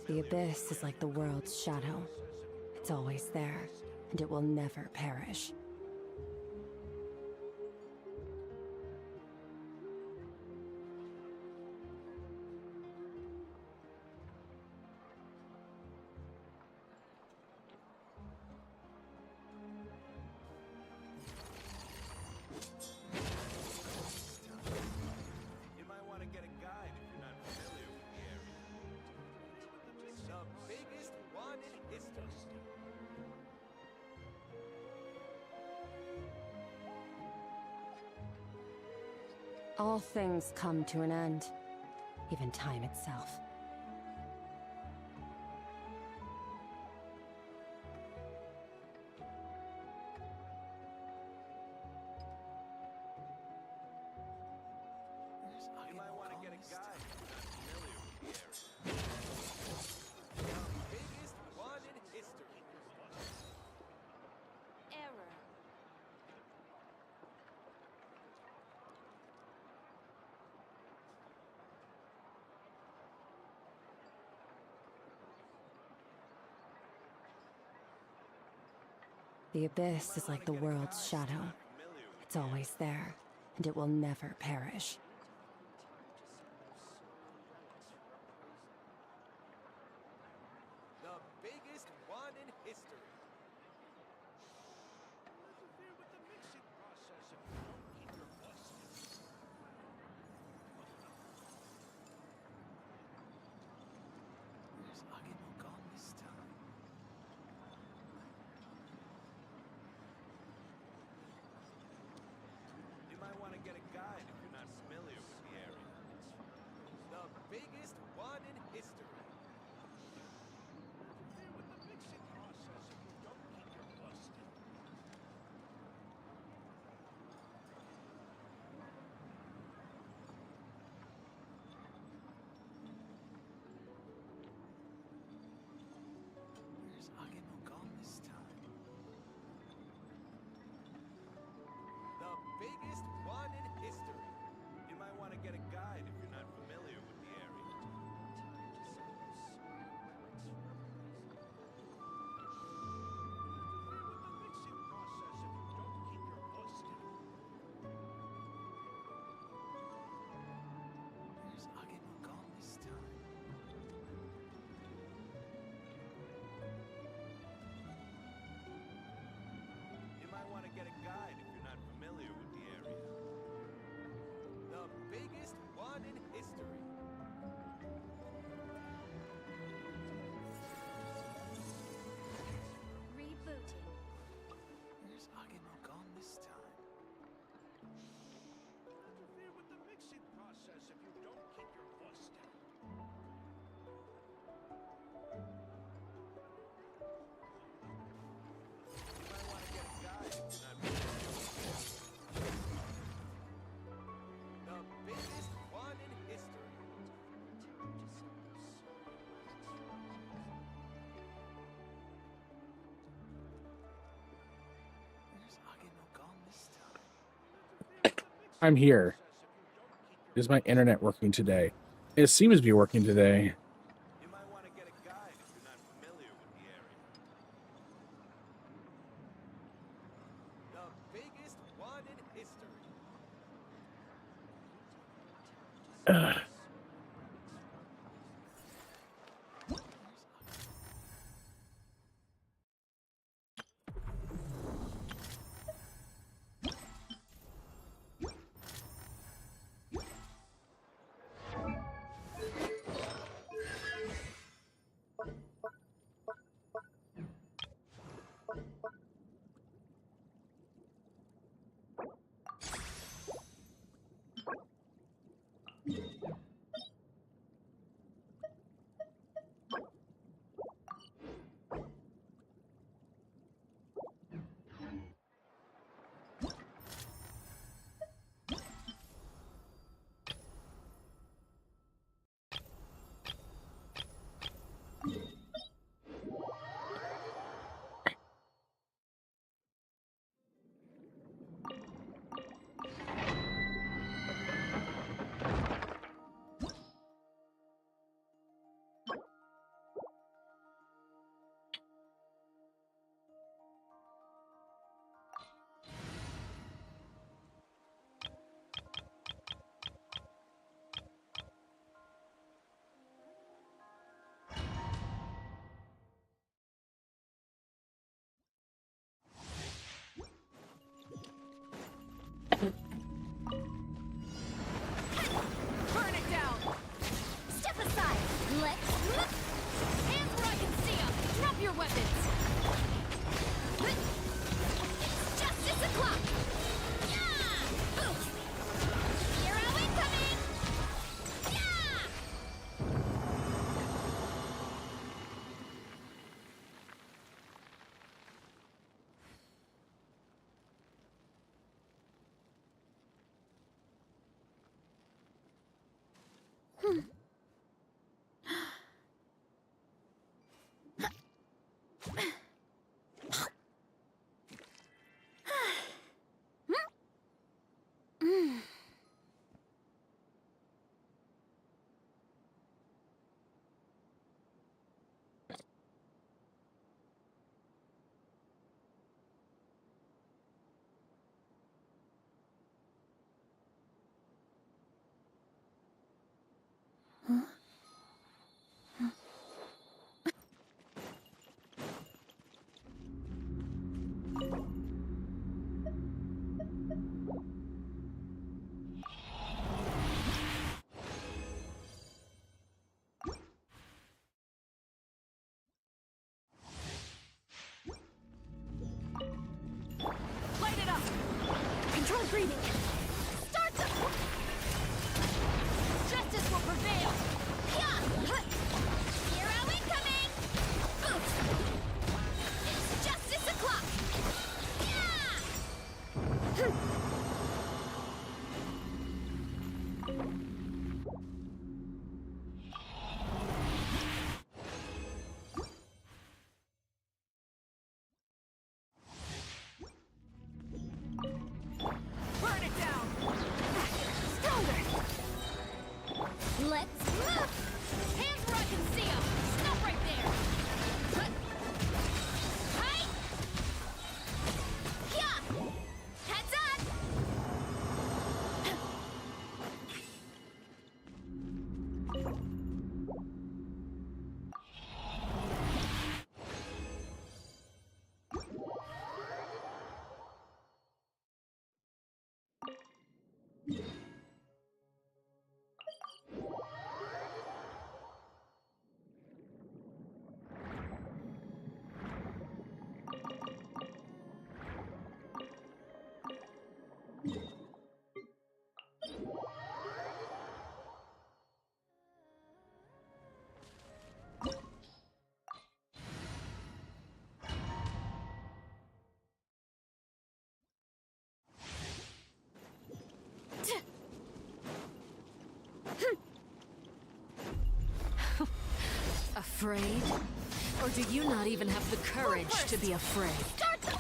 The abyss is like the world's shadow. It's always there, and it will never perish. All things come to an end, even time itself. You might want to get a guide if you're not familiar with the area. The biggest one in history. Error. The abyss is like the world's shadow. It's always there, and it will never perish. The biggest one in history. Interfere with the mixing process if you don't keep your voice down. Where's Agemo gone this time? You might want to get a guide if you're not familiar with the area. The biggest one in history. Interfere with the mixing process if you don't keep your voice down. Where's Agemo gone this time? The biggest one in history. You might want to get a guide if you're not familiar with the area. Interfere with the mixing process if you don't keep your voice down. Where's Agemo gone this time? You might want to get a guide if you're not familiar with the area. The biggest one in history. Rebooting. Where's Agemo gone this time? Interfere with the mixing process if you don't keep your voice down. You might want to get a guide if you're not familiar with the area. The biggest one in history. Where's Agemo gone this time? I'm here. Is my internet working today? It seems to be working today. You might want to get a guide if you're not familiar with the area. The biggest one in history. Let's move! Hands where I can see them! Stop right there! Hi! Yeah! Heads up! Afraid? Or do you not even have the courage to be afraid? Start the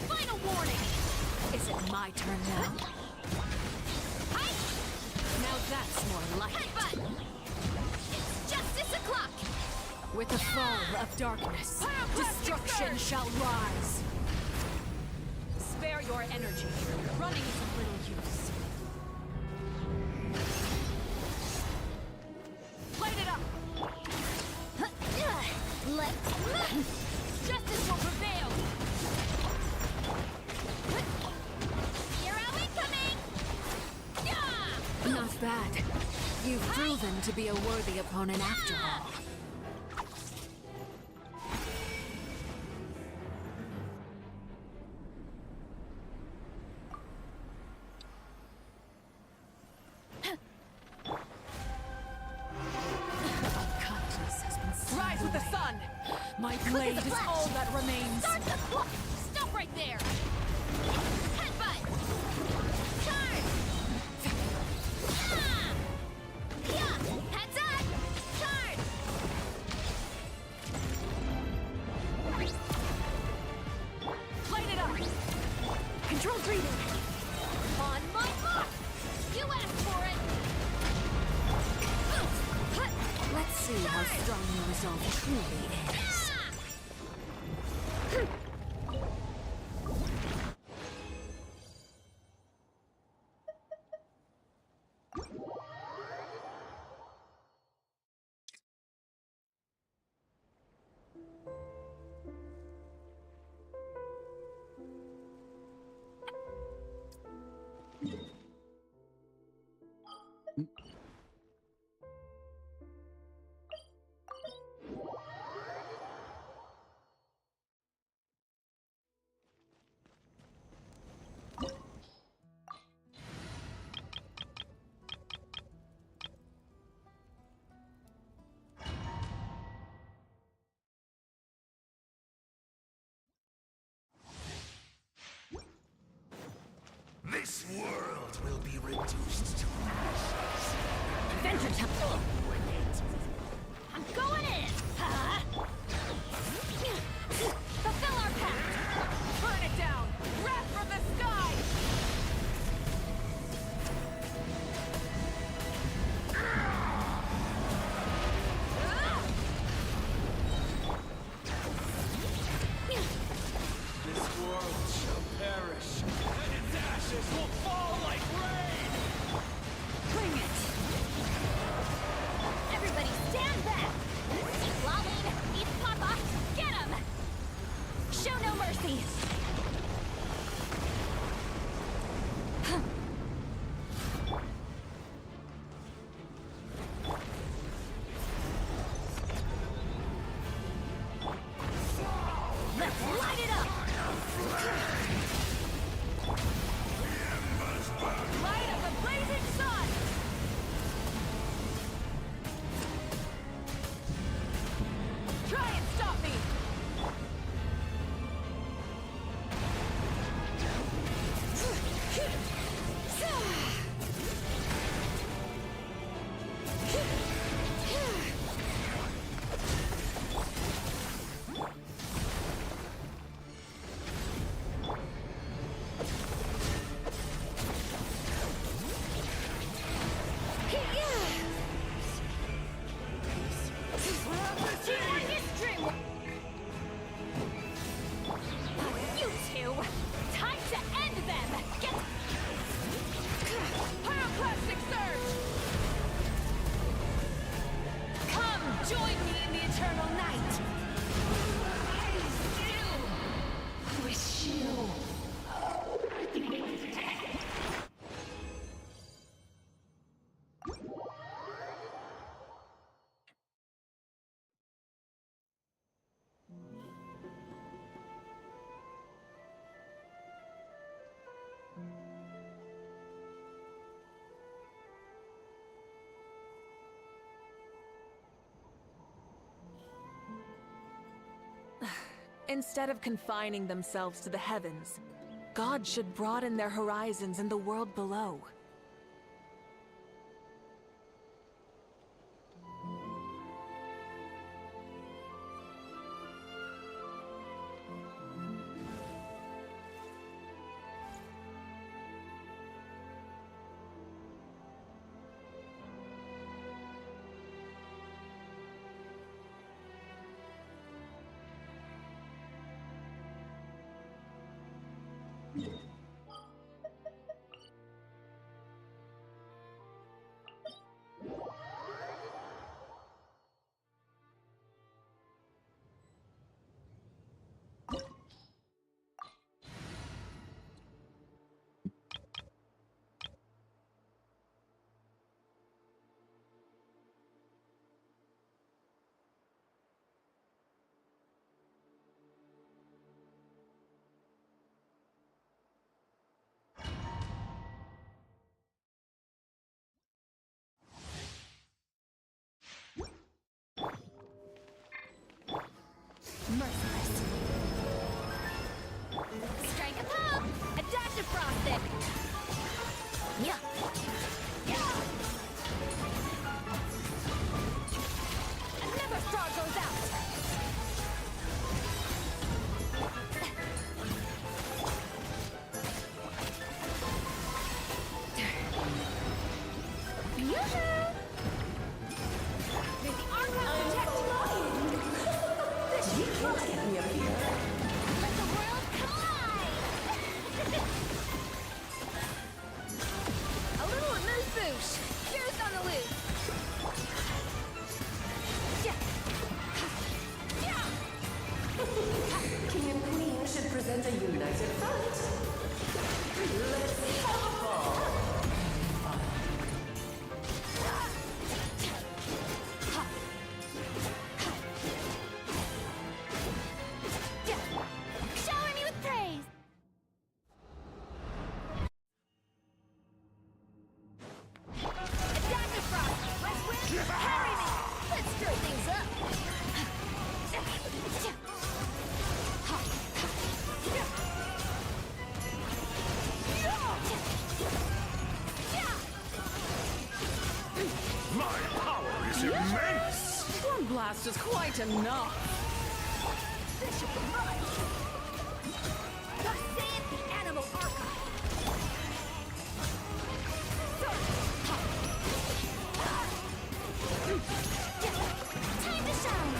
final warning! Is it my turn now? Hi! Now that's more like it. Headbutt! It's justice o'clock! With the fall of darkness, destruction shall rise. Spare your energy. Running is of little use. Light it up! Let's justice will prevail! Hero incoming! Yeah! Not bad. You've proven to be a worthy opponent after all. Rise with the sun! My blade is all that remains. Start the clock! Stop right there! Headbutt! Charge! Yeah! Yeah! Heads up! Charge! Light it up! Controlled breathing! On my mark! You asked for it! Let's see how strong your resolve truly is. This world will be reduced to ashes. Adventure time! I'm going in! Fulfill our pact! Burn it down! Wrath from the sky! This world shall perish, and its ashes will fall like rain! Bring it! Everybody stand back! Lolline, East Papa, get him! night. Wish you. Instead of confining themselves to the heavens, God should broaden their horizons in the world below. Merciless. Strike a pump! A dash of frosting! Yeah! Yeah! Another star goes out! Yoo-hoo! May the archive protect you! You can't get me up here. Let the world collide! A little amuse-bouche. Here's on the loose. Yeah. Yeah. King and Queen should present a united front. Let's have a ball. Shower me with praise. A dash of frost. West wind, carry me. Let's stir things up. My power is immense! One blast is quite enough. Bishop of Mud. Thus saith the animal archive. Time to shine.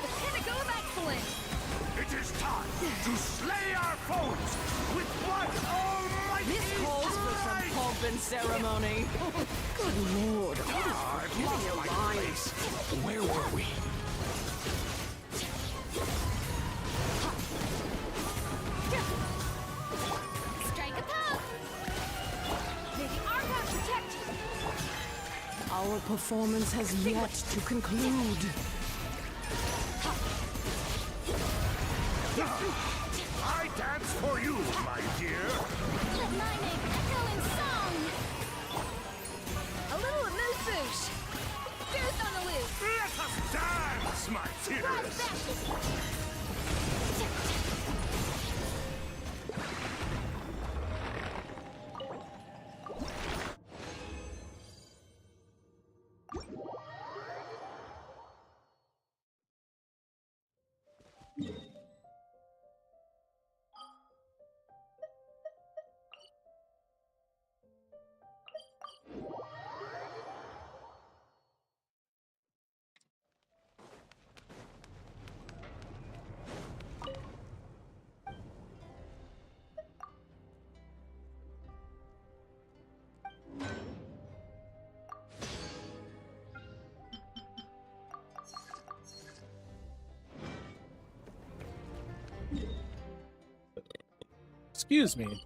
The pinnacle of excellence. It is time to slay our foes with one almighty This calls for some strike! pomp and ceremony. Good lord, what is I've forgetting lost your my lines? place. Where were we? Strike a pump. May the archive protect you. Our performance has yet to conclude. I dance for you, my dear. Let my name echo in song. A little amuse-bouche. Here's on the loose. Let us dance, my Rise dearest. back. Excuse me.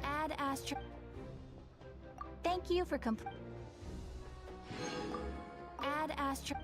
Add Astro. Thank you for Add Astro.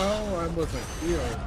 Oh, I wasn't here.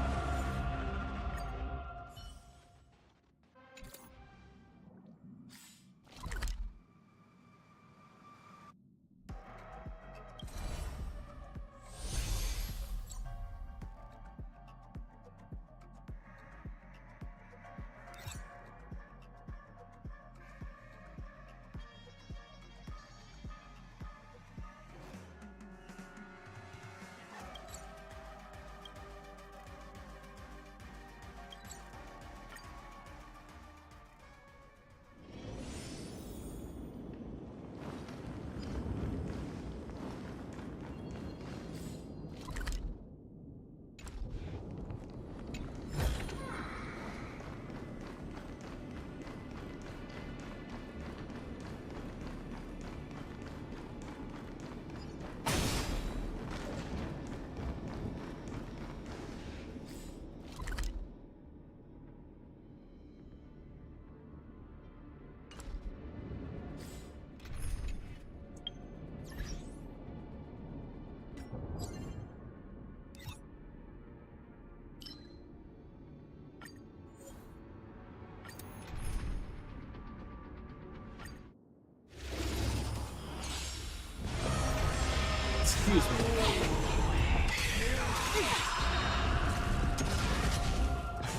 Excuse me.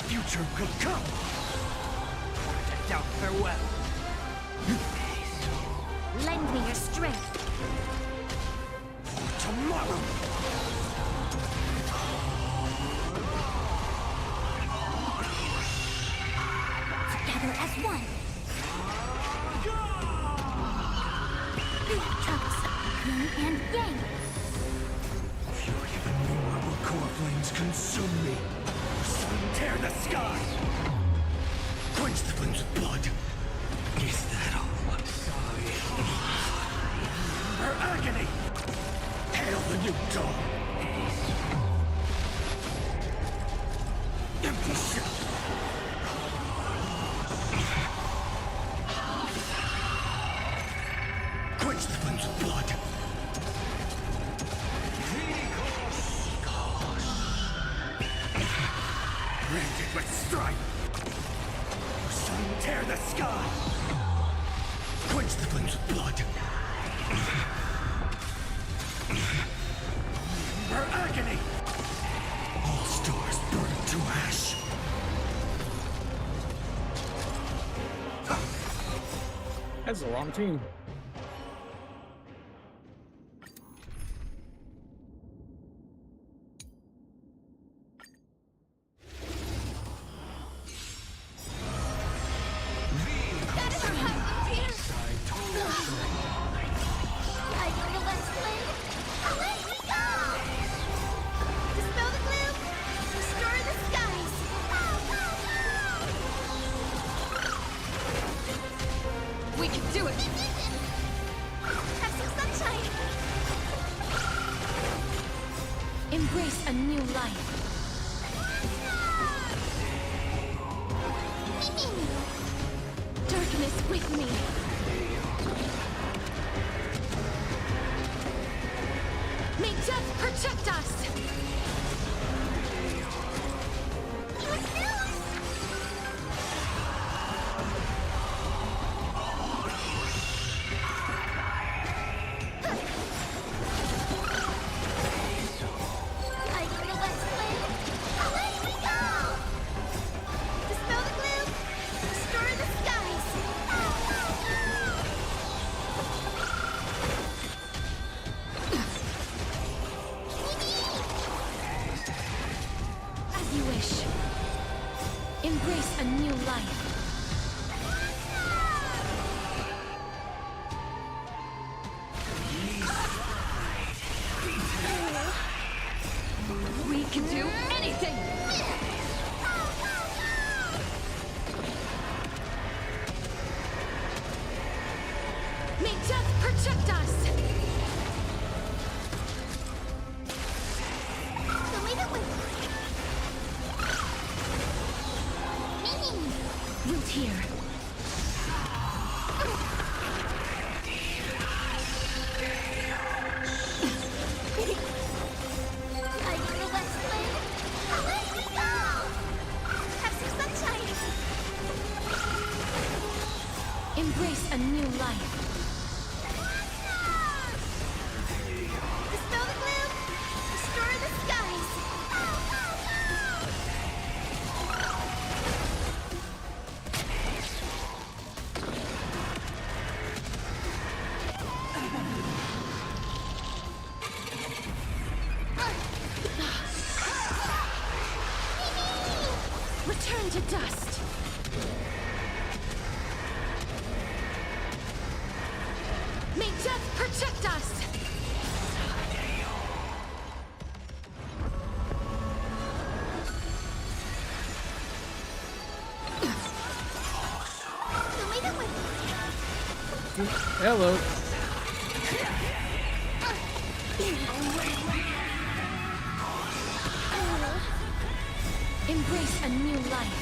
Future could come. Out farewell. Lend me your strength. Tomorrow. Together as one. Troubles, yin and yang. Fury of innumerable core flames consume me. Sun tear the sky. Quench the flames with blood. Is that all? Her agony. Hail the new dawn. Empty shell. Quench the flames with blood. Branded with strife. Sun tear the sky. Quench the flames with blood. Her agony. All stars burn to ash. That's the wrong team. We can do it! Have some sunshine. Embrace a new life. Darkness with me. May death protect us. You wish. Embrace a new life. We can do anything! May death protect us. Root here. I to dust. May death protect us! Hello. Embrace a new life.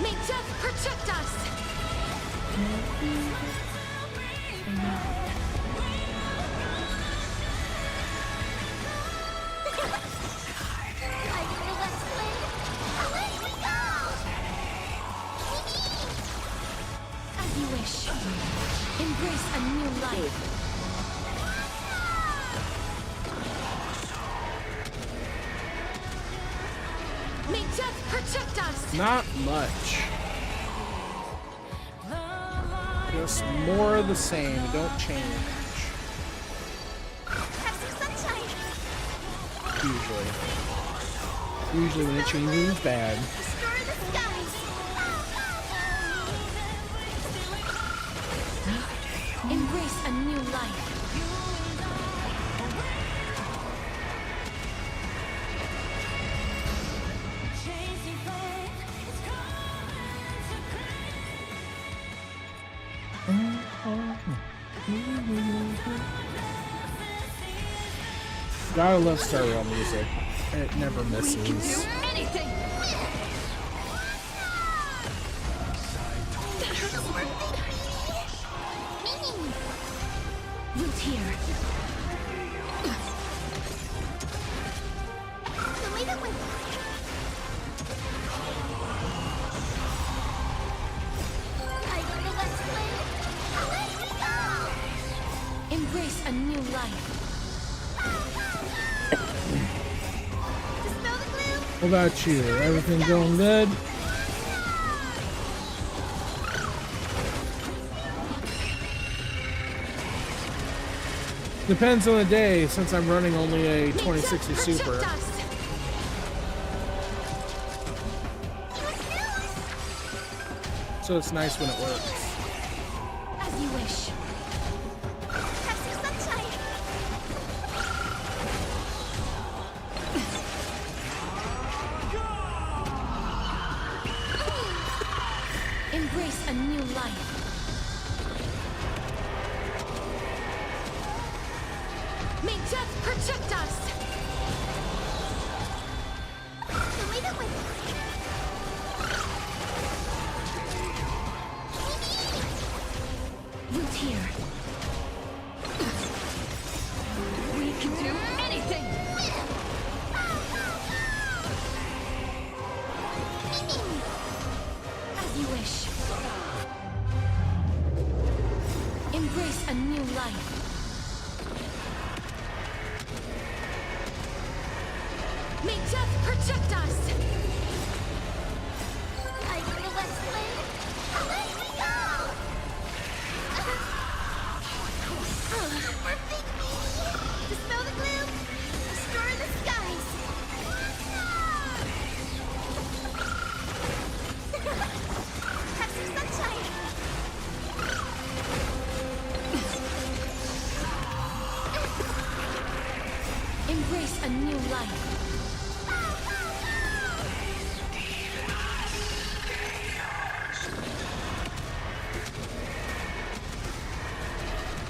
May death protect us! As you wish. Embrace a new life. May death protect us! Not much. Just more of the same. Don't change. Have some sunshine! Usually. Usually when it changes, it's bad. Destroy the skies! Embrace a new life. Gotta love stereo music. It never misses. Anything! Root here. Embrace a new life. What about you? Everything going good? Depends on the day, since I'm running only a 2060 Super. So it's nice when it works. As you wish. Have some sunshine. Embrace a new life. May death protect us! Root here. We can do anything! As you wish. Embrace a new life. May death protect us! Dispel the gloom! Destroy the skies! Have some sunshine! Embrace a new life.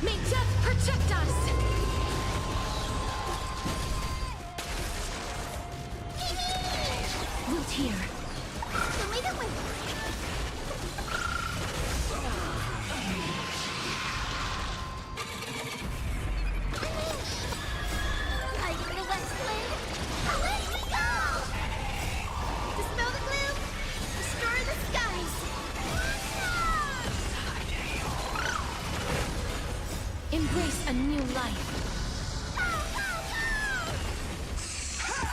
May death protect us! Root here. Dispel the gloom! Destroy the skies! Embrace a new life.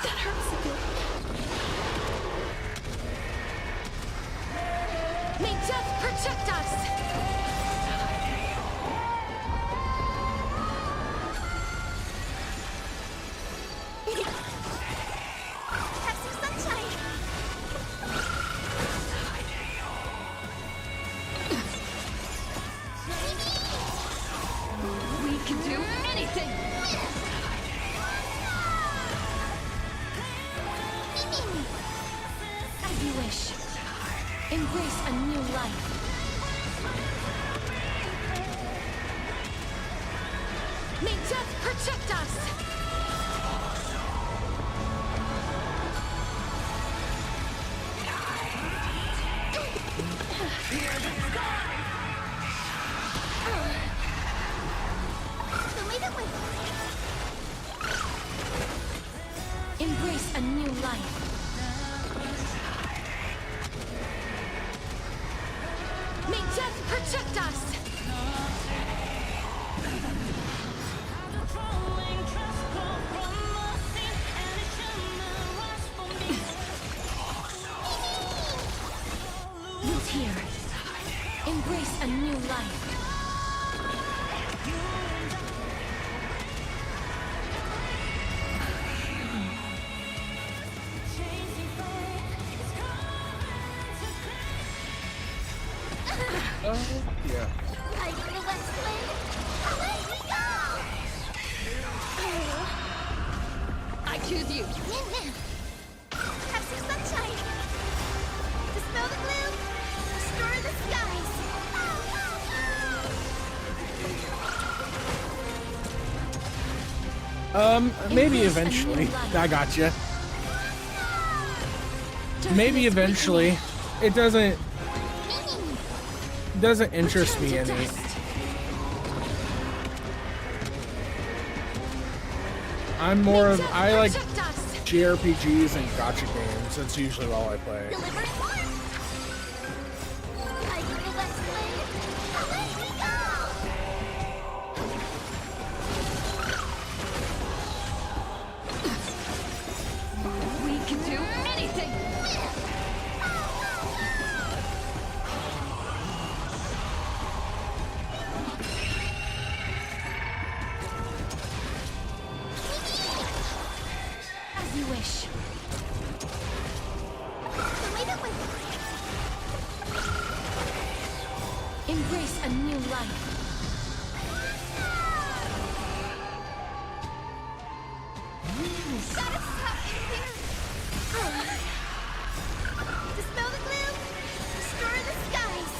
That hurts a bit. May death protect us! anything! As you wish. Embrace a new life. May death protect us! Embrace a new life. May death protect us! Root here. Embrace a new life. Yeah. I choose you. Have some sunshine. Dispel the gloom. Restore the skies. Maybe eventually. I gotcha. Maybe eventually. It doesn't interest me any. I'm more of I like JRPGs and gacha games. That's usually all I play. We can do anything! As you wish. Embrace a new life. Dispel the gloom. Restore the skies.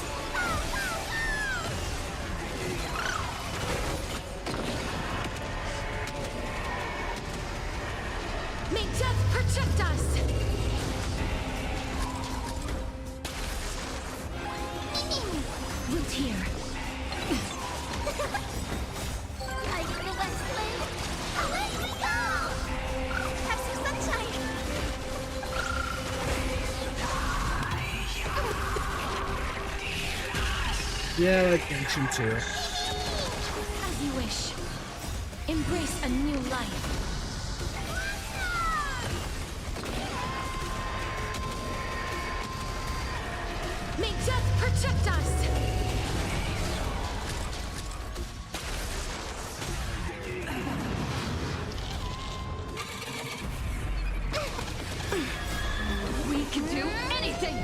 May death protect us! Root here. Have some sunshine. Yeah, I like Genshin too. As you wish. Embrace a new life. May death protect us! We can do anything!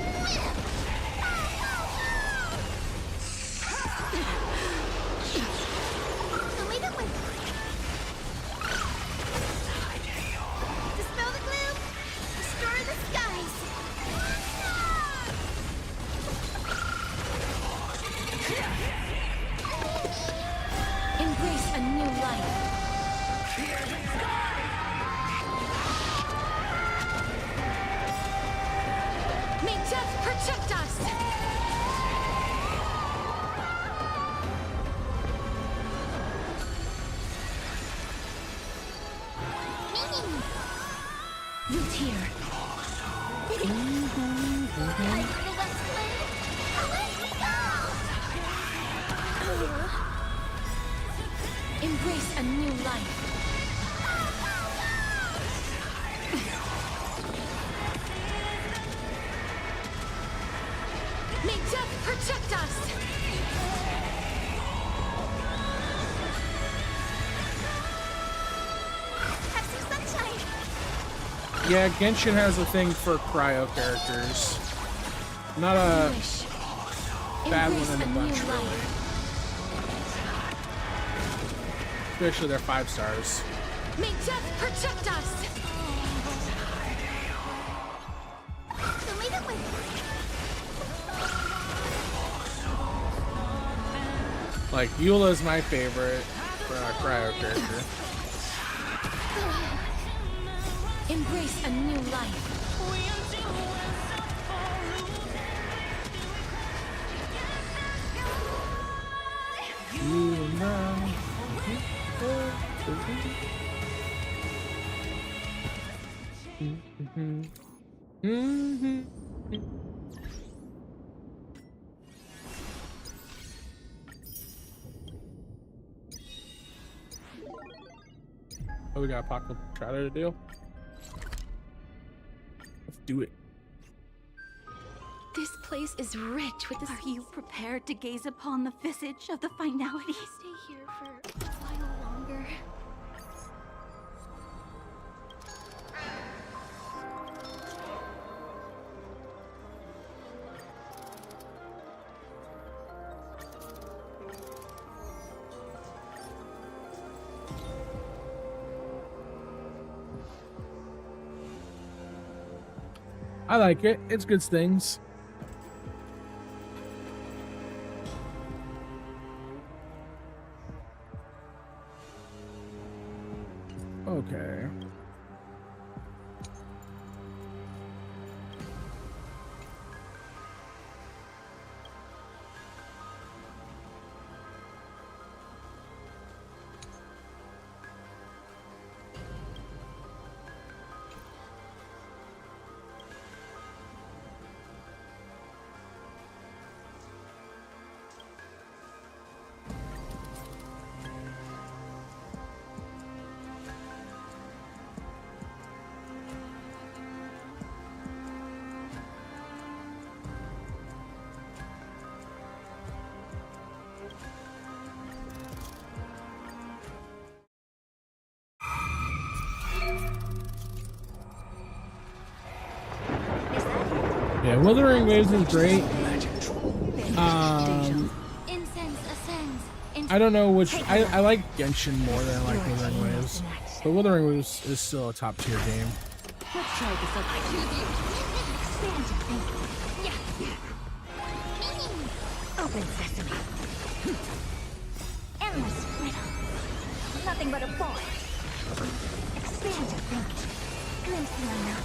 Dispel the gloom. Restore the skies. Embrace a new life. May death protect us! Root here. Embrace a new life. May death protect us! Have some sunshine. Yeah, Genshin has a thing for cryo characters. Not a Wish. bad Embrace one in a a new bunch, life. really. Especially their 5 stars. May death protect us! Like, WUWA is my favorite cryo character. Embrace a new life. Oh, we got a Apocalypse Shadow to do. Let's do it. This place is rich with the... Are you prepared to gaze upon the visage of the finality? Stay here for a while longer. I like it. It's good things. Okay. Yeah, Withering Waves is great. Incense ascends. I don't know which. I like Genshin more than I like Withering Waves, but Withering Waves is still a top tier game. Let's try this out. Expand your thinking. Open sesame. Endless riddle. Nothing but a boy. Expand your thinking. Glimpse the unknown.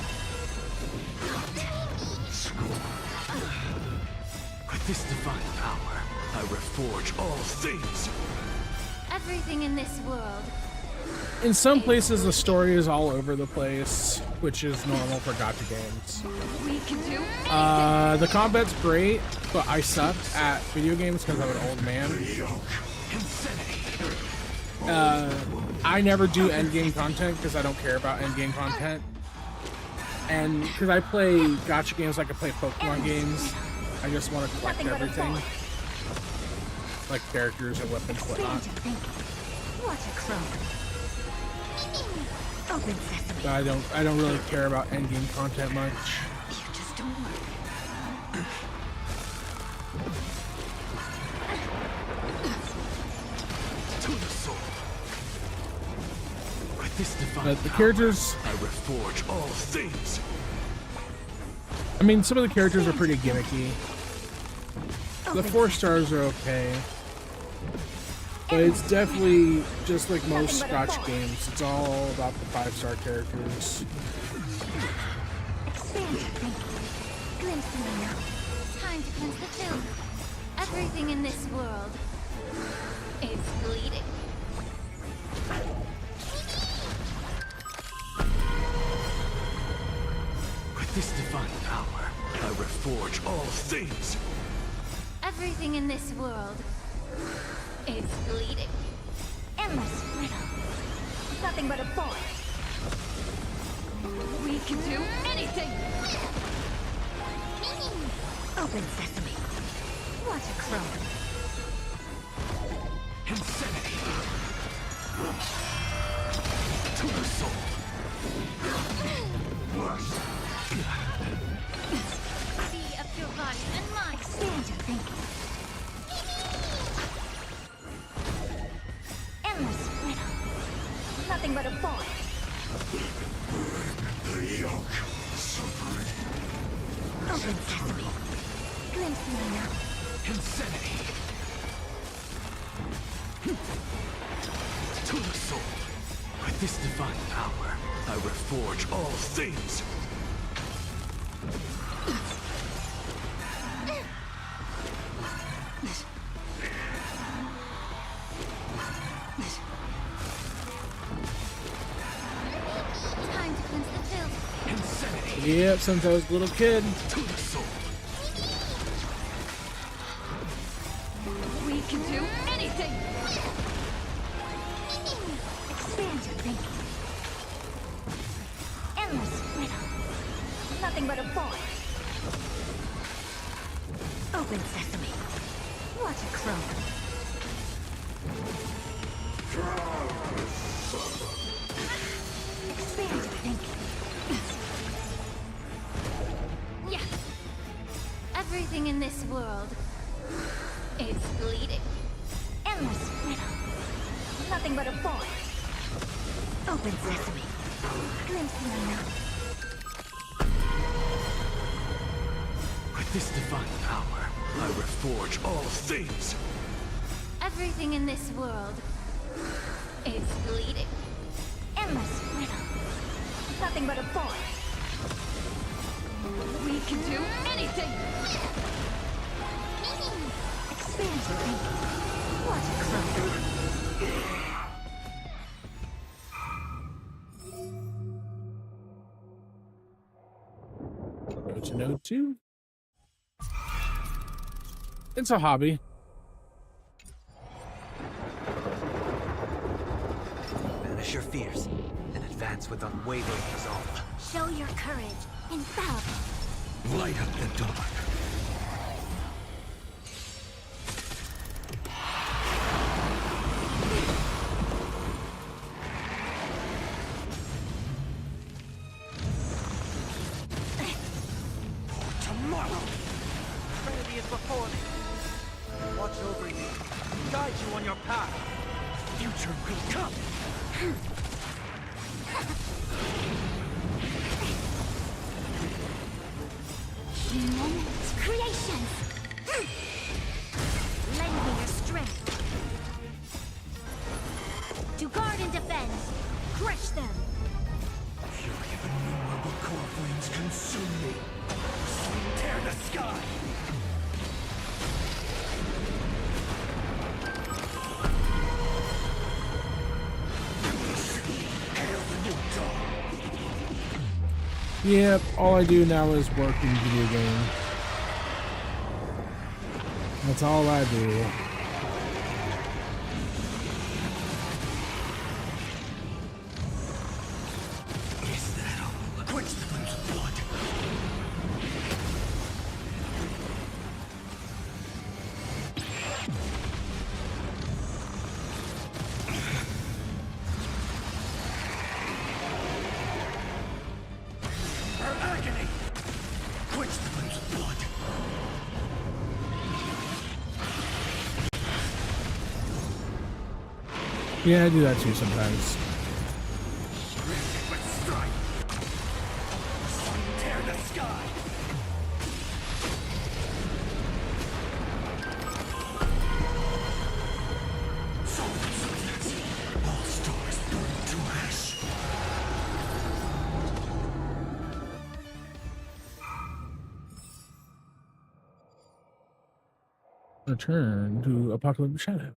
With this divine power, I reforge all things. Everything in this world. In some places, the story is all over the place, which is normal for gacha games. We can do The combat's great, but I suck at video games because I'm an old man. I never do endgame content because I don't care about endgame content. And because I play gacha games like I play Pokemon games, I just want to collect everything. Like characters and weapons and whatnot. What a crumb. Open sesame. But I don't really care about endgame content much. You just don't work. To the soul. With this divine But the characters, I reforge all things. I mean, some of the characters are pretty gimmicky. The 4 stars are okay. But it's definitely, just like most gacha games, it's all about the 5-star characters. Expand your thinking. Glimpse the unknown. time to cleanse the tomb. Everything in this world is bleeding. With this divine power, I reforge all things. Everything in this world is bleeding. Endless riddle. Nothing but a boy. We can do anything! Open sesame. What a crumb. Insanity. To the soul. Be of your body and mind. Expand your thinking. Endless riddle. Nothing but a fawn. The yoke, suffering. Open sesame. Glimpse me now. Insanity. To the soul. With this divine power, I reforge all things. Time to cleanse the field. Insanity. Yep, since I was a little kid. To the soul. We can do anything! Expand your thinking. Endless riddle. Nothing but a fawn. Open sesame. Watch it crow. Expand your thinking. Yeah. Everything in this world is bleeding. Endless riddle. Nothing but a fawn. Open sesame. Glimpse me now. With this divine power, I reforge all things. Everything in this world is bleeding. Endless riddle. Nothing but a fawn. We can do anything! Expand your thinking. Watch it crow. Go to node 2. It's a hobby. Banish your fears and advance with unwavering resolve. Show your courage. Infallible. Light up the dark. Tomorrow. Trinity is before me. Watch over you. Guide you on your path. Future will come. Human creations. Lend me your strength. To guard and defend. Crush them. Fury of innumerable core flames consume me. Tear the sky. Hail the new dawn. Yep, all I do now is work in video game. That's all I do. Is that all? Quench the flames of blood. Her agony. Quench the flames of blood. Yeah, I do that too sometimes. Rift with strife. Tear the sky. Solid substance. All stars burn to ash. Return to Apocalypse Shadow.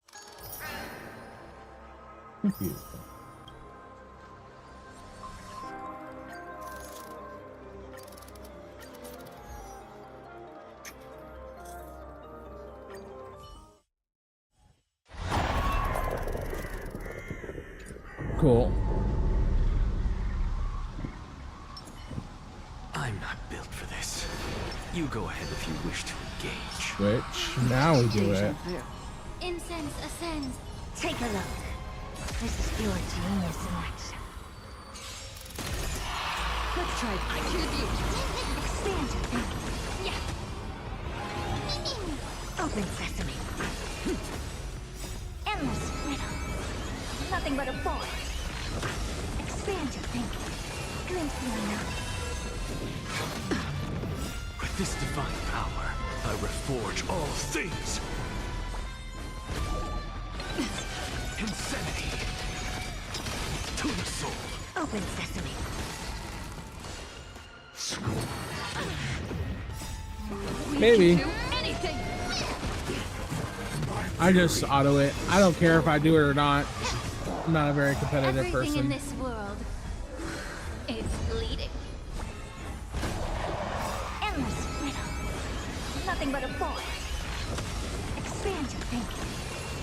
Thank you. Cool. I'm not built for this. You go ahead if you wish to engage. Which, now we do it. Incense ascends. Take a look. This is pure genius in action. Let's try I choose you! Expand your thinking. Yeah. Open sesame. Endless riddle. Nothing but a fawn. Expand your thinking. Glimpse the unknown. With this divine power, I reforge all things. Insanity. To the soul. Open sesame. Maybe. Do anything. I just auto it. I don't care if I do it or not. I'm not a very competitive Everything in person. this world is bleeding. Endless riddle. Nothing but a void. Expand your thinking.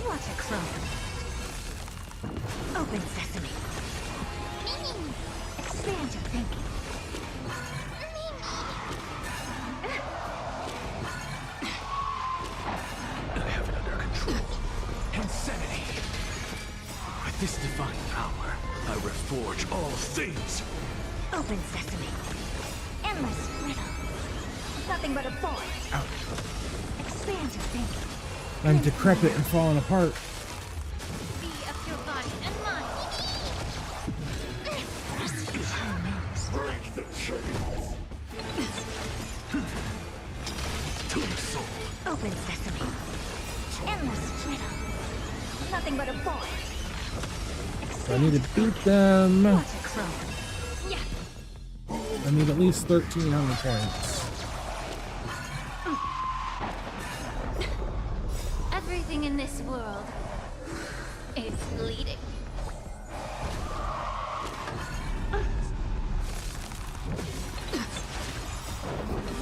Watch it grow. Open sesame. Expand your thinking. I have it under control. Insanity. With this divine power, I reforge all things. Open sesame. Endless riddle. Nothing but a void. Expand your thinking. I'm decrepit and falling apart. Be of your body and mind. Break the chains. To the soul. Open sesame. Endless riddle. Nothing but a void. I need to beat them. Watch it grow. Yeah. I need at least 1,300 points. Everything in this world is bleeding.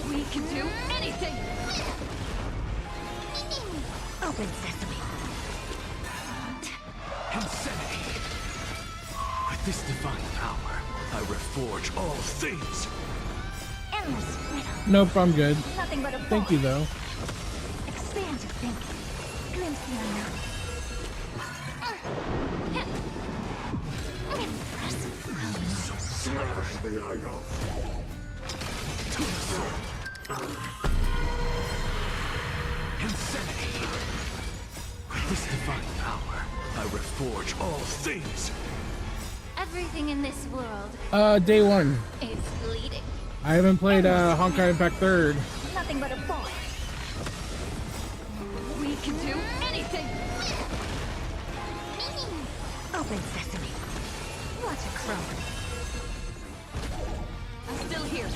We can do anything. Open sesame. Insanity. With this divine power, I reforge all things. Endless riddle. Nope, I'm good. Nothing but a void. Thank you, though. Expand your thinking. Glimpse the unknown. Smash the idol. To the soul. Insanity. With this divine power, I reforge all things. Everything in this world Day 1. is bleeding. I haven't played Honkai Impact 3rd. Nothing but a void. We can do anything. Open sesame. Watch it grow. I'm still here.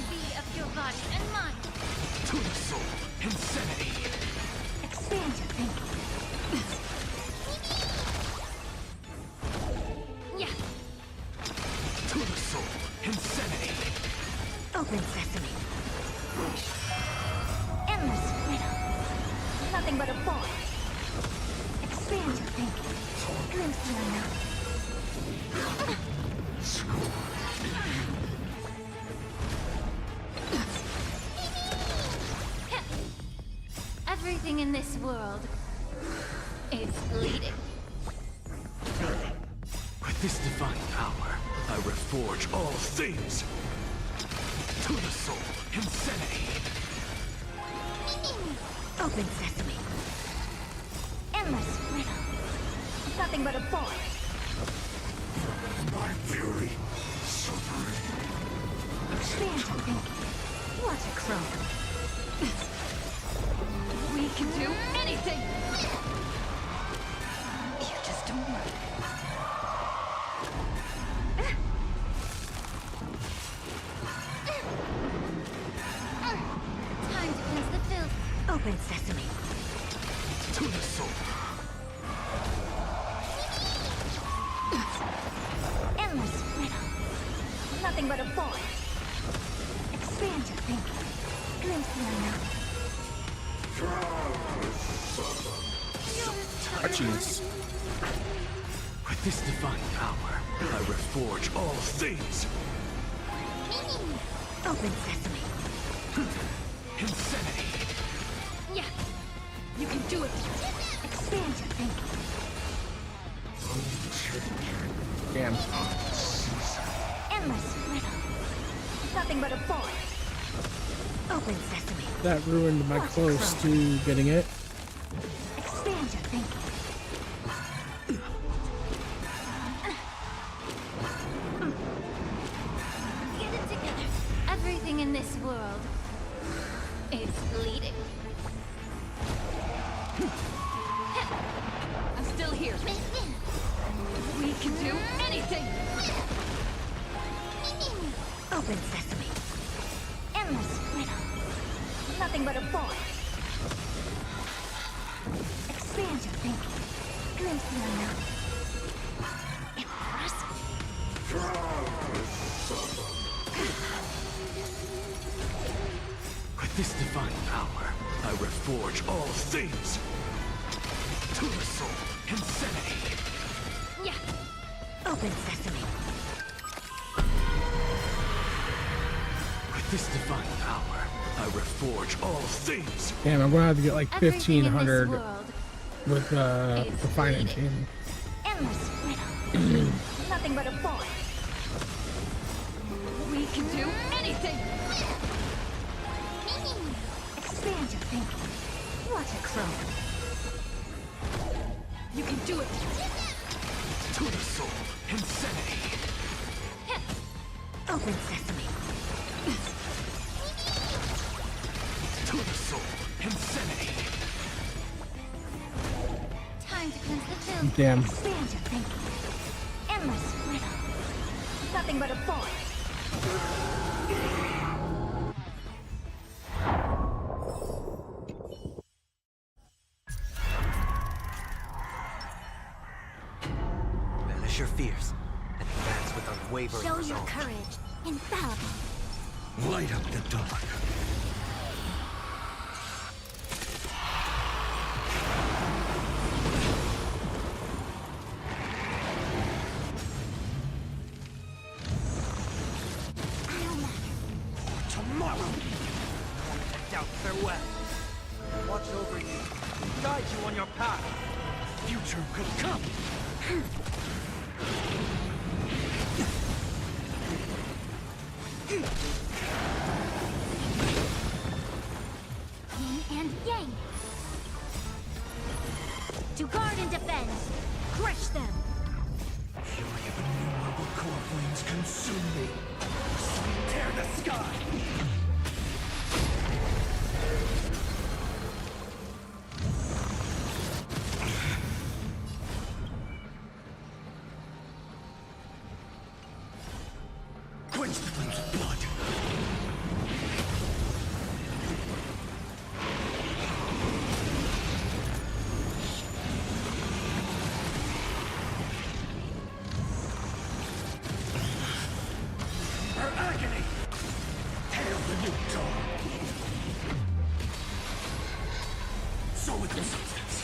Be of your body and mind. To the soul. Insanity. Expand your thinking. Yeah. To the soul. Insanity. Open sesame. Endless riddle. Nothing but a void. Expand your thinking. Glimpse the unknown. Everything in this world is bleeding. With this divine power, I reforge all things. To the soul. Insanity. Open sesame. Endless riddle. Nothing but a void. My fury. Suffering. Expand your thinking. Watch it grow. We can do anything. You just don't work. Time to cleanse the filth. Open sesame. To the soul. Endless riddle. Nothing but a void. Expand your thinking. Glimpse the unknown. Jeez. With this divine power, I reforge all things. Open sesame. Insanity. Yeah. You can do it. Expand your thinking. Damn. Endless riddle. Nothing but a void. Open sesame. That ruined my close to getting it. Expand your thinking. anything! Open sesame. Endless riddle. Nothing but a void. Expand your thinking. Glimpse the unknown. Impressive. With this divine power, I reforge all things. To the soul, insanity. Yeah. Open sesame. With this divine power, I reforge all things. Damn, I'm gonna have to get like Everything in this 1500 world with the financing. Endless riddle. Nothing but a void. We can do anything! Expand your thinking. Watch it grow. You can do it! To the soul, insanity. Open sesame. To the soul, insanity. time to cleanse the film. Damn. Expand your thinking. Endless riddle. Nothing but a void. Banish your fears and advance with unwavering Show your resolve. courage. Infallible. Light up the dark. Tomorrow. Doubt farewell. Watch over you. Guide you on your path. Future could come. Yin and yang. To guard and defend. Crush them. Fury of a new rebel core flames consume me. Tear the sky. Quench the flames of blood. Her agony! Hail the new dawn! So with the substance.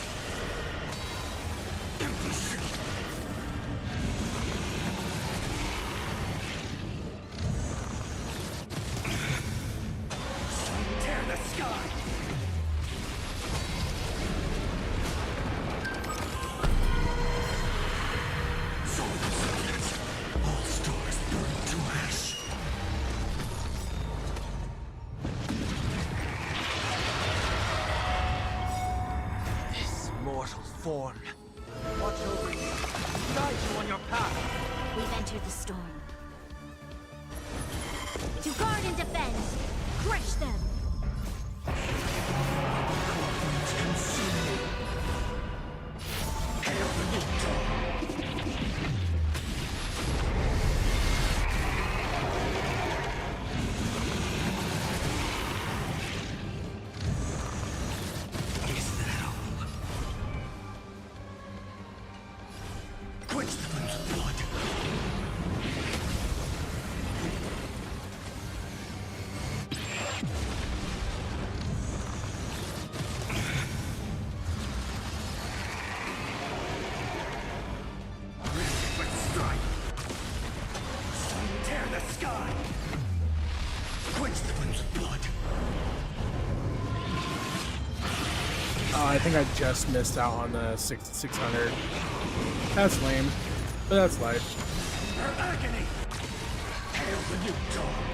Empty shell. Tear the sky! So with the substance. All stars burn to ash. This mortal form. Watch over you. Guide you on your path. We've entered the storm. To guard and defend. Crush them. Flames consume me. Hail the new dawn! Is that all? Quench the flames of blood. Risk but strike. Tear the sky. Quench the flames of blood. Oh, I think I just missed out on the 600. That's lame, but that's life. Her agony! Hail the new dawn!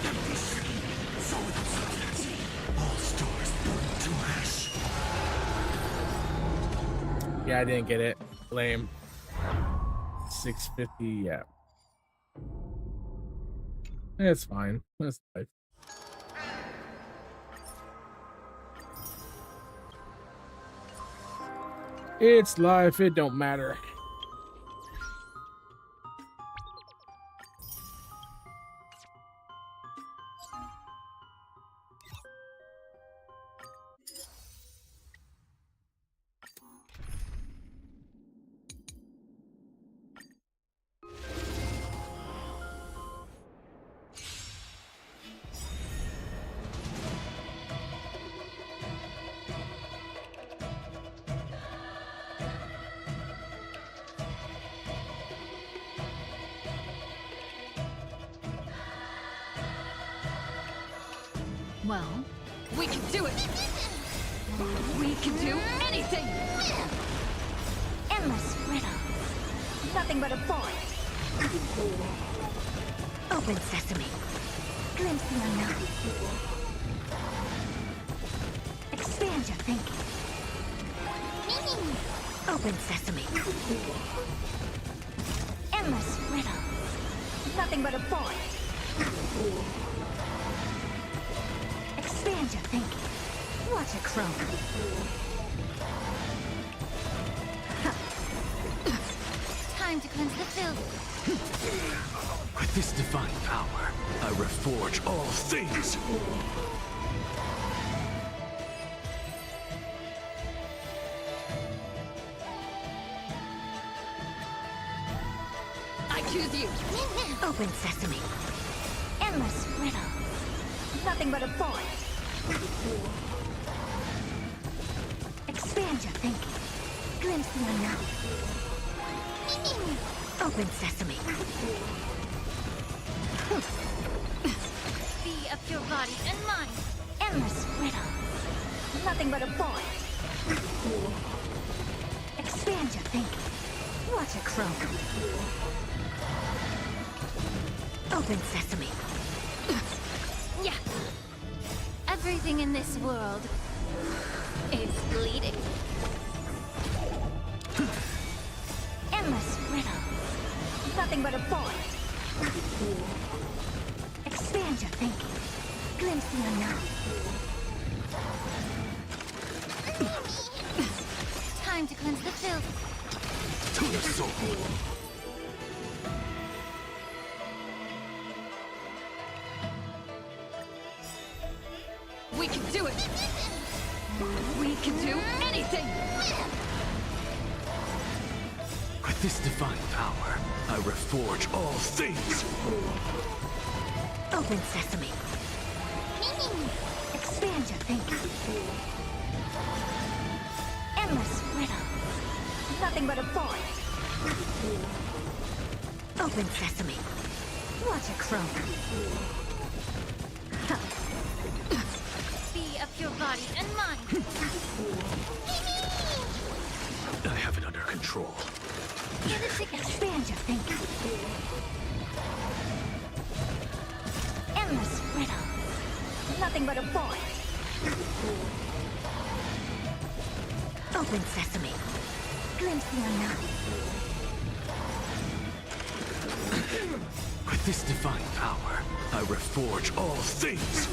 Empty shell, so with its substance. All stars burn to ash. Yeah, I didn't get it. Lame. 650, yeah. It's fine. That's life. It's life, it don't matter. Well, We can do it! We can do anything! Endless riddle. Nothing but a void. Open sesame. Glimpse the unknown. Expand your thinking. Open sesame. Endless riddle. Nothing but a void. Expand your thinking. Watch it grow. time to cleanse the filth. With this divine power, I reforge all things. I choose you! Open sesame. Endless riddle. Nothing but a void. Expand your thinking. Glimpse the unknown. Open sesame. Be of your body and mind. Endless riddle. Nothing but a void. Expand your thinking. Watch it grow. Open sesame. Yeah. Everything in this world is bleeding. Endless riddle. Nothing but a void. Expand your thinking. Glimpse the unknown. Time to cleanse the filth. To the soul. We can do it! We can do anything! With this divine power, I reforge all things. Open sesame. Expand your thinking. Endless riddle. Nothing but a void. Open sesame. Watch it grow. Be of your body and mind. I have it under control. Get it together. Expand your thinking. Endless riddle. Nothing but a void. Open sesame. Glimpse the unknown. With this divine power, I reforge all things.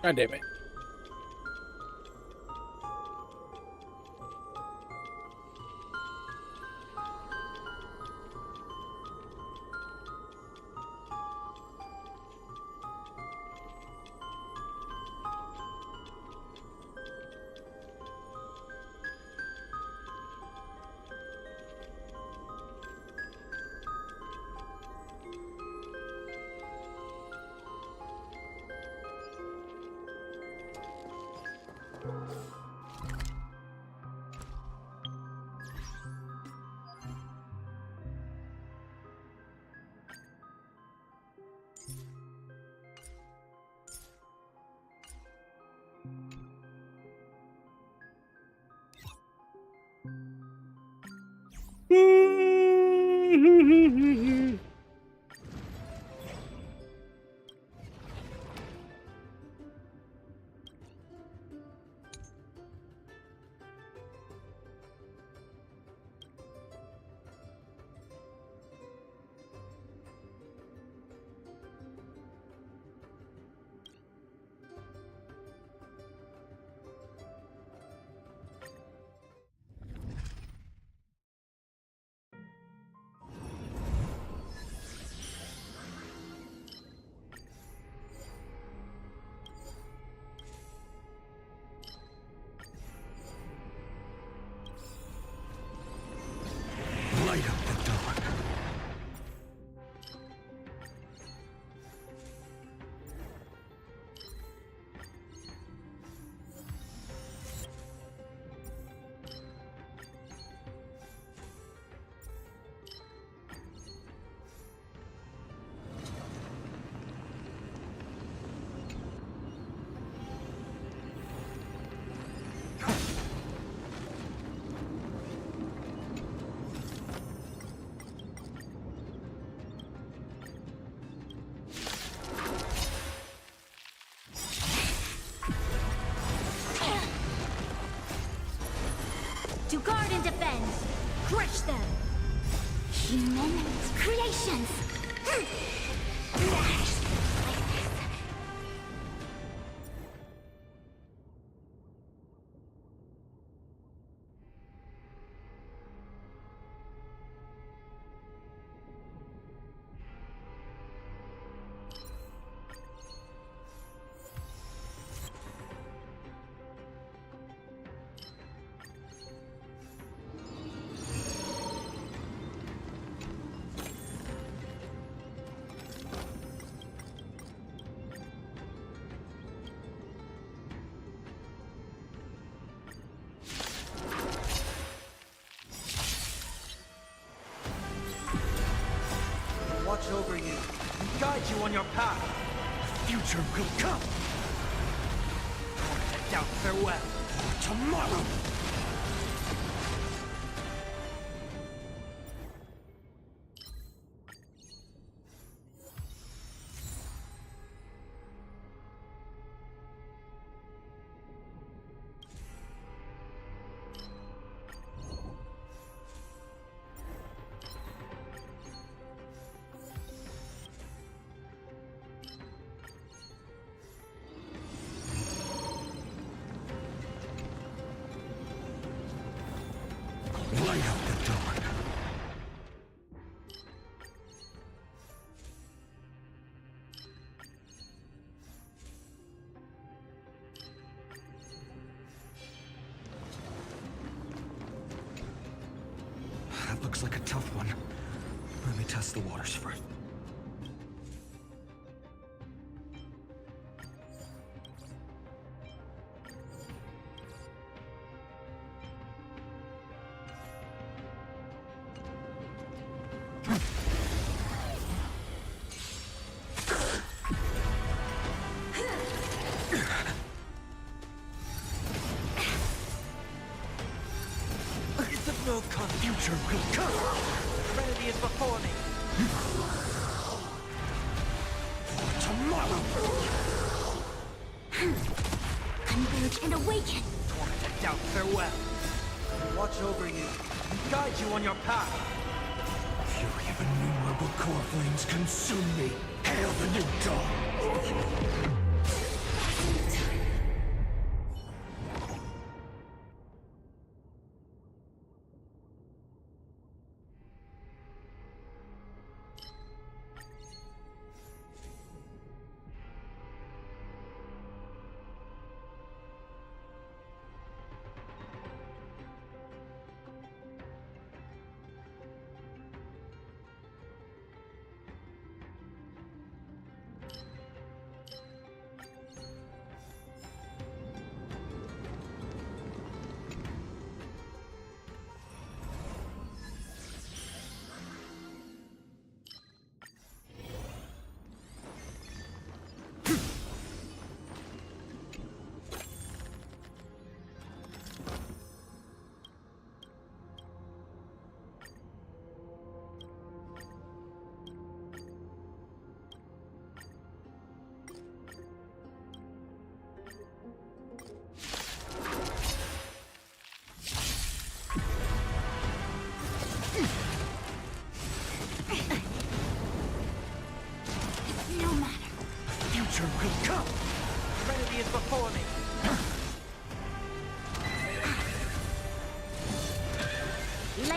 God damn it. Light up the dark. To guard and defend. Crush them. Human creations. Watch over you and guide you on your path. Future will come. To doubt farewell. Tomorrow. Light up the dark. That looks like a tough one. Let me test the waters first. No con Future will come. Serenity is before me. Tomorrow. Converge and awaken. To doubt farewell. Watch over you and guide you on your path. Fury of innumerable core flames consume me. Hail the new dawn.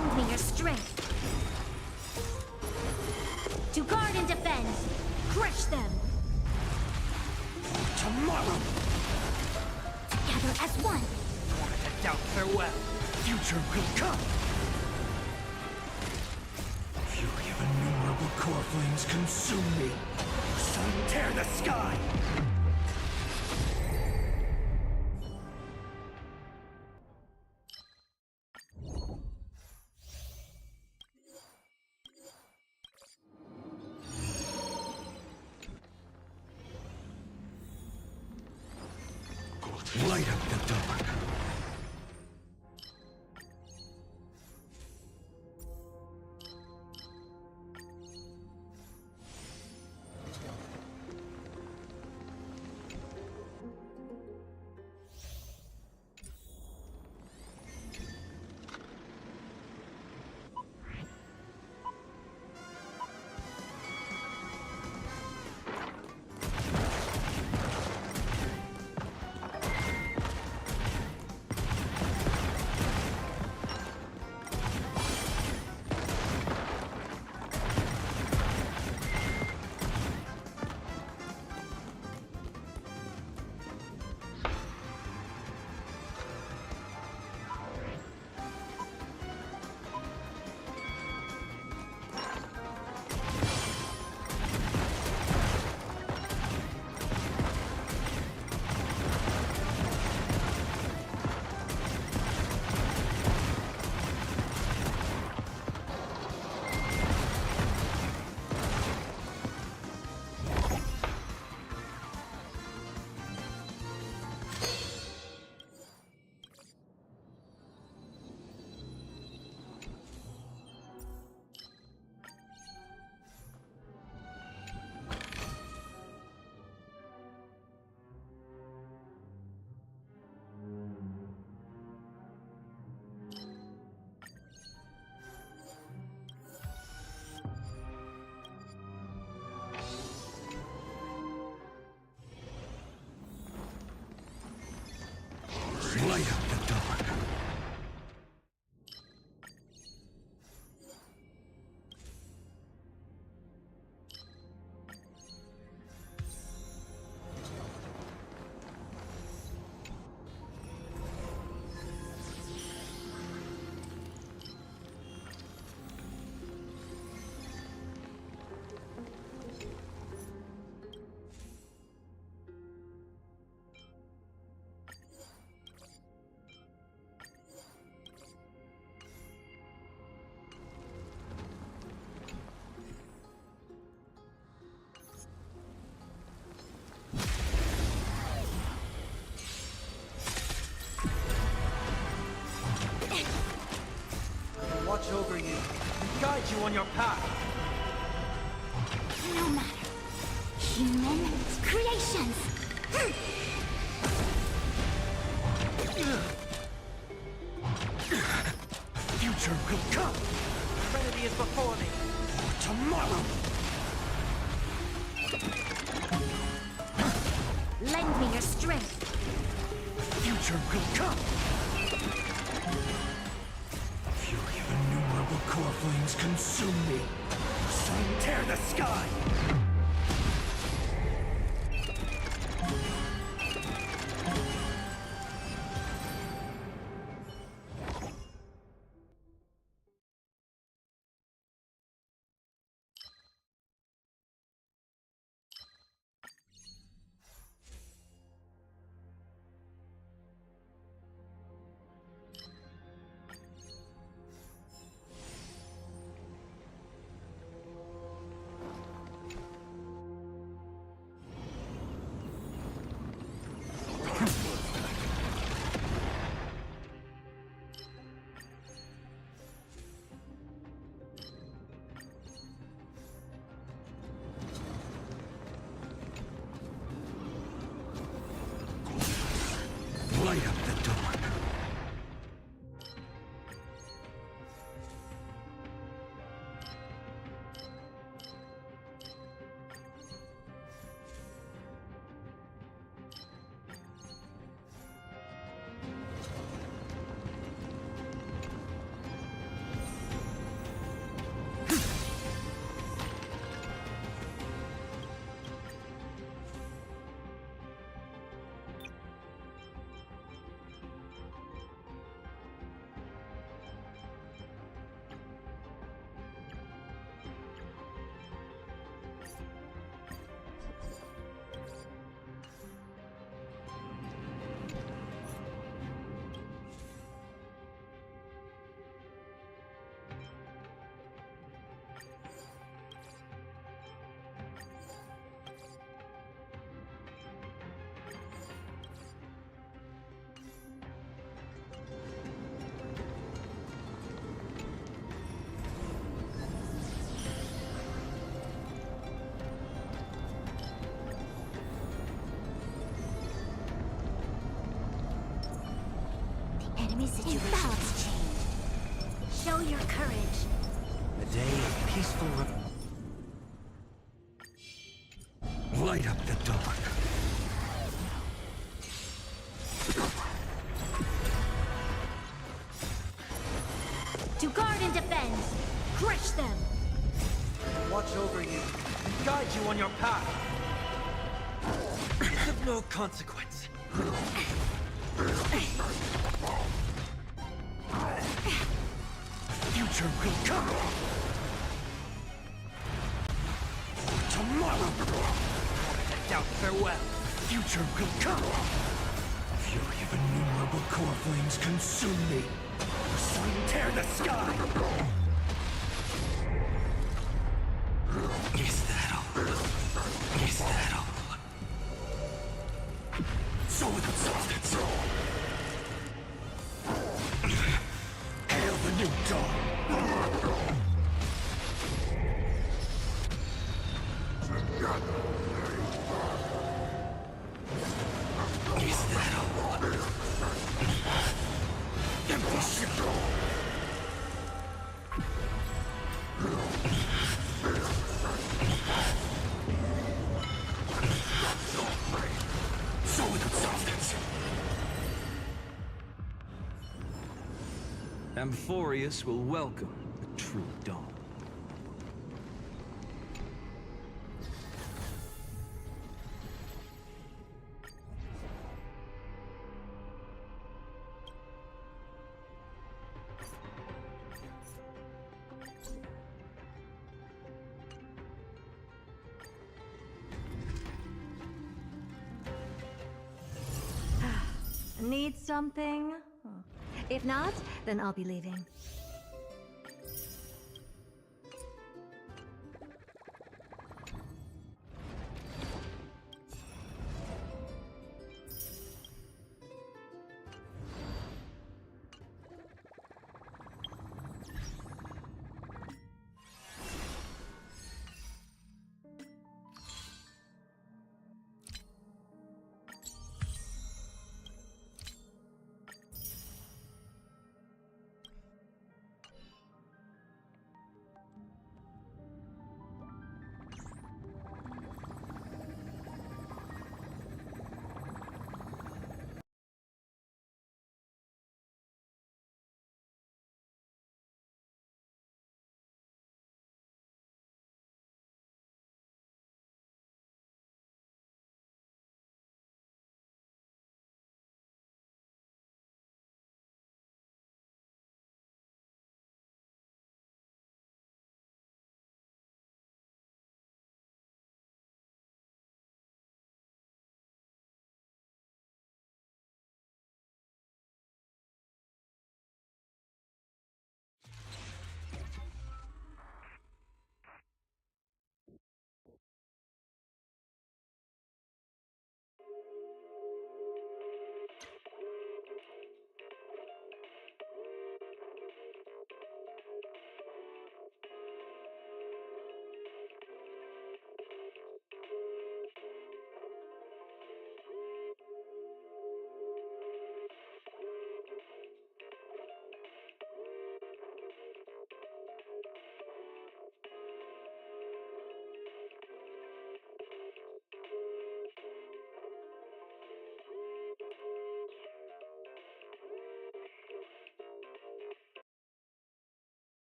Lend me your strength. To guard and defend. Crush them. Tomorrow, Together as one. Wanted to doubt farewell. future will come. Fury of innumerable core flames consume me. Sun tear the sky. Light up the dark. Light up the dark. Watch over you and guide you on your path. No matter. Human creations. Future will come. Trinity is before me. Tomorrow. Lend me your strength. Future will come. Fury of innumerable core flames consume me. Sun tear the sky. Light up the dark. Maybe situations change. Show your courage. A day of peaceful Light up the dark. To guard and defend. Crush them. watch over you and guide you on your path. It's of no consequence. Future will come. Tomorrow. Doubt farewell. Future will come. Fury of innumerable core flames consume me. Sun tear the sky. Is that all? Is that all? So without substance. Hail the new dawn. Is that all? Empty shell. So without substance. Amphorius will welcome the true dawn. Need something? If not, then I'll be leaving.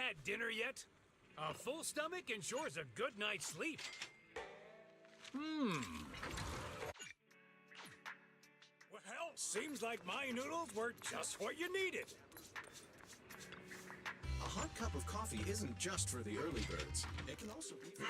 had dinner yet? A full stomach ensures a good night's sleep. Well, seems like my noodles were just what you needed. A hot cup of coffee isn't just for the early birds. It can also be for...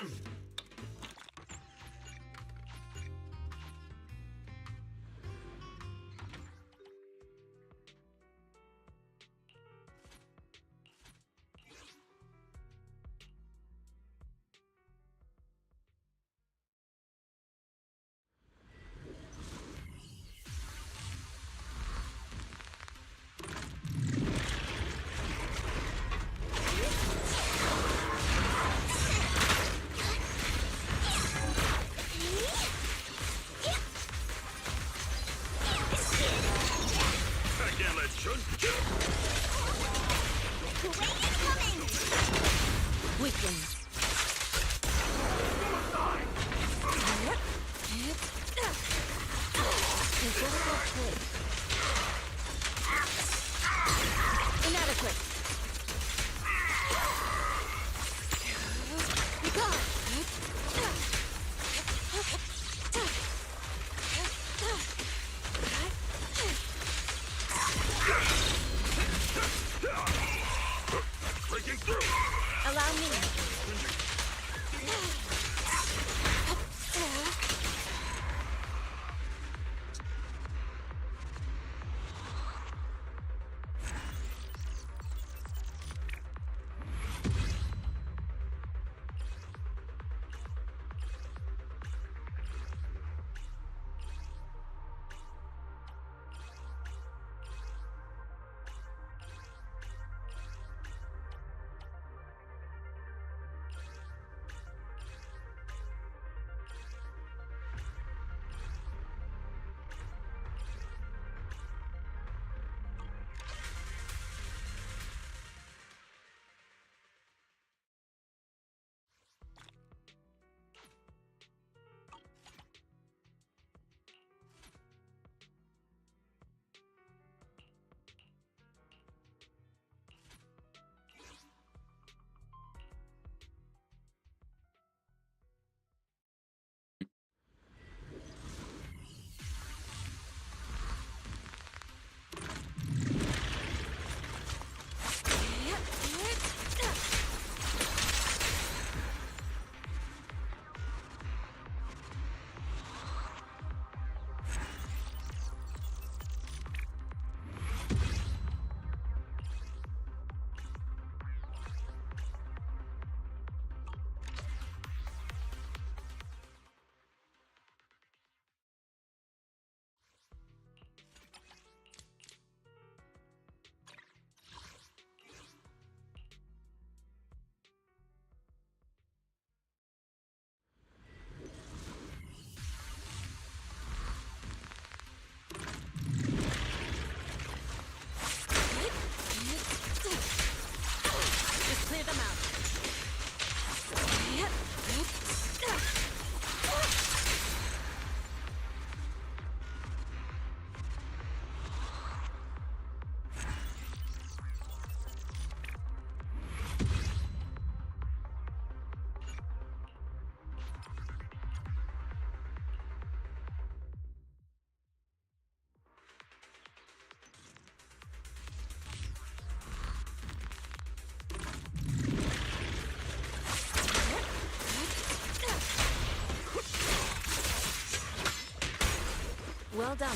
Well done.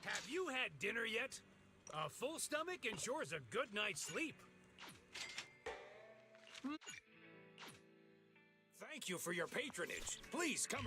Have you had dinner yet? A full stomach ensures a good night's sleep. thank you for your patronage. Please come.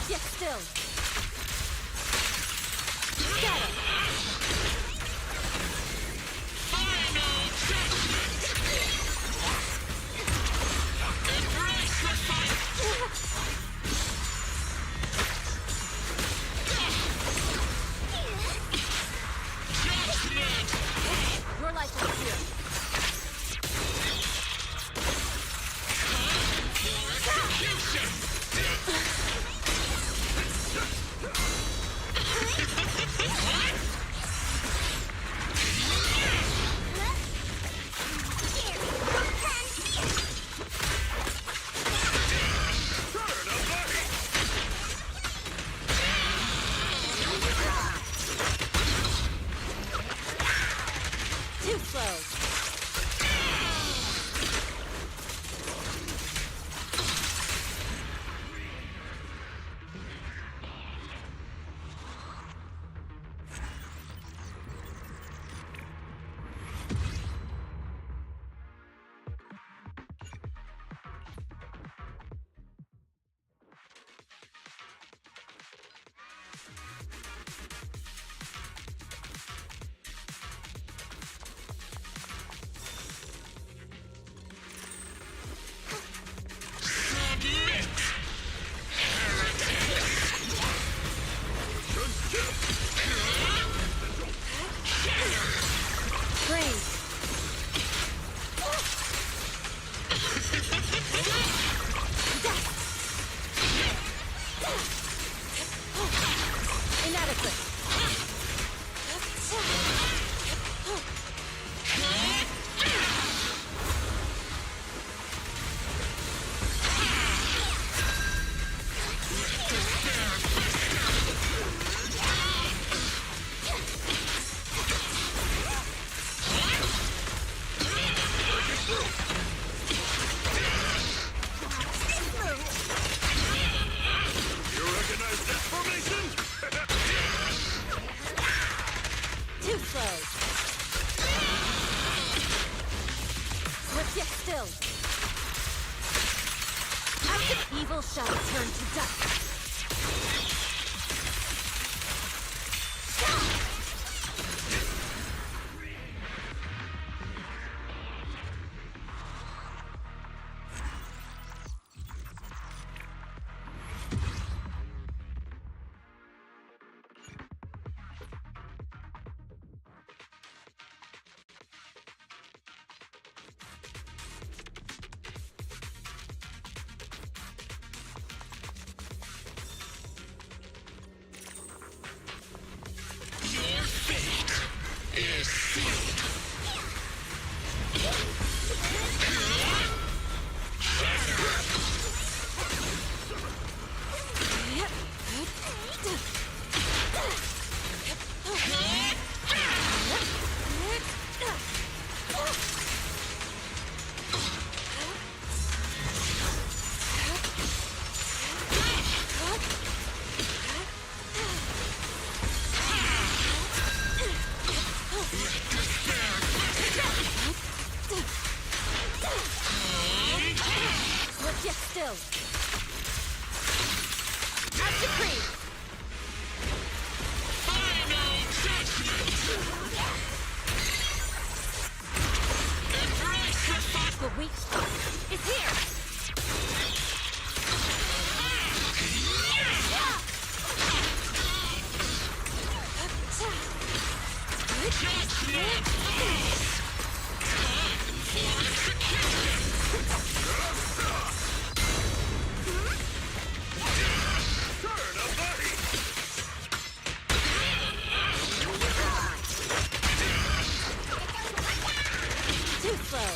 Yet still. Your life is here. shall turn to dust. Yet still. As decreed. The weak spot is here. Too slow.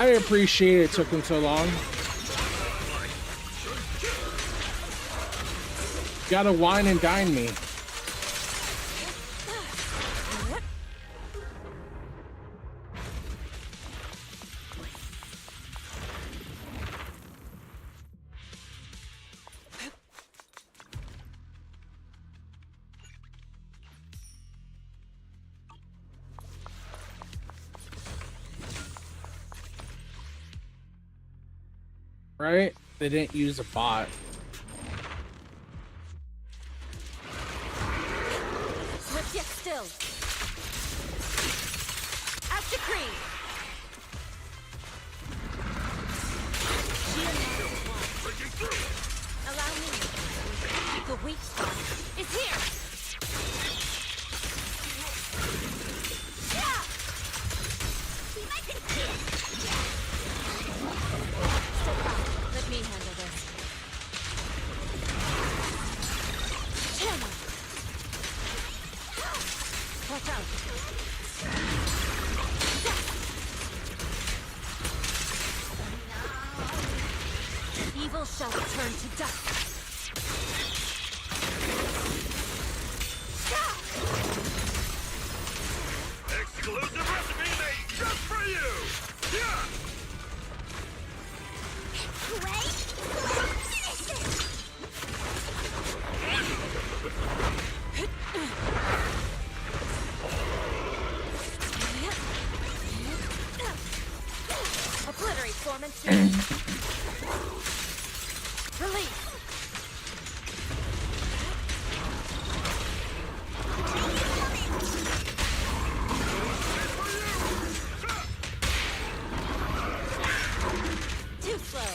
I appreciate it took him so long. Gotta wine and dine me. Right? They didn't use a bot. Swift yet still. As decreed. Breaking through! Allow me. The weak spot is here. Yeah. Step back. Let me handle this. Channel. Watch out. Evil shall return to dust. Exclusive recipe made just for you! Yeah! Wait! Finish it! Obliterate form and speed. Release. Too slow.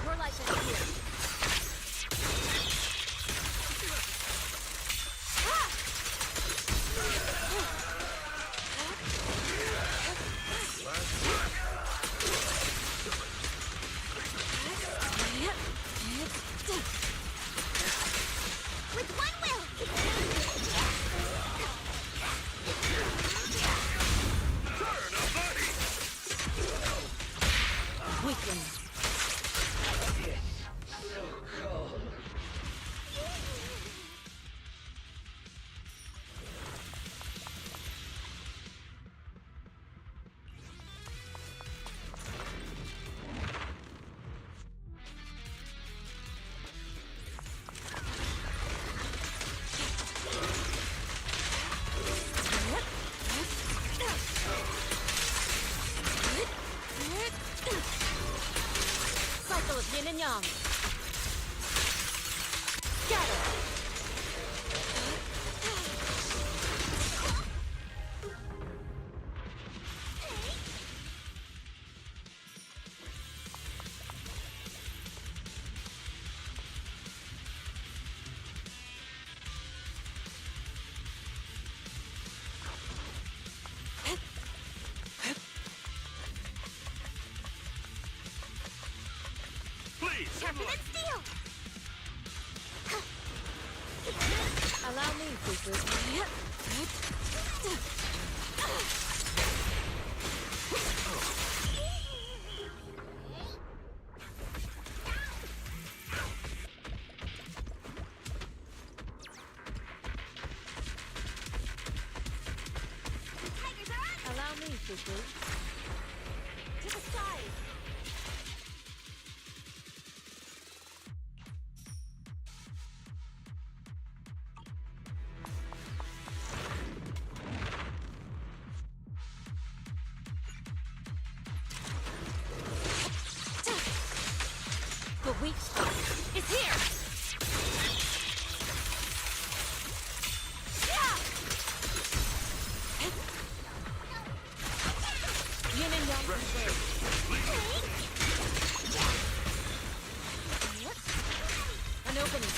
Your life is here. With one will! Weaken. Cycle of yin and yang. Scatter. Please, Sharpen and steel! Allow me, Fufu. Allow me, Fufu. To the side. The weak spot is here! Yin and yang converge. An opening.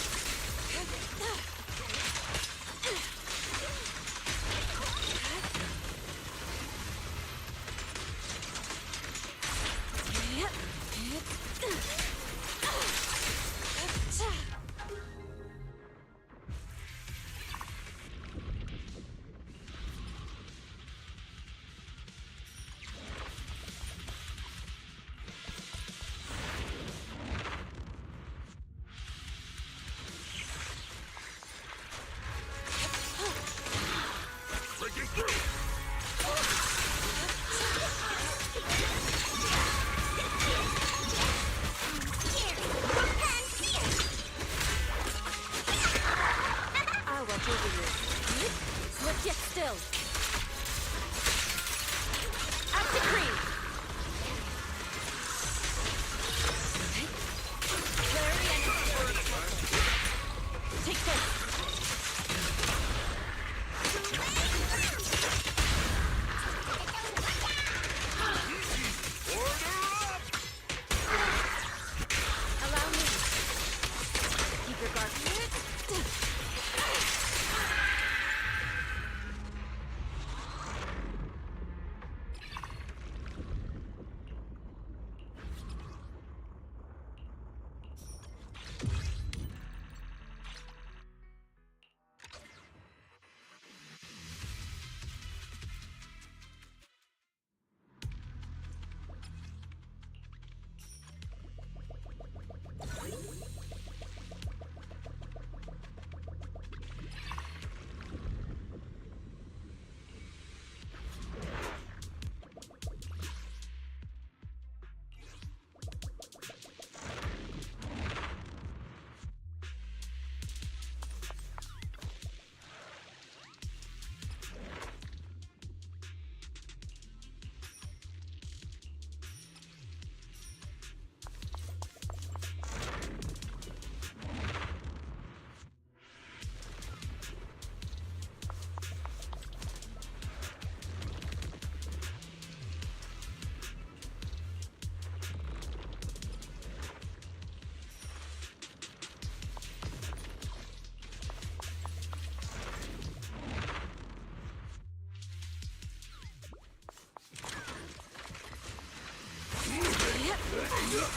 I'll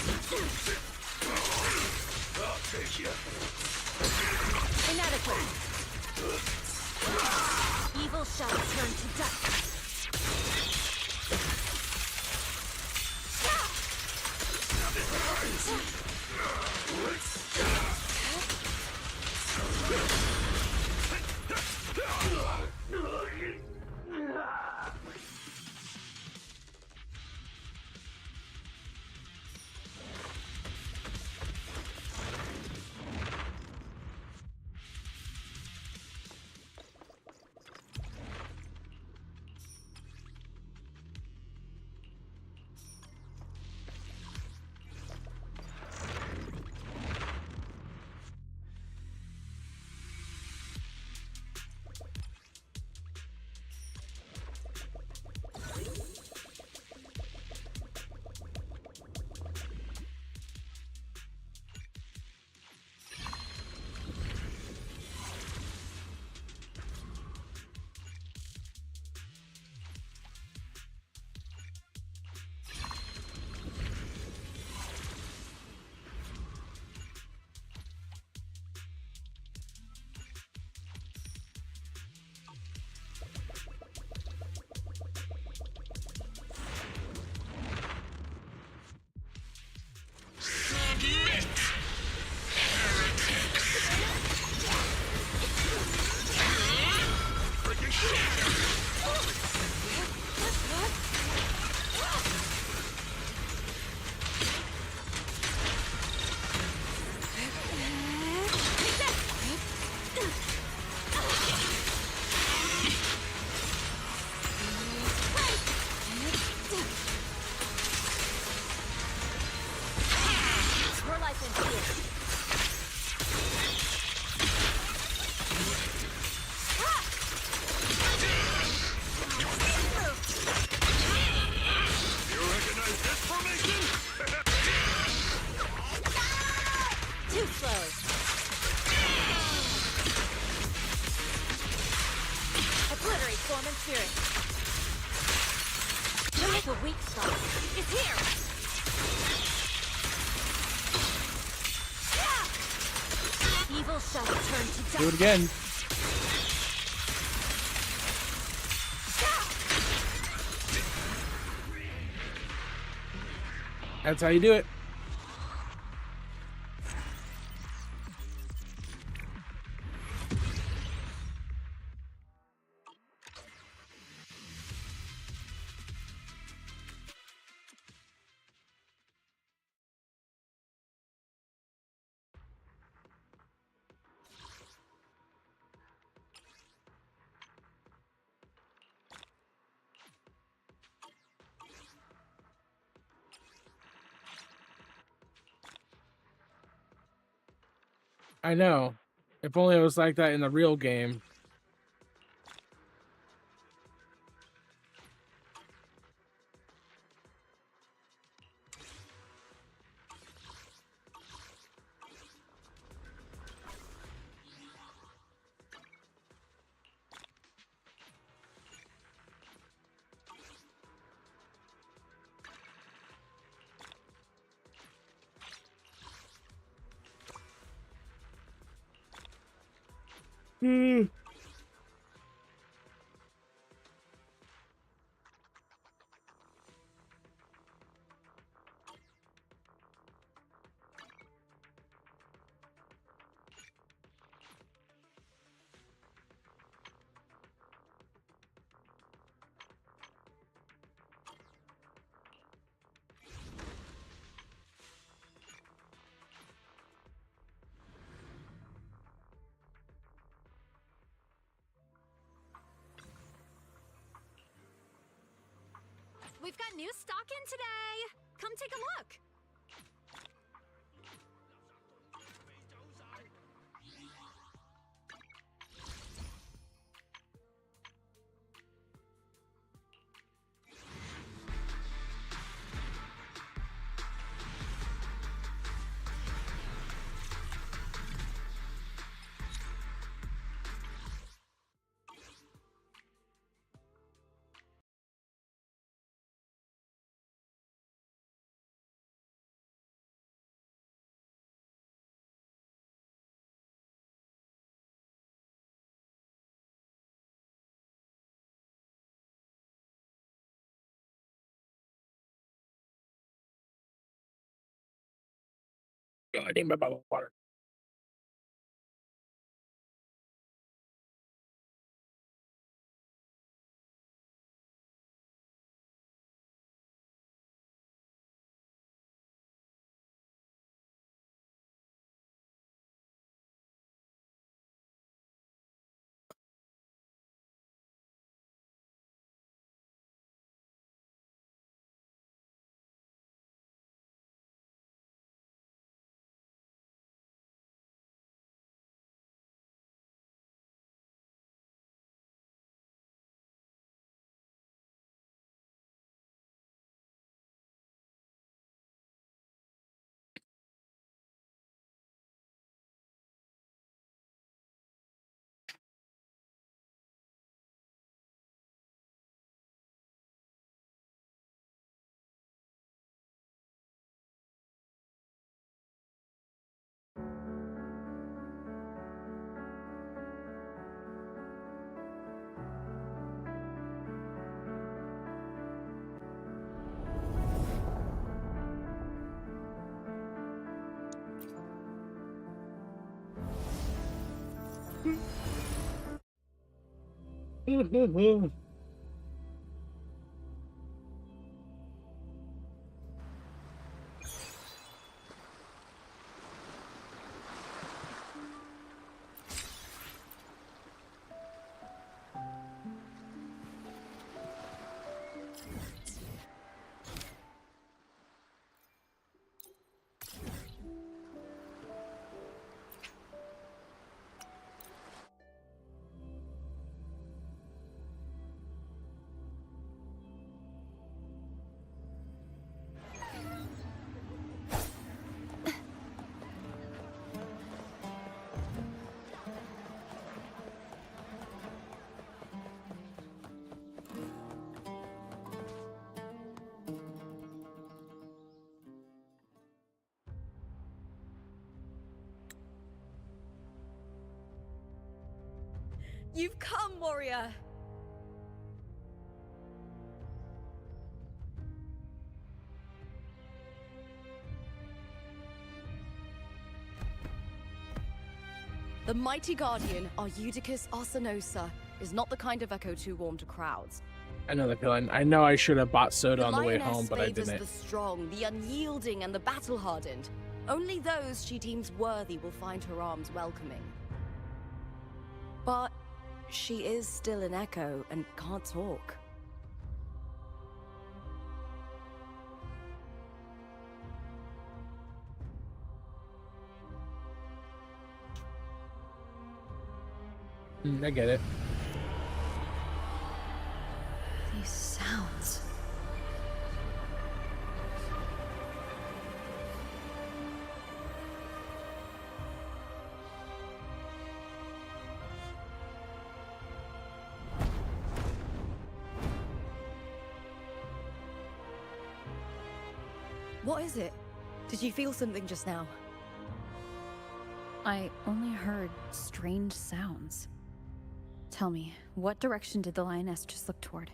take you. Inadequate. Evil shall turn to dust. Your life in fear. You recognize this formation? Too slow. Obliterate form and spirit. The weak spot is here. Evil shall turn to dust. Do it again. That's how you do it. I know. If only it was like that in the real game. We've got new stock in today. Come take a look. Oh, I need my bottle of water. You've come, warrior! The mighty guardian, Arudicus Arsenosa, is not the kind of echo too warm to crowds. I know the feeling. I know I should have bought soda on the way lioness home, but I favors didn't. the strong, the unyielding, and the battle-hardened. Only those she deems worthy will find her arms welcoming. But she is still an echo and can't talk. I get it. These sounds. What is it? Did you feel something just now? I only heard strange sounds. Tell me, what direction did the lioness just look toward?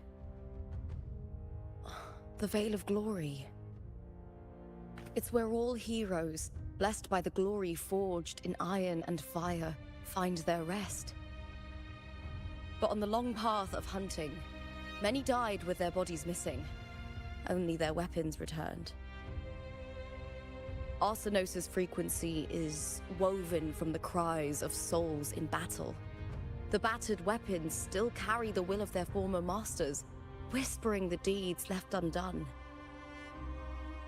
The Veil of Glory. It's where all heroes, blessed by the glory forged in iron and fire, find their rest. But on the long path of hunting, many died with their bodies missing. Only their weapons returned. Arsenosa's frequency is woven from the cries of souls in battle. The battered weapons still carry the will of their former masters, whispering the deeds left undone.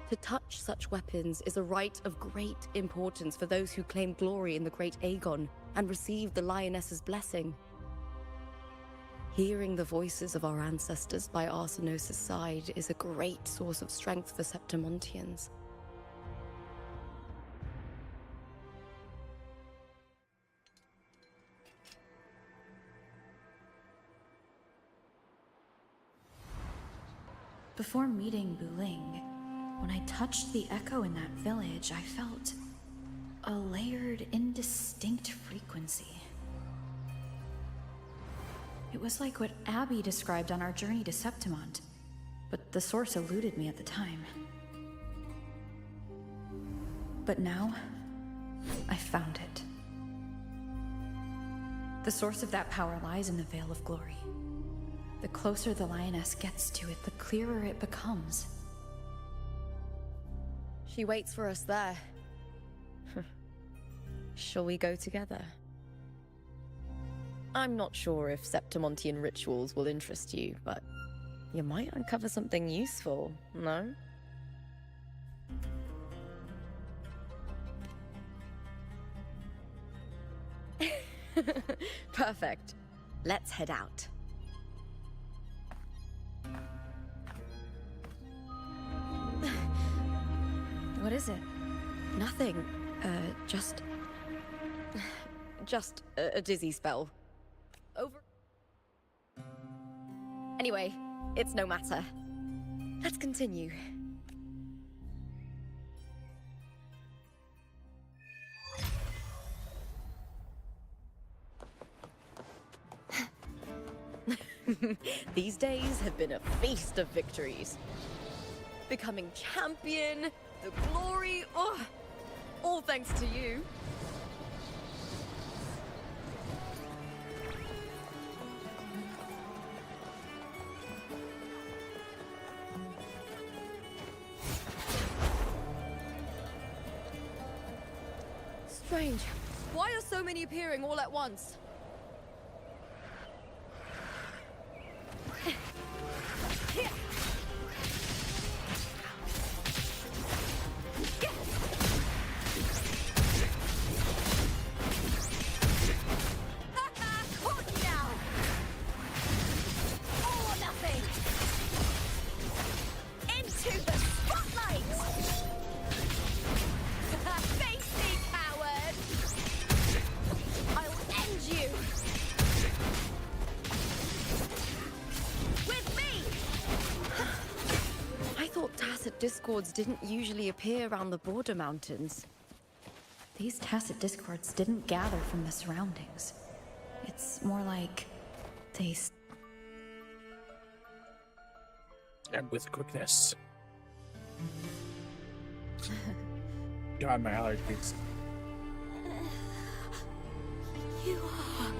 To touch such weapons is a rite of great importance for those who claim glory in the great Aegon and receive the lioness's blessing. Hearing the voices of our ancestors by Arsenosa's side is a great source of strength for Septimontians. Before meeting Buling, when I touched the echo in that village, I felt a layered, indistinct frequency. It was like what Abby described on our journey to Septimont, but the source eluded me at the time. But now, I found it. The source of that power lies in the Veil of Glory. The closer the lioness gets to it, the clearer it becomes. She waits for us there. Shall we go together? I'm not sure if Septimontian rituals will interest you, but you might uncover something useful, no? Perfect. Let's head out. What is it? Nothing. Just a dizzy spell. Over. Anyway, it's no matter. Let's continue. These days have been a feast of victories. Becoming champion, the glory, all thanks to you. Strange. Why are so many appearing all at once? Discords didn't usually appear around the border mountains. These tacit discords didn't gather from the surroundings. It's more like they... And with quickness. God, my allergies. You are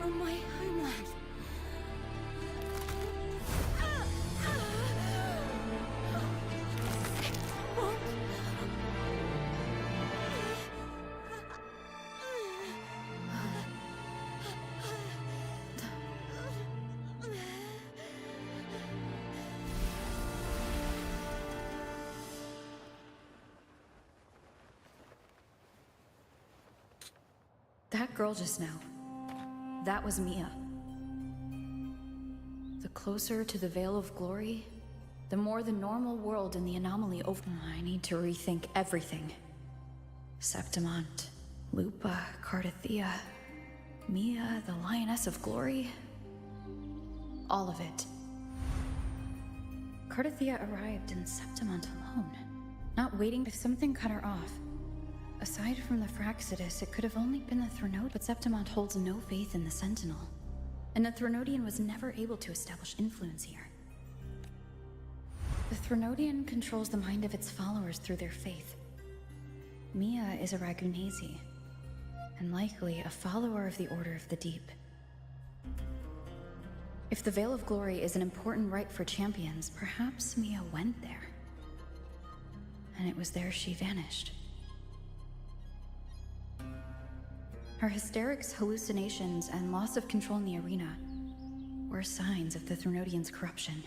from my homeland. That girl just now, that was Mia. The closer to the Veil of Glory, the more the normal world and the anomaly open. I need to rethink everything. Septimont, Lupa, Cardathea, Mia, the Lioness of Glory. All of it. Cardathea arrived in Septimont alone, not waiting if something cut her off. Aside from the Fraxidus, it could have only been the Threnodian, but Septimont holds no faith in the Sentinel. And the Threnodian was never able to establish influence here. The Threnodian controls the mind of its followers through their faith. Mia is a Ragunasi, and likely a follower of the Order of the Deep. If the Veil of Glory is an important rite for champions, perhaps Mia went there. And it was there she vanished. Her hysterics, hallucinations, and loss of control in the arena were signs of the Threnodian's corruption.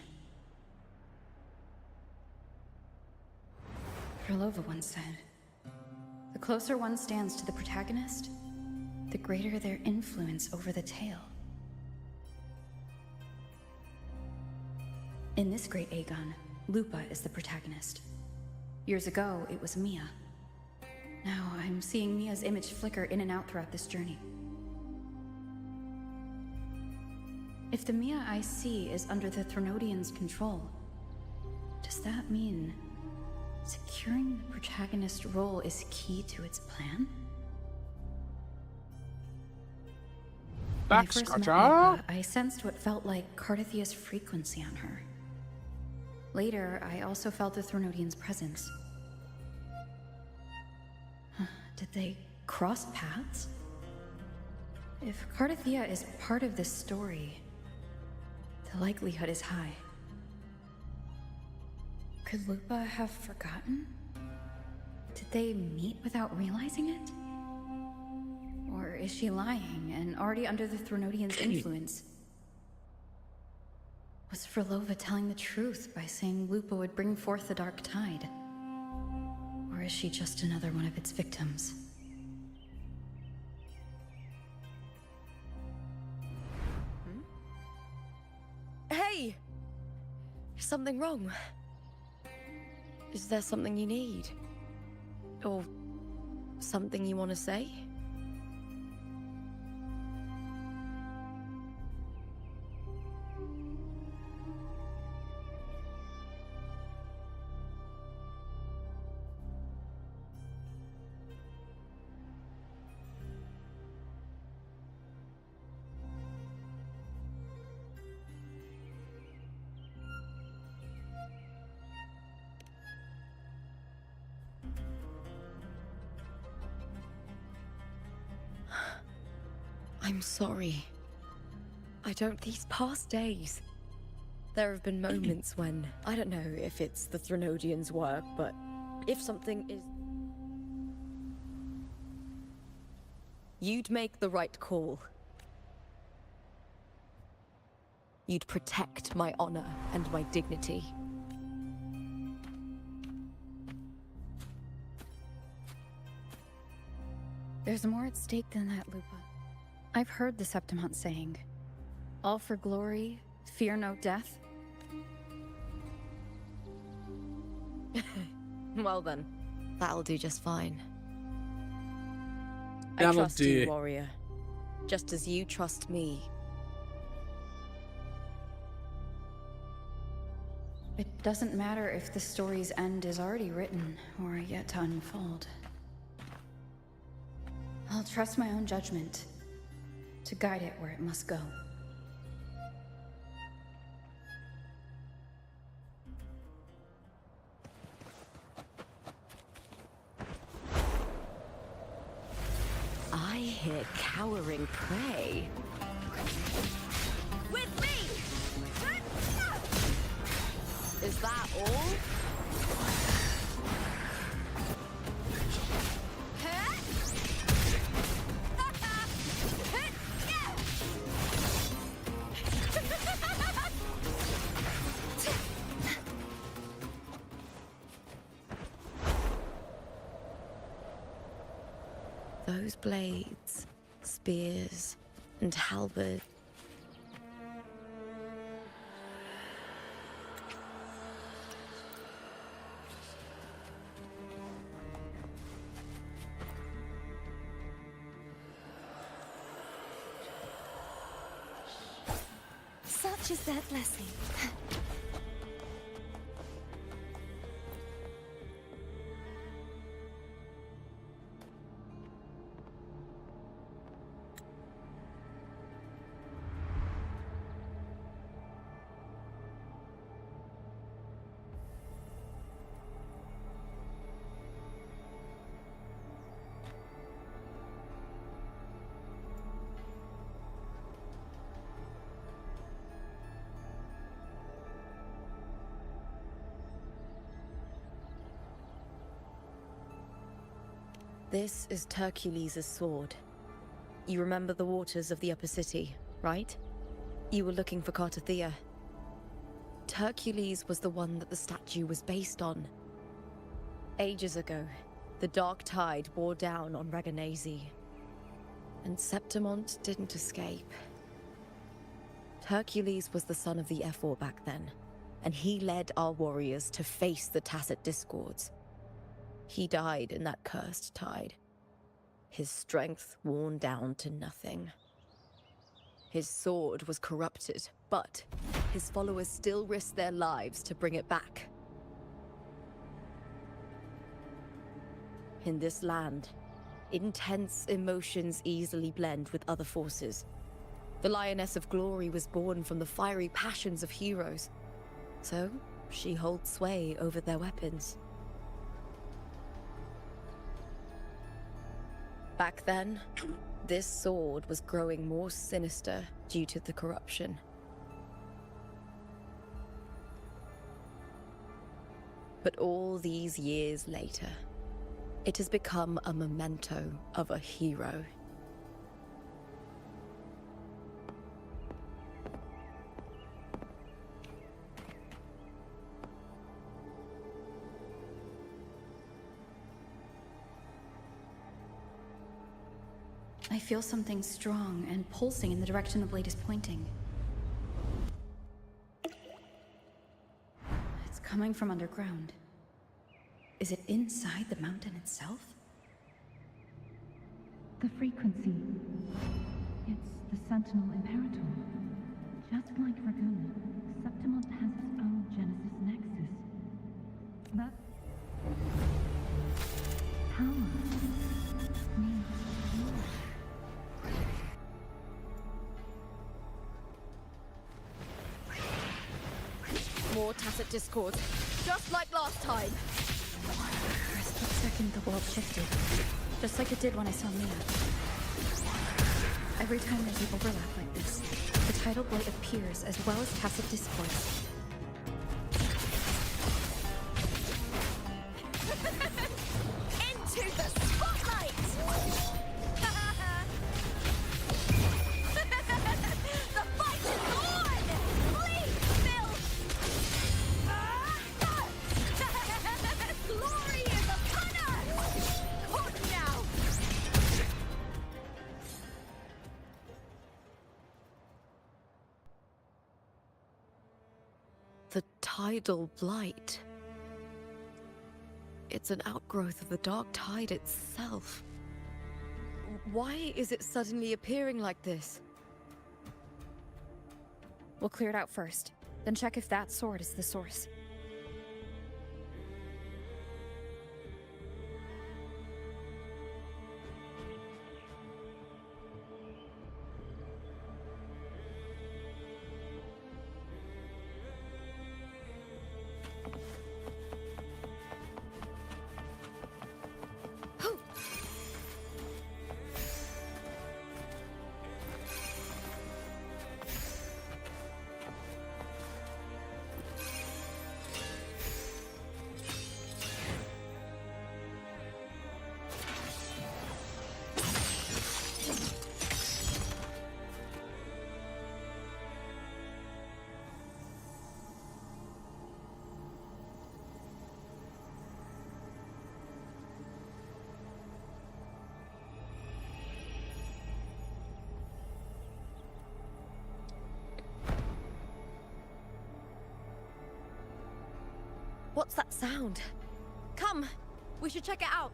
Krylova once said, "The closer one stands to the protagonist, the greater their influence over the tale." In this great Aegon, Lupa is the protagonist. Years ago, it was Mia. Now, I'm seeing Mia's image flicker in and out throughout this journey. If the Mia I see is under the Threnodian's control, does that mean securing the protagonist role is key to its plan? When I first met Lupa, I sensed what felt like Cardathea's frequency on her. Later, I also felt the Threnodian's presence. Did they cross paths? If Cardathia is part of this story, the likelihood is high. Could Lupa have forgotten? Did they meet without realizing it? Or is she lying and already under the Threnodians' influence? Was Frolova telling the truth by saying Lupa would bring forth the Dark Tide? Or is she just another one of its victims? Hey! Is something wrong? Is there something you need? Or something you want to say? I'm sorry. These past days, there have been moments when, I don't know if it's the Threnodians' work, but if something is... You'd make the right call. You'd protect my honor and my dignity. There's more at stake than that, Lupa. I've heard the Septimont saying, all for glory, fear no death. Well then, that'll do just fine. I That'll trust do. you, warrior. Just as you trust me. It doesn't matter if the story's end is already written or yet to unfold. I'll trust my own judgment to guide it where it must go. I hear cowering prey. With me! Is that all? Those blades, spears, and halberd. Such is their blessing. This is Hercules' sword. You remember the waters of the upper city, right? You were looking for Cardathia. Hercules was the one that the statue was based on. Ages ago, the Dark Tide bore down on Reganesi. And Septimont didn't escape. Hercules was the son of the Ephor back then, and he led our warriors to face the Tacit Discords. He died in that cursed tide, his strength worn down to nothing. His sword was corrupted, but his followers still risked their lives to bring it back. In this land, intense emotions easily blend with other forces. The Lioness of Glory was born from the fiery passions of heroes, so she holds sway over their weapons. Back then, this sword was growing more sinister due to the corruption. But all these years later, it has become a memento of a hero. I feel something strong and pulsing in the direction the blade is pointing. It's coming from underground. Is it inside the mountain itself? The frequency. It's the Sentinel Imperator. Just like Dragoon, Septimont has its own Genesis Nexus. That power needs more. More tacit discord, just like last time. For a split second, the world shifted. Just like it did when I saw Mia. Every time there's an overlap like this, the tidal blade appears as well as tacit discord. Into the spotlight! The fight is on! Please, Bill! Glory is upon us! Caught now! The tidal blight. It's an outgrowth of the dark tide itself. Why is it suddenly appearing like this? We'll clear it out first, then check if that sword is the source. What's that sound? Come, we should check it out.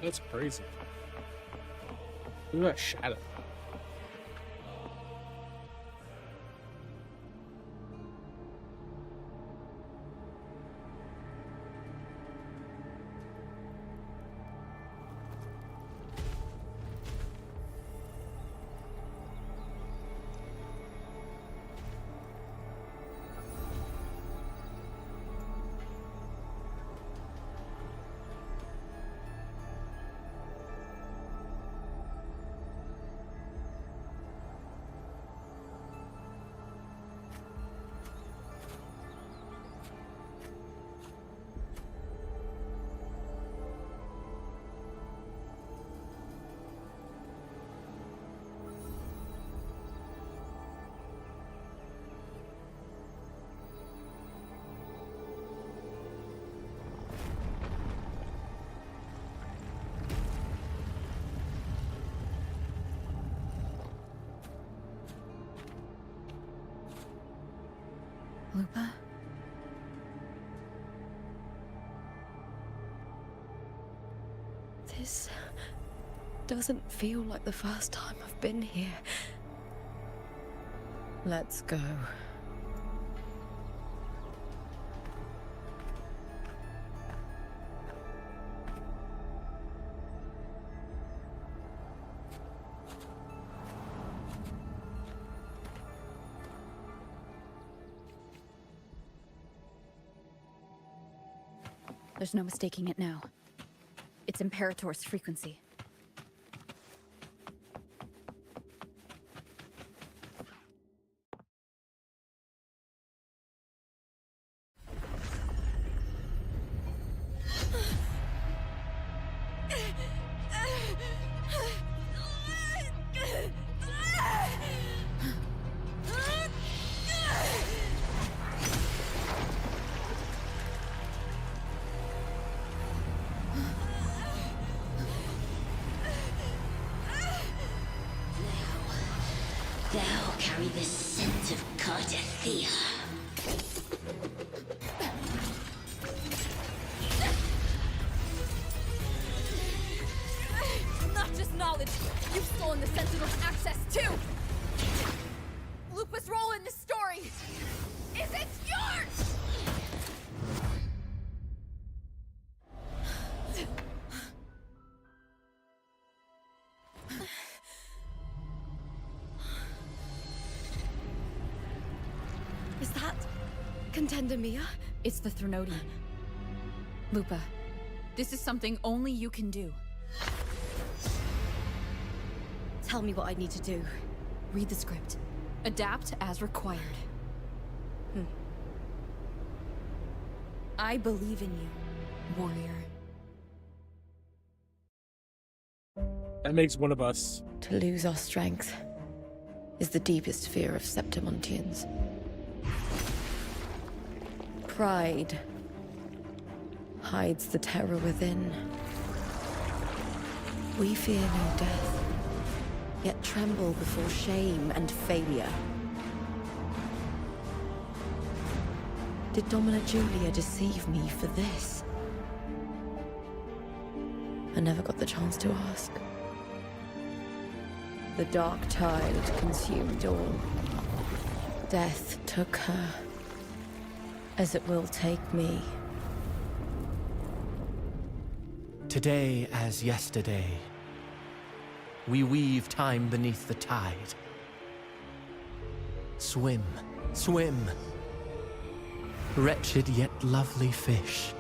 That's crazy. Look at that shadow. Lupa? This doesn't feel like the first time I've been here. Let's go. There's no mistaking it now. It's Imperator's frequency. Thou carry the scent of Cardathia. Not just knowledge, you've stolen the Sentinel's access too! Lupa's role in this story isn't yours! Is that Contender Mia? It's the Threnodian. Lupa, this is something only you can do. Tell me what I need to do. Read the script. Adapt as required. I believe in you, warrior. That makes one of us. To lose our strength is the deepest fear of Septimontians. Pride hides the terror within. We fear no death, yet tremble before shame and failure. Did Domina Julia deceive me for this? I never got the chance to ask. The dark tide consumed all. Death took her, as it will take me. Today as yesterday, we weave time beneath the tide. Swim, swim, wretched yet lovely fish.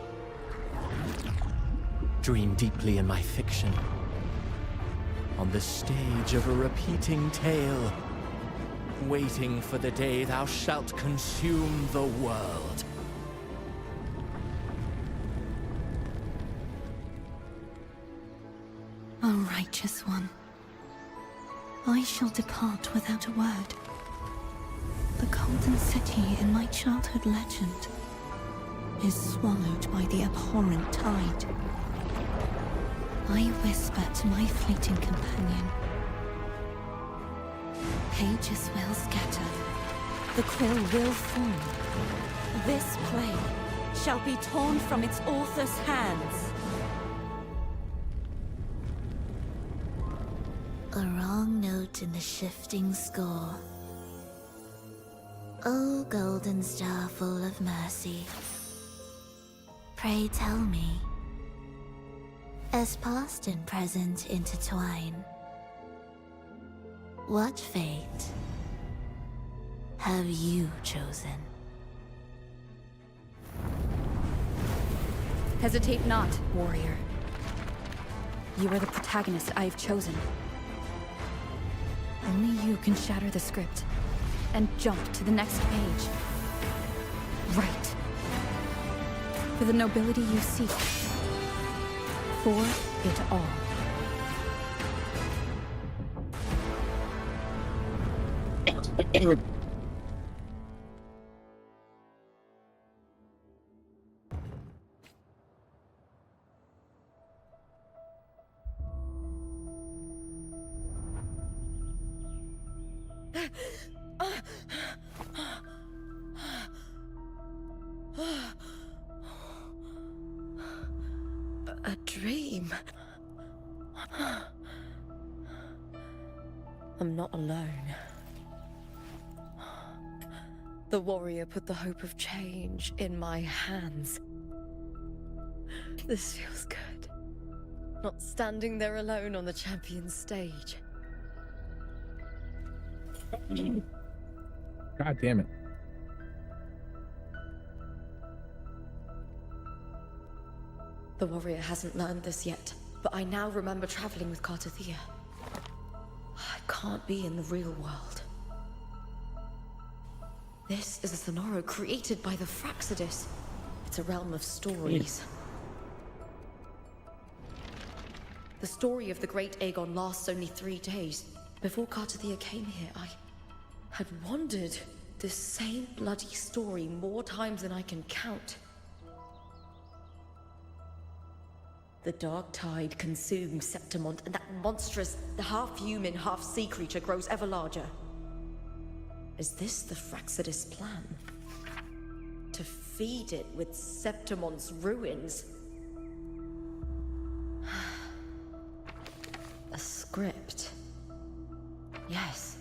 Dream deeply in my fiction, on the stage of a repeating tale, waiting for the day thou shalt consume the world. O righteous one, I shall depart without a word. The golden city in my childhood legend is swallowed by the abhorrent tide. I whisper to my fleeting companion. Pages will scatter. The quill will form. This play shall be torn from its author's hands. A wrong note in the shifting score. O golden star full of mercy, pray tell me, as past and present intertwine, what fate have you chosen? Hesitate not, warrior. You are the protagonist I have chosen. Only you can shatter the script and jump to the next page. Right. For the nobility you seek. For it all. A dream. I'm not alone. The warrior put the hope of change in my hands. This feels good. Not standing there alone on the champion's stage. God damn it. The warrior hasn't learned this yet, but I now remember traveling with Cartathea. I can't be in the real world. This is a Sonoro created by the Fraxidus. It's a realm of stories. The story of the Great Aegon lasts only 3 days. Before Cartathea came here, I had wandered this same bloody story more times than I can count. The dark tide consumes Septimont, and that monstrous, half-human, half-sea creature grows ever larger. Is this the Fraxidus plan? To feed it with Septimont's ruins? A script. Yes,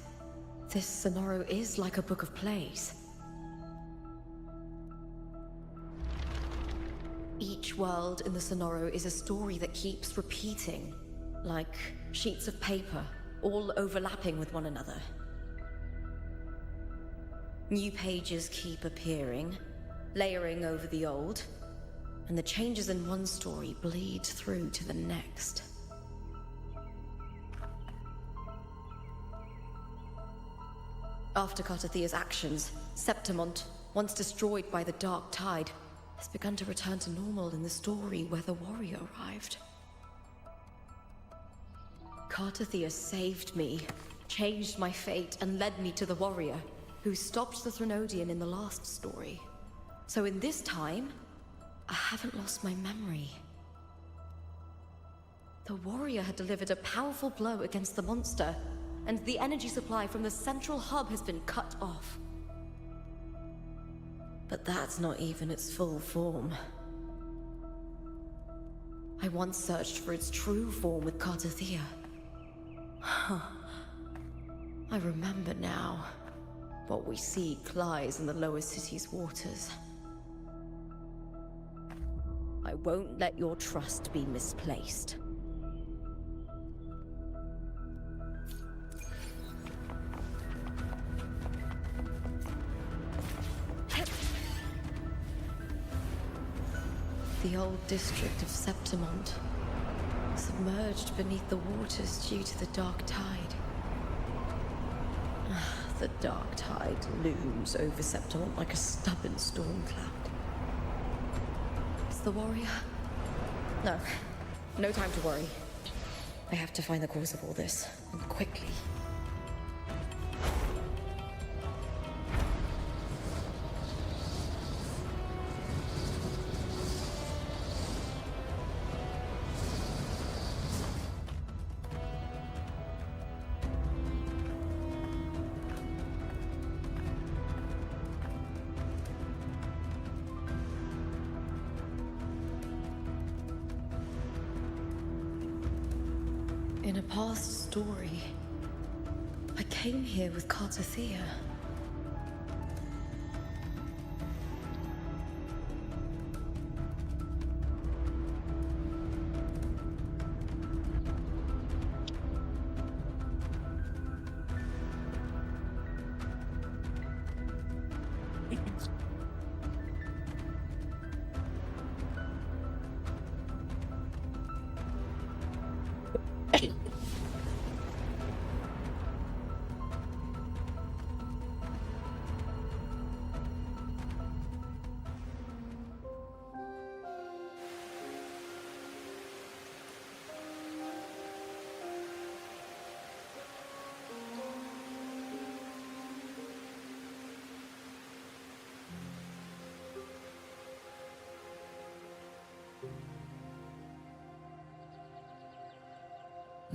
this Sonoro is like a book of plays. Each world in the Sonoro is a story that keeps repeating, like sheets of paper, all overlapping with one another. New pages keep appearing, layering over the old, and the changes in one story bleed through to the next. After Cartathea's actions, Septimont, once destroyed by the dark tide, has begun to return to normal in the story where the warrior arrived. Cartathea saved me, changed my fate, and led me to the warrior, who stopped the Threnodian in the last story. So in this time, I haven't lost my memory. The warrior had delivered a powerful blow against the monster, and the energy supply from the central hub has been cut off. But that's not even its full form. I once searched for its true form with Cartathea. I remember now. What we seek lies in the lower city's waters. I won't let your trust be misplaced. The old district of Septimont, submerged beneath the waters due to the dark tide. The dark tide looms over Septimont like a stubborn storm cloud. Is the warrior? No. No time to worry. I have to find the cause of all this, and quickly. In a past story, I came here with Cartathea.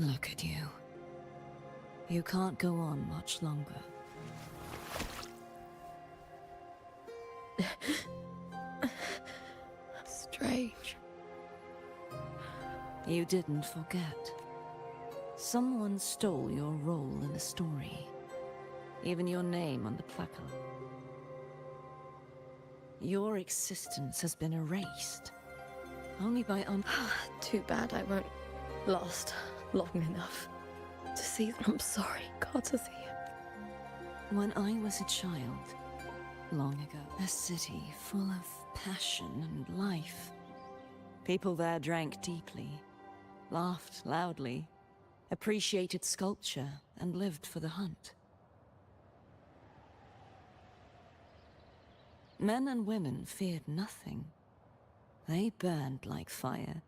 Look at you. You can't go on much longer. Strange. You didn't forget. Someone stole your role in the story. Even your name on the placard. Your existence has been erased. Only by Too bad I won't last long enough to see that I'm sorry, Cartathea. When I was a child, long ago, a city full of passion and life People there drank deeply, laughed loudly, appreciated sculpture, and lived for the hunt. Men and women feared nothing. They burned like fire,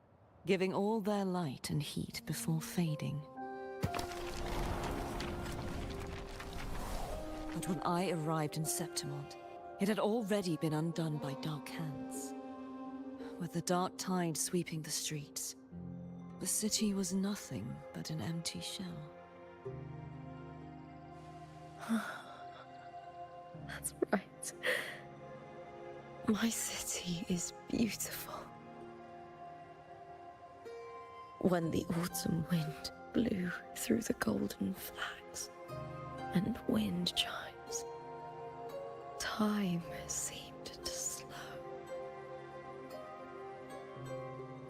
giving all their light and heat before fading. But when I arrived in Septimont, it had already been undone by dark hands. With the dark tide sweeping the streets, the city was nothing but an empty shell. That's right. My city is beautiful. When the autumn wind blew through the golden flags and wind chimes, time seemed to slow.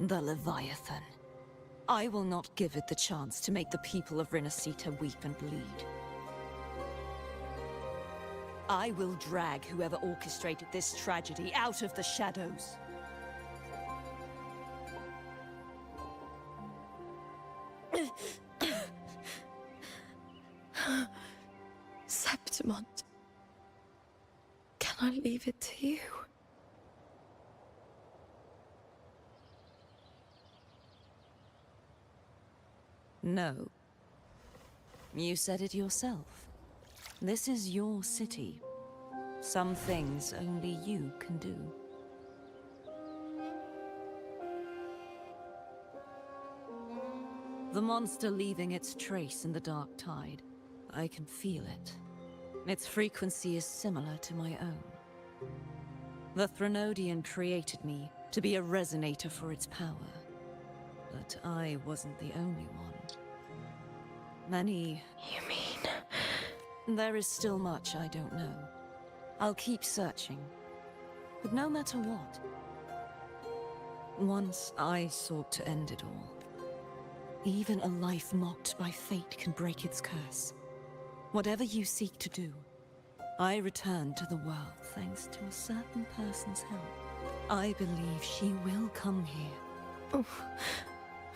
The Leviathan. I will not give it the chance to make the people of Rinasita weep and bleed. I will drag whoever orchestrated this tragedy out of the shadows. Septimont. Can I leave it to you? No. You said it yourself. This is your city. Some things only you can do. The monster leaving its trace in the dark tide. I can feel it. Its frequency is similar to my own. The Threnodian created me to be a resonator for its power. But I wasn't the only one. Many... You mean... There is still much I don't know. I'll keep searching. But no matter what... Once I sought to end it all. Even a life mocked by fate can break its curse. Whatever you seek to do, I return to the world thanks to a certain person's help. I believe she will come here. Oh,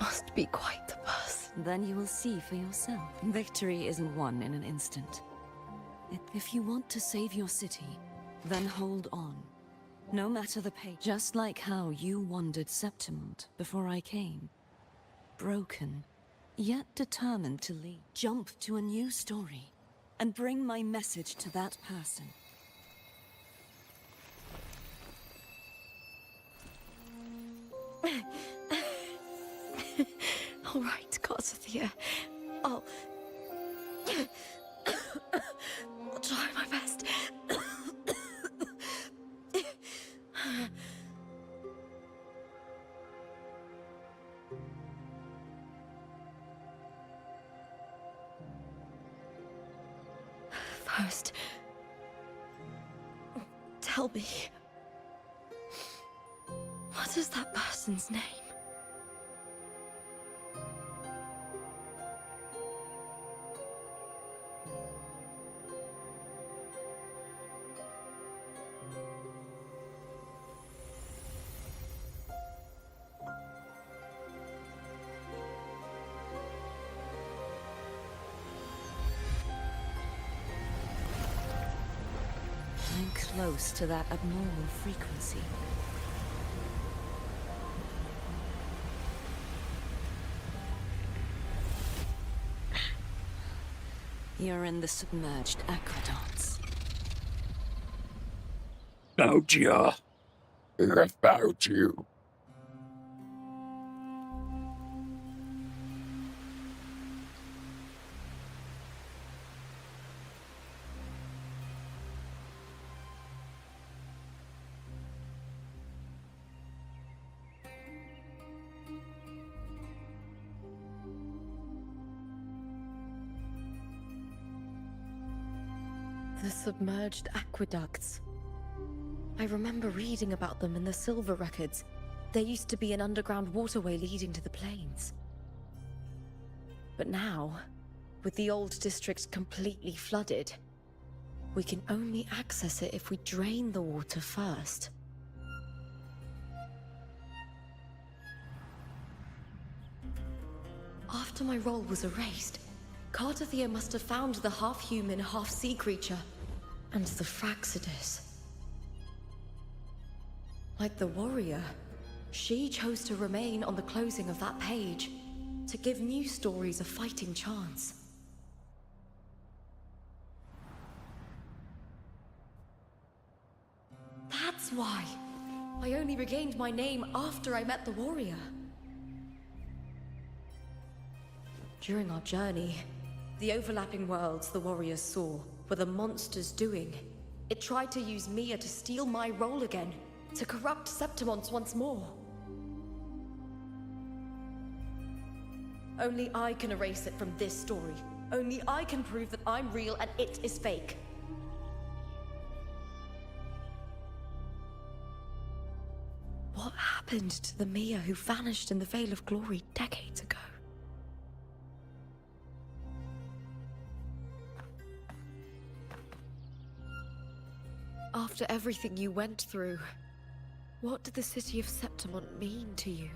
must be quite the person. Then you will see for yourself. Victory isn't won in an instant. If you want to save your city, then hold on. No matter the pain. Just like how you wandered Septimont before I came. Broken, yet determined to lead. Jump to a new story, and bring my message to that person. All right, Garcia. I'll try my best. First, tell me, what is that person's name? I'm close to that abnormal frequency. You're in the submerged aqueducts. Found ya. I found you. The submerged aqueducts. I remember reading about them in the Silver records. There used to be an underground waterway leading to the plains. But now, with the old district completely flooded, we can only access it if we drain the water first. After my role was erased, Cartathea must have found the half-human, half-sea creature and the Fraxidus. Like the warrior, she chose to remain on the closing of that page to give new stories a fighting chance. That's why I only regained my name after I met the warrior. During our journey, the overlapping worlds the warriors saw were the monsters doing. It tried to use Mia to steal my role again, to corrupt Septimont once more. Only I can erase it from this story. Only I can prove that I'm real and it is fake. What happened to the Mia who vanished in the Veil of Glory decades ago? After everything you went through, what did the city of Septimont mean to you?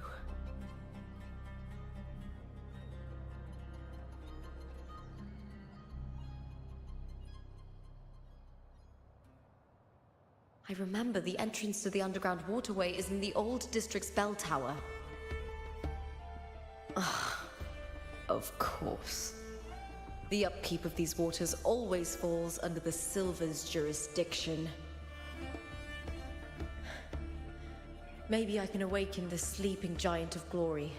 I remember the entrance to the underground waterway is in the old district's bell tower. Ah, of course. The upkeep of these waters always falls under the Silver's jurisdiction. Maybe I can awaken the sleeping giant of glory.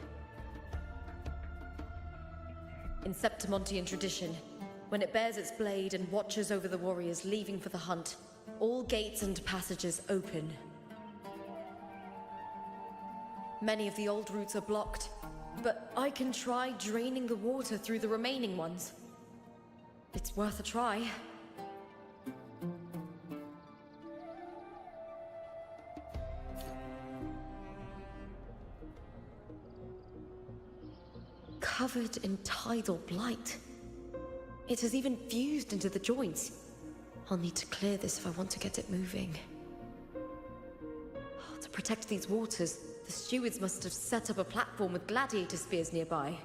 In Septimontian tradition, when it bears its blade and watches over the warriors leaving for the hunt, all gates and passages open. Many of the old routes are blocked, but I can try draining the water through the remaining ones. It's worth a try. Covered in tidal blight. It has even fused into the joints. I'll need to clear this if I want to get it moving. To protect these waters, the stewards must have set up a platform with gladiator spears nearby.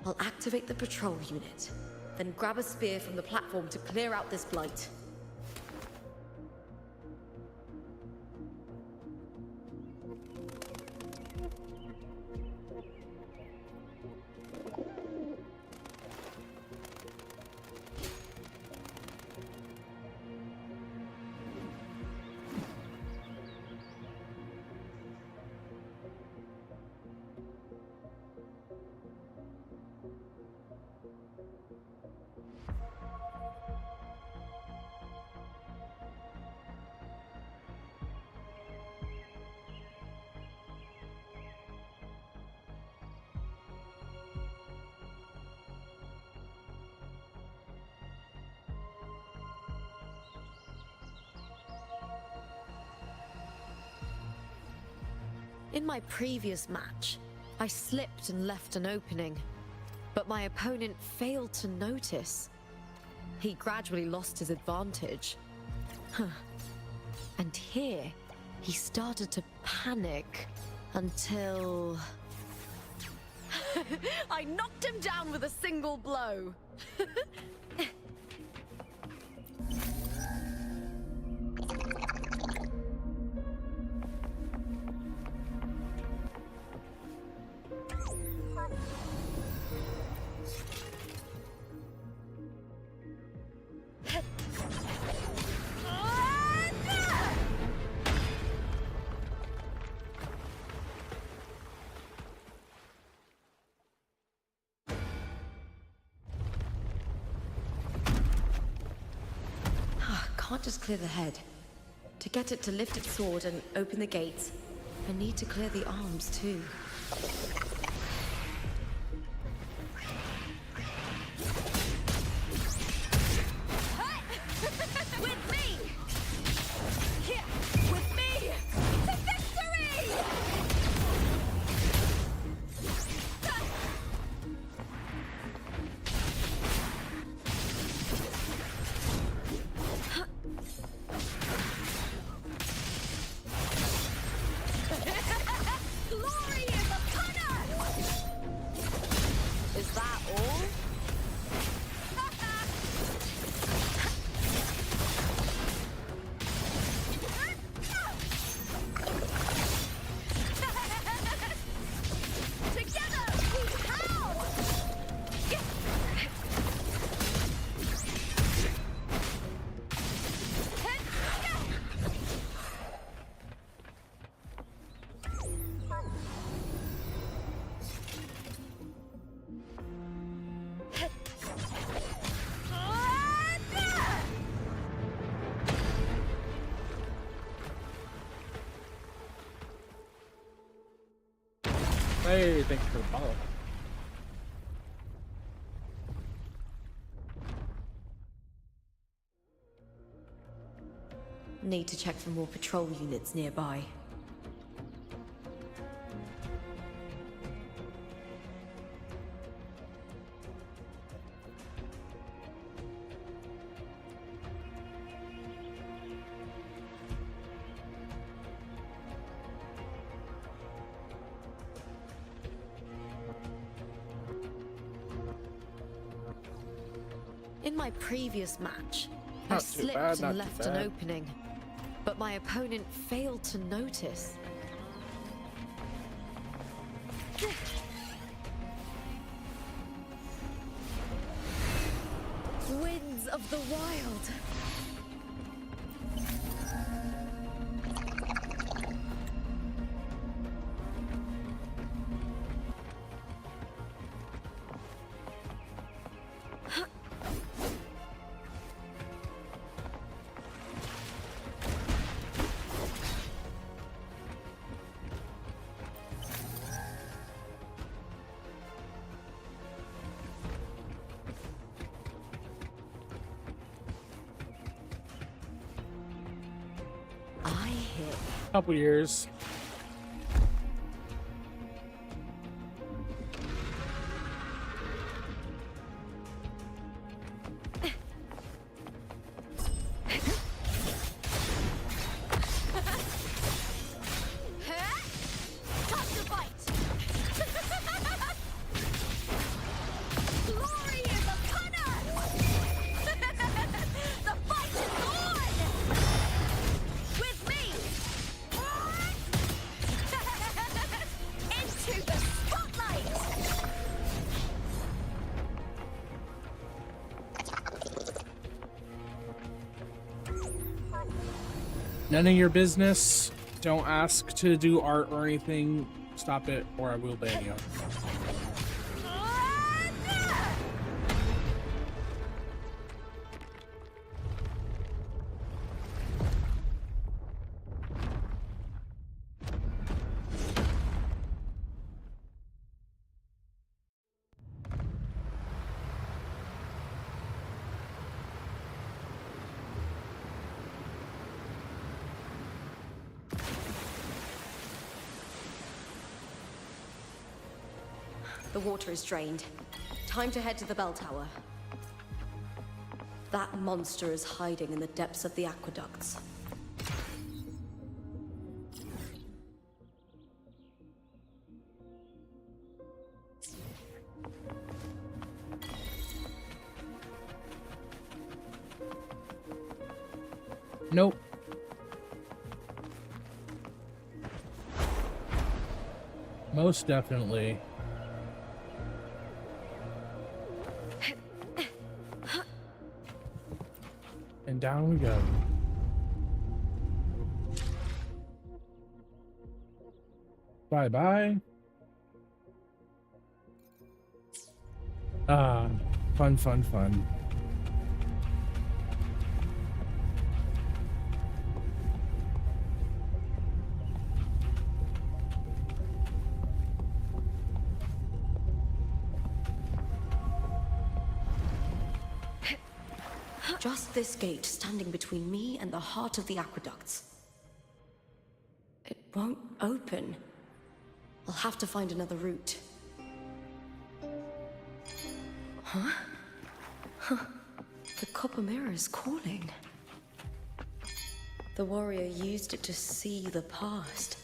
I'll activate the patrol unit, then grab a spear from the platform to clear out this blight. In my previous match, I slipped and left an opening, but my opponent failed to notice. He gradually lost his advantage. And here, he started to panic until... I knocked him down with a single blow. Can't just clear the head. To get it to lift its sword and open the gates, I need to clear the arms too. With me! Here! With me! To victory! Glory is upon us! all? Together, we pound! Hey, thank you for the follow. Need to check for more patrol units nearby. In my previous match, I Not too slipped bad, not and too left an bad. opening, but my opponent failed to notice. Winds of the Wild. I hit. Couple years. Time to fight! Glory is upon us! The fight is on! With me! Into the spotlight! None of your business. Don't ask to do art or anything. Stop it, or I will ban you. The water is drained. Time to head to the bell tower. That monster is hiding in the depths of the aqueducts. Nope. Most definitely. And down we go. Bye-bye. Ah, fun, fun, fun. Just this gate standing between me and the heart of the aqueducts. It won't open. I'll have to find another route. Huh? Huh. The copper mirror is calling. The warrior used it to see the past.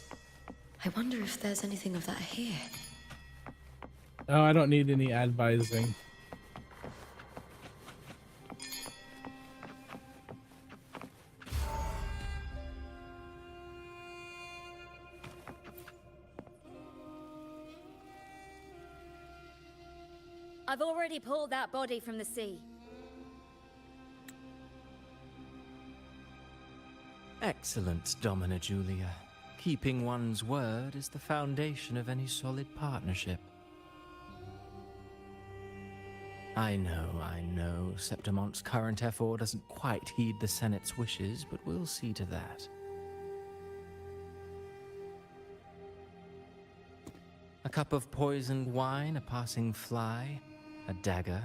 I wonder if there's anything of that here. Oh, I don't need any advising. I've already pulled that body from the sea. Excellent, Domina Julia. Keeping one's word is the foundation of any solid partnership. I know, Septimonte's current F4 doesn't quite heed the Senate's wishes, but we'll see to that. A cup of poisoned wine, a passing fly, a dagger.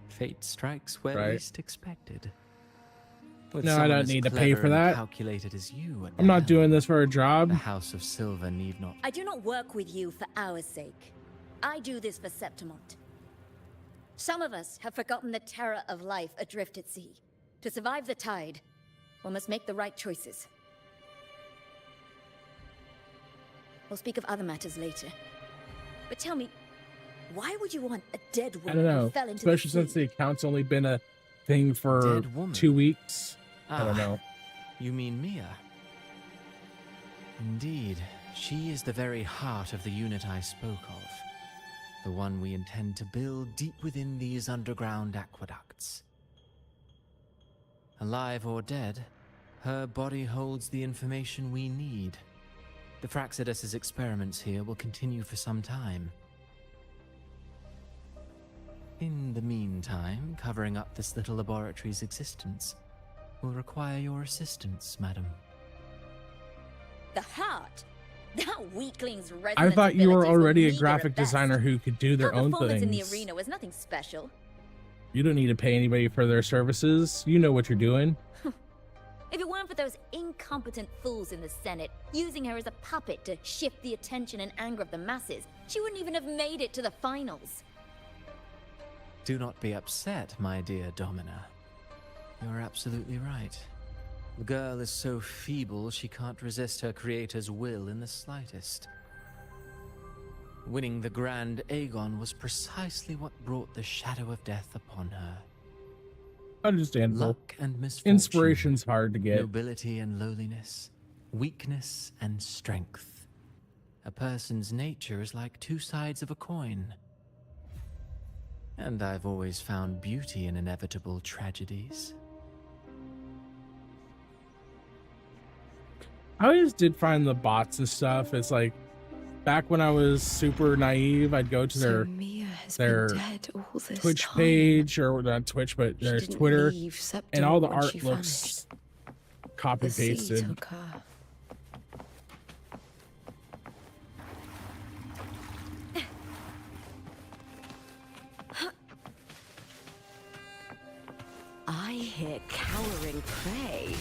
Fate strikes where least expected. With no, I someone don't as need to clever pay for and that. calculated as you at I'm not the doing helm, this for a job. The House of Silver need not. I do not work with you for our sake. I do this for Septimont. Some of us have forgotten the terror of life adrift at sea. To survive the tide, one must make the right choices. We'll speak of other matters later. But tell me, why would you want a dead woman I don't know, who fell into especially the sea? since the account's only been a thing for 2 weeks. I don't know. You mean Mia? Indeed, she is the very heart of the unit I spoke of. The one we intend to build deep within these underground aqueducts. Alive or dead, her body holds the information we need. The Fraxidus' experiments here will continue for some time. In the meantime, covering up this little laboratory's existence will require your assistance, madam. The heart? That weakling's resonance I thought you were abilities already a meager graphic at best. designer who could do their Her own performance things. in the arena was nothing special. You don't need to pay anybody for their services. You know what you're doing. If it weren't for those incompetent fools in the Senate, using her as a puppet to shift the attention and anger of the masses, she wouldn't even have made it to the finals. Do not be upset, my dear Domina. You're absolutely right. The girl is so feeble she can't resist her creator's will in the slightest. Winning the Grand Aegon was precisely what brought the shadow of death upon her. Understandable. Luck and misfortune. Inspiration's hard to get. Nobility and lowliness. Weakness and strength. A person's nature is like two sides of a coin. And I've always found beauty in inevitable tragedies. I always did find the bots and stuff. It's like back when I was super naive, I'd go to their Twitch page, or not Twitch, but their Twitter, and all the art looks copy pasted. I hear cowering prey.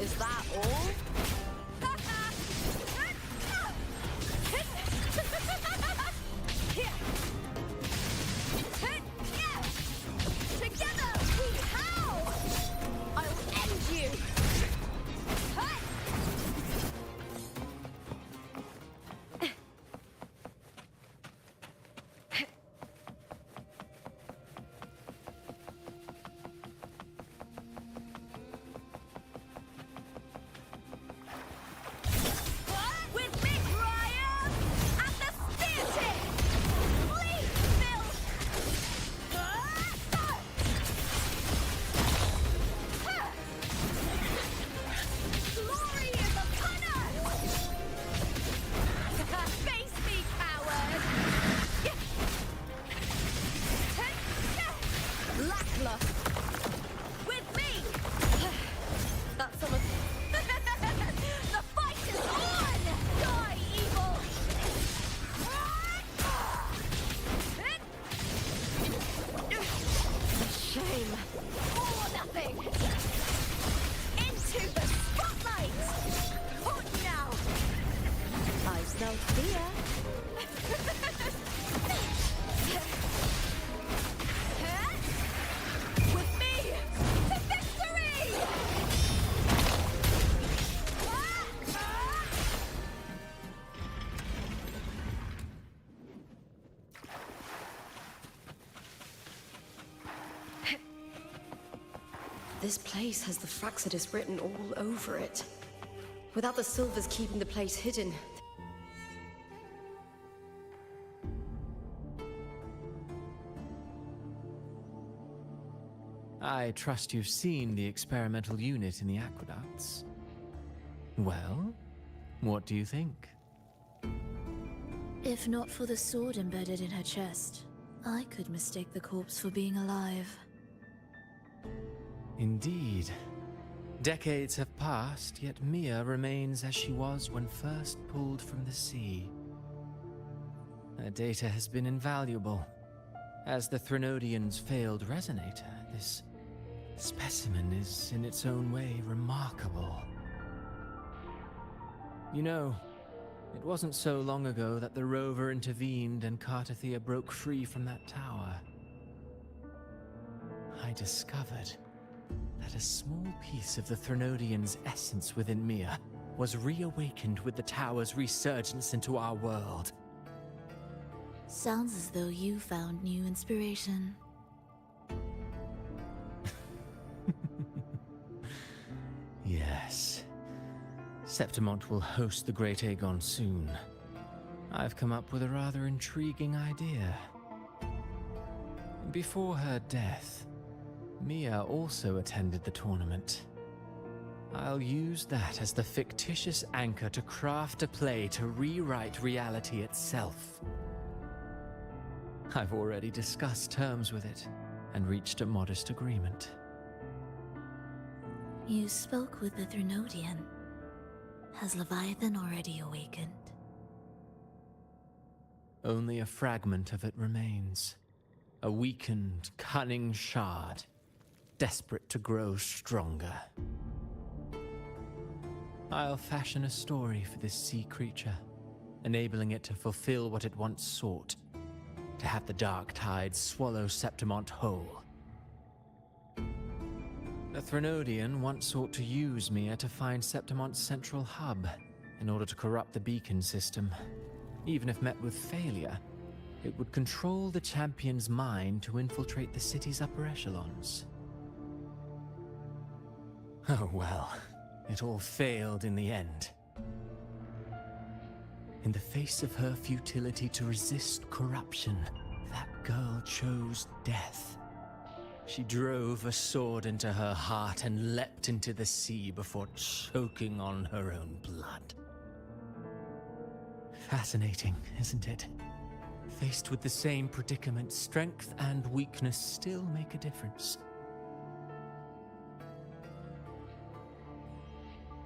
Is that all? Together we howl! I'll end you! With Big Ryan at the spear tip! Please, Bill! Glory is upon us! Face me, coward! Lackluster! With me! That's some of... The fight is on! Die, evil! Shame. All or nothing! Into the spotlight! Hold now! I smell fear. With me to victory! This place has the Fraxidus written all over it. Without the silvers keeping the place hidden, I trust you've seen the experimental unit in the aqueducts. Well, what do you think? If not for the sword embedded in her chest, I could mistake the corpse for being alive. Indeed. Decades have passed, yet Mia remains as she was when first pulled from the sea. Her data has been invaluable. As the Threnodian's failed resonator, this specimen is in its own way remarkable. You know, it wasn't so long ago that the rover intervened and Cartathea broke free from that tower. I discovered that a small piece of the Threnodian's essence within Mia was reawakened with the tower's resurgence into our world. Sounds as though you found new inspiration. Yes. Septimont will host the Great Aegon soon. I've come up with a rather intriguing idea. Before her death, Mia also attended the tournament. I'll use that as the fictitious anchor to craft a play to rewrite reality itself. I've already discussed terms with it and reached a modest agreement. You spoke with the Threnodian. Has Leviathan already awakened? Only a fragment of it remains. A weakened, cunning shard, desperate to grow stronger. I'll fashion a story for this sea creature, enabling it to fulfill what it once sought, to have the dark tide swallow Septimont whole. The Threnodian once sought to use Mia to find Septimont's central hub in order to corrupt the beacon system. Even if met with failure, it would control the champion's mind to infiltrate the city's upper echelons. Oh well, it all failed in the end. In the face of her futility to resist corruption, that girl chose death. She drove a sword into her heart and leapt into the sea before choking on her own blood. Fascinating, isn't it? Faced with the same predicament, strength and weakness still make a difference.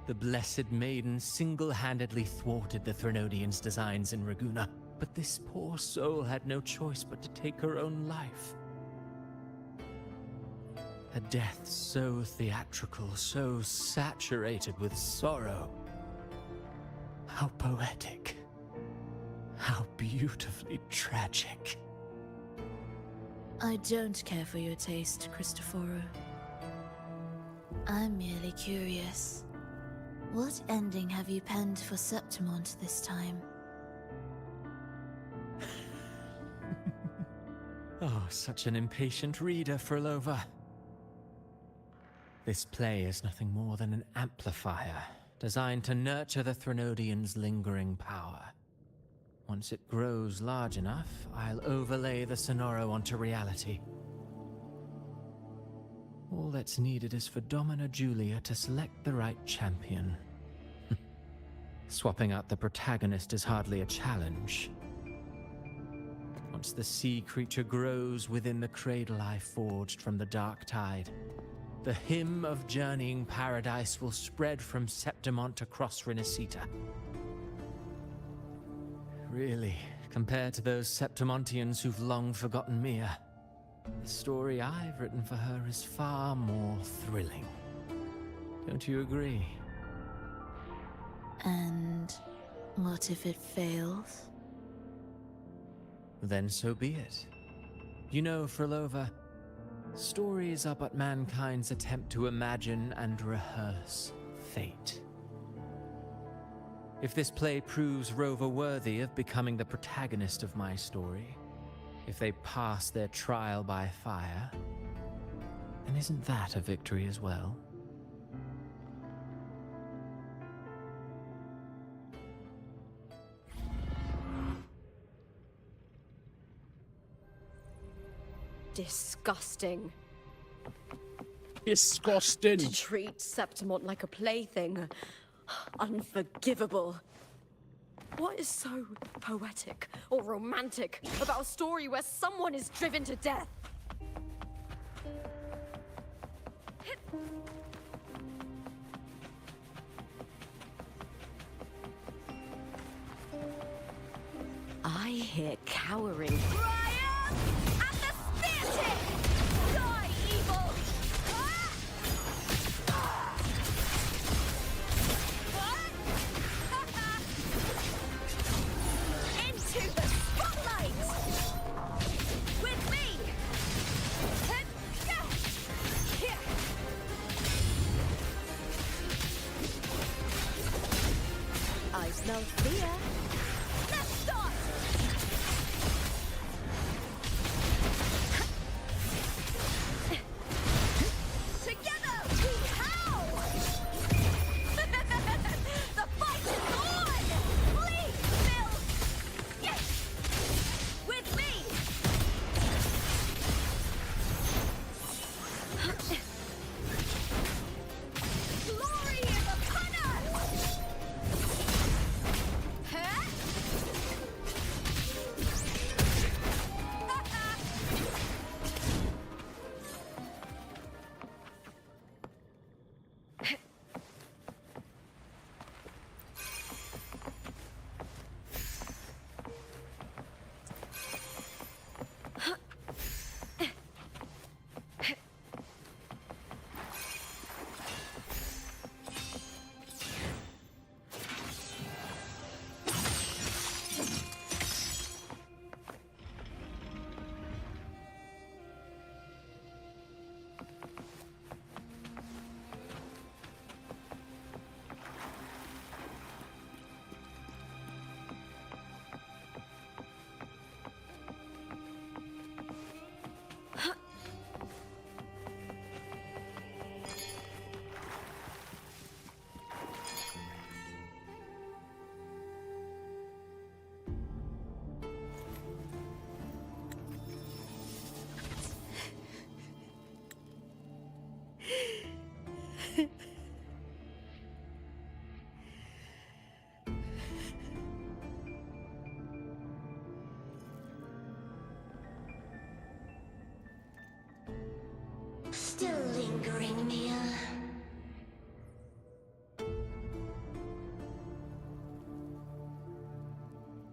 The Blessed Maiden single-handedly thwarted the Threnodian's designs in Raguna, but this poor soul had no choice but to take her own life. A death so theatrical, so saturated with sorrow. How poetic. How beautifully tragic. I don't care for your taste, Cristoforo. I'm merely curious. What ending have you penned for Septimont this time? Oh, such an impatient reader, Frolova. This play is nothing more than an amplifier, designed to nurture the Threnodian's lingering power. Once it grows large enough, I'll overlay the Sonoro onto reality. All that's needed is for Domina Julia to select the right champion. Swapping out the protagonist is hardly a challenge. Once the sea creature grows within the cradle I forged from the dark tide, the hymn of journeying paradise will spread from Septimont across Renacita. Really, compared to those Septimontians who've long forgotten Mia, the story I've written for her is far more thrilling. Don't you agree? And what if it fails? Then so be it. You know, Frolova, stories are but mankind's attempt to imagine and rehearse fate. If this play proves Rover worthy of becoming the protagonist of my story, if they pass their trial by fire, And isn't that a victory as well? Disgusting. Disgusting. To treat Septimont like a plaything. Unforgivable. What is so poetic or romantic about a story where someone is driven to death? I hear cowering. Brian! At the spear tip! Die, evil! Into the spotlight! With me! I smell fear. Let's start! Together we howl! The fight is on! Please, Bill! Yes! With me! Glory is upon us! Huh? Still lingering, Mia.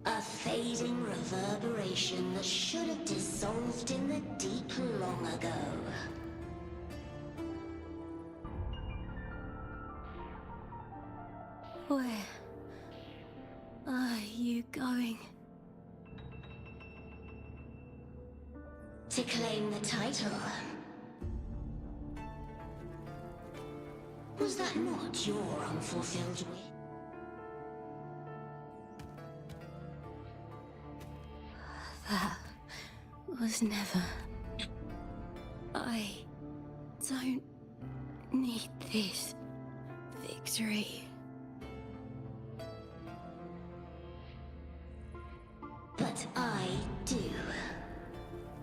A fading reverberation that should have dissolved in the deep long ago. Where are you going? To claim the title. Was that not your unfulfilled wish? That was never. I don't need this victory. But I do.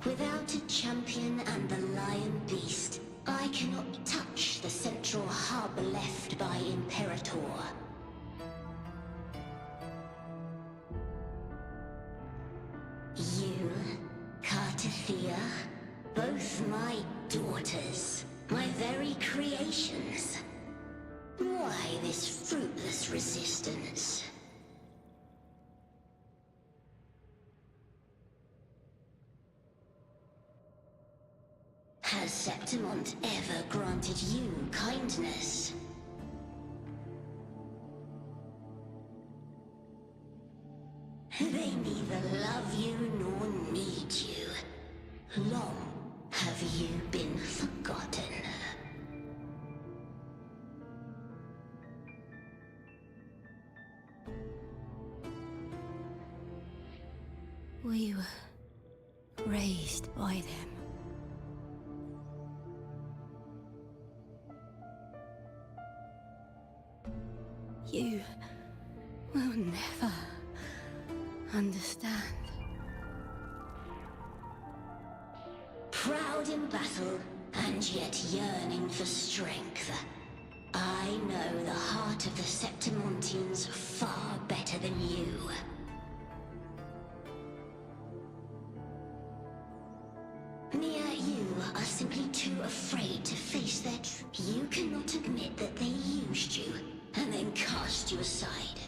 Without a champion and the lion beast, I cannot touch the central hub left by Imperator. You, Cartithia, both my daughters, my very creations. Why this fruitless resistance? Has Septimont ever granted you kindness? They neither love you nor need you. Long have you been forgotten. We were raised by them. You will never understand. Proud in battle, and yet yearning for strength. I know the heart of the Septimontians far better than you. Mia, you are simply too afraid to face their truth. You cannot admit that they used you, and then cast you aside.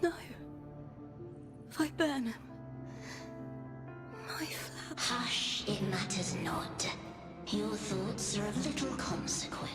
No. Viburnum. My flower. Hush, it matters not. Your thoughts are of little consequence.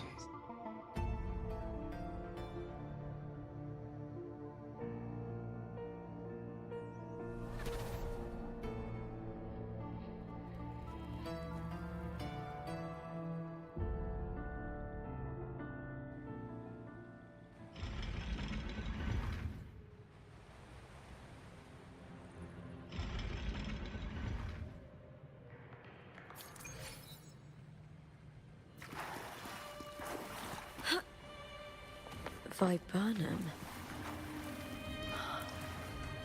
Viburnum.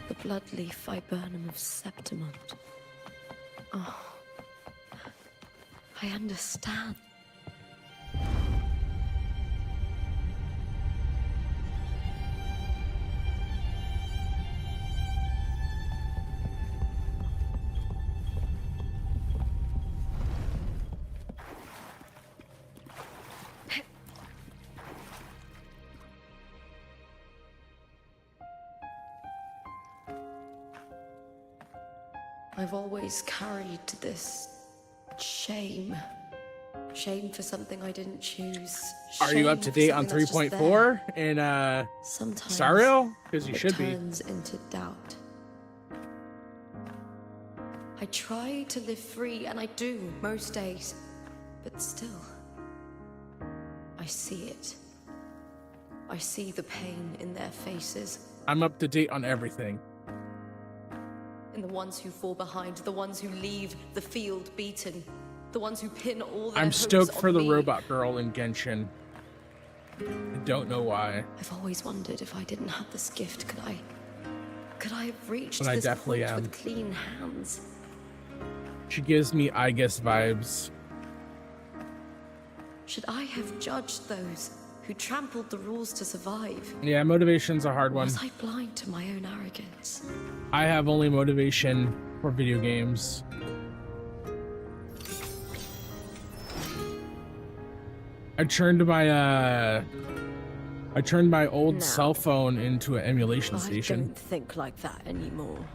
The bloodleaf viburnum of Septimont. Oh. I understand. I've always carried this shame. Shame for something I didn't choose. Are you up to date on 3.4 in Sario? Because you should be. Turns into doubt. I try to live free, and I do most days, but still, I see it. I see the pain in their faces. I'm up to date on everything. In the ones who fall behind, the ones who leave the field beaten, the ones who pin all their I'm hopes stoked for on the me. robot girl in Genshin. I don't know why. I've always wondered if I didn't have this gift, could I have reached But I this definitely point am. with clean hands? She gives me I guess vibes. Should I have judged those who trampled the rules to survive? Yeah, motivation's a hard one. Was I blind to my own arrogance? I have only motivation for video games. I turned my old cell phone into an emulation station. I don't think like that anymore.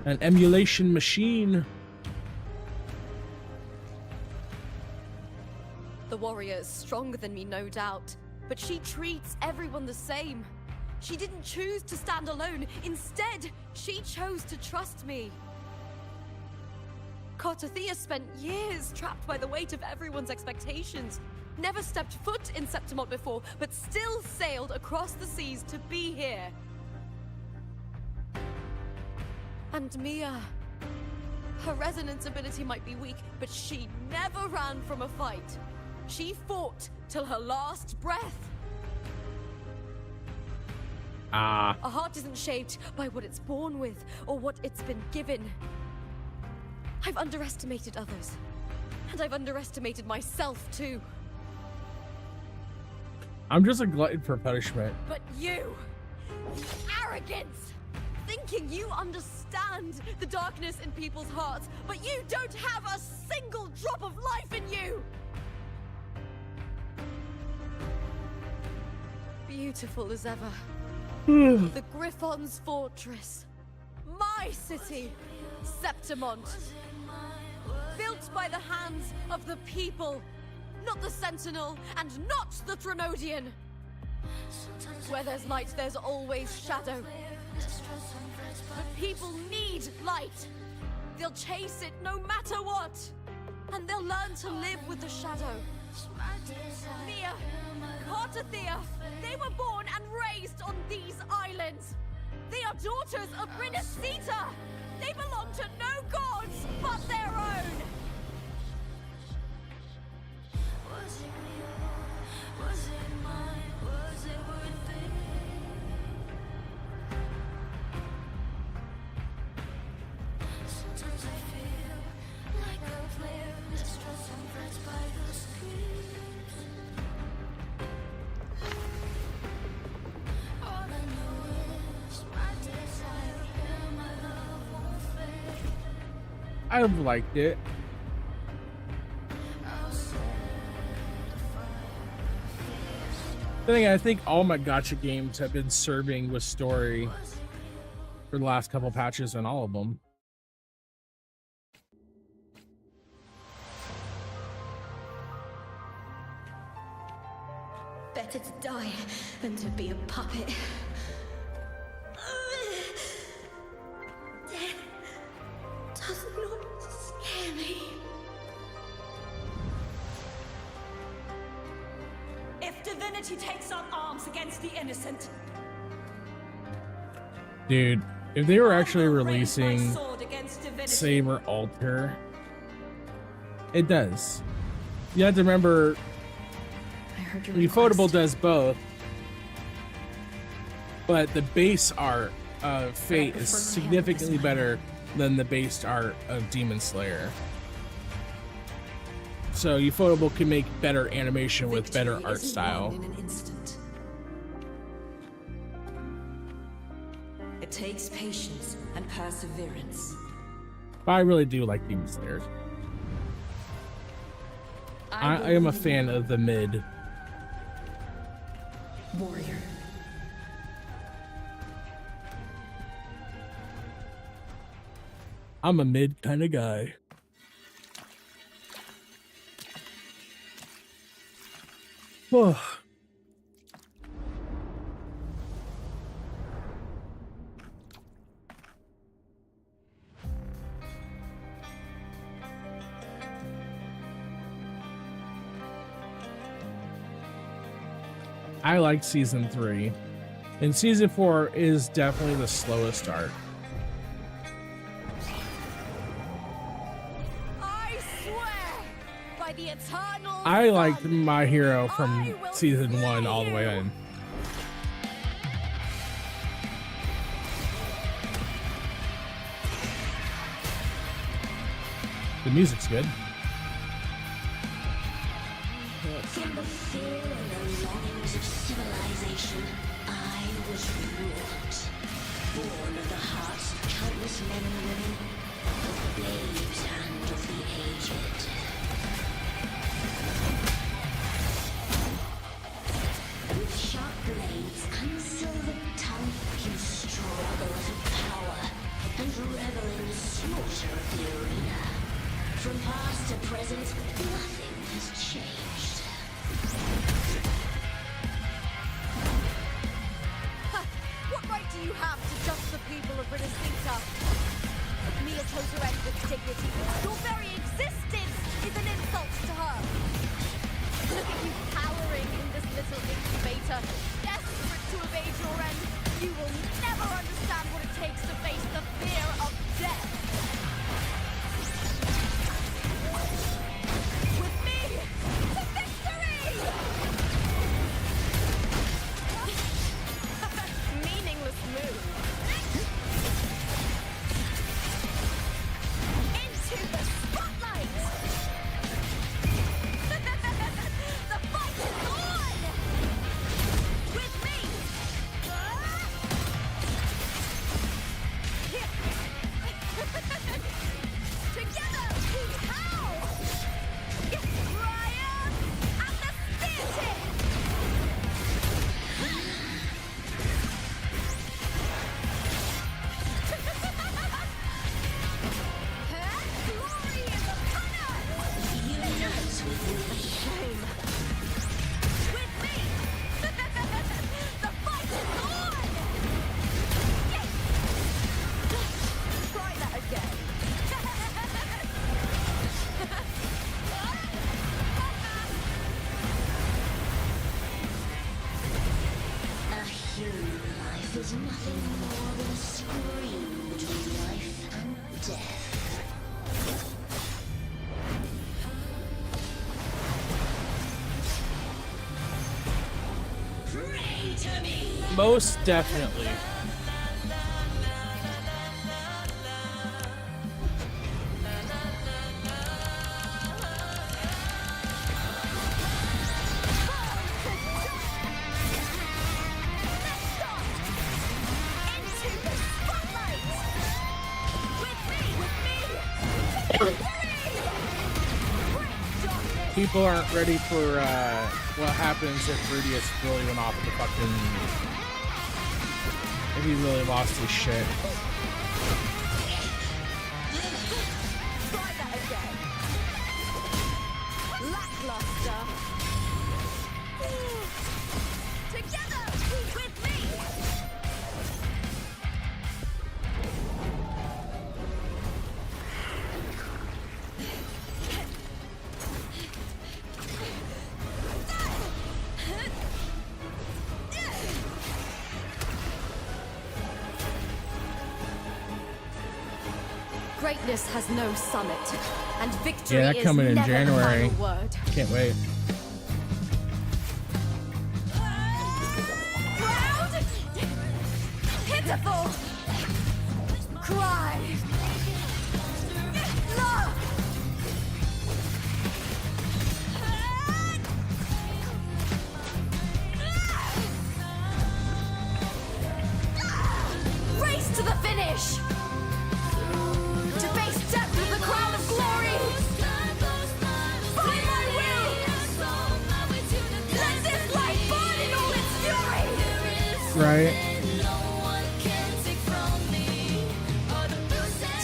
An emulation machine. The warrior is stronger than me, no doubt, but she treats everyone the same. She didn't choose to stand alone. Instead, she chose to trust me. Cartothea spent years trapped by the weight of everyone's expectations. Never stepped foot in Septimont before, but still sailed across the seas to be here. And Mia, her resonance ability might be weak, but she never ran from a fight. She fought till her last breath. A heart isn't shaped by what it's born with or what it's been given. I've underestimated others, and I've underestimated myself too. I'm just a glutton for punishment. But you, the arrogance, thinking you understand the darkness in people's hearts, but you don't have a single drop of life in you. Beautiful as ever. The Griffon's fortress. My city, Septimont. Built by the hands of the people. Not the Sentinel, and not the Threnodian. Where there's light, there's always shadow. But people need light. They'll chase it no matter what. And they'll learn to live with the shadow. Mia, Cartothea, they were born and raised on these islands. They are daughters of Rinasita. They belong to no gods but their own. I've liked it. I think all my gacha games have been serving with story for the last couple patches and all of them. Better to die than to be a puppet. Death does not scare me. If divinity takes up arms against the innocent, Dude, if they were actually releasing Saber Alter, it does. You have to remember, Ufotable does both, but the base art of Fate is significantly better than the base art of Demon Slayer. So Ufotable can make better animation with better art style. It takes patience and perseverance. But I really do like Demon Slayers. I am a fan of the mid. Warrior. I'm a mid kind of guy. Oh. I like season 3, and season 4 is definitely the slowest start. I swear by the eternal. I liked My Hero from season 1 all the way in. The music's good. From the fear and the longings of civilization, I was removed. Born of the hearts of countless men and women, of the babes and of the aged. With sharp blades and silver tongue, you struggle for power and revel in the slaughter of the arena. From past to present, nothing has changed. What right do you have to judge the people of Renacita? Mia chose to end with dignity. Your very existence is an insult to her. Look at you cowering in this little incubator, desperate to evade your end. You will never understand what it takes to face the fear of death. With me to victory! Meaningless move. Into the spotlight! The fight is on! With me! Together we howl! Ryan and the spear tip! Glory in the banner! Unite with me. Shame. With me! The fight is on! Try that again. A human life is nothing more than a scream between life and death. Pray to me! Most definitely. Into the spotlight! With me! People aren't ready for what happens if Rudius really went off the fucking... if he really lost his shit. Try that again. Lackluster. Together, with me. Greatness has no summit, and victory Yeah, that is coming in never January. the final word. Can't wait. Proud, pitiful, cry, love. Race to the finish. To face death with the crown of glory. By my will. Let this light burn in all its fury. Right.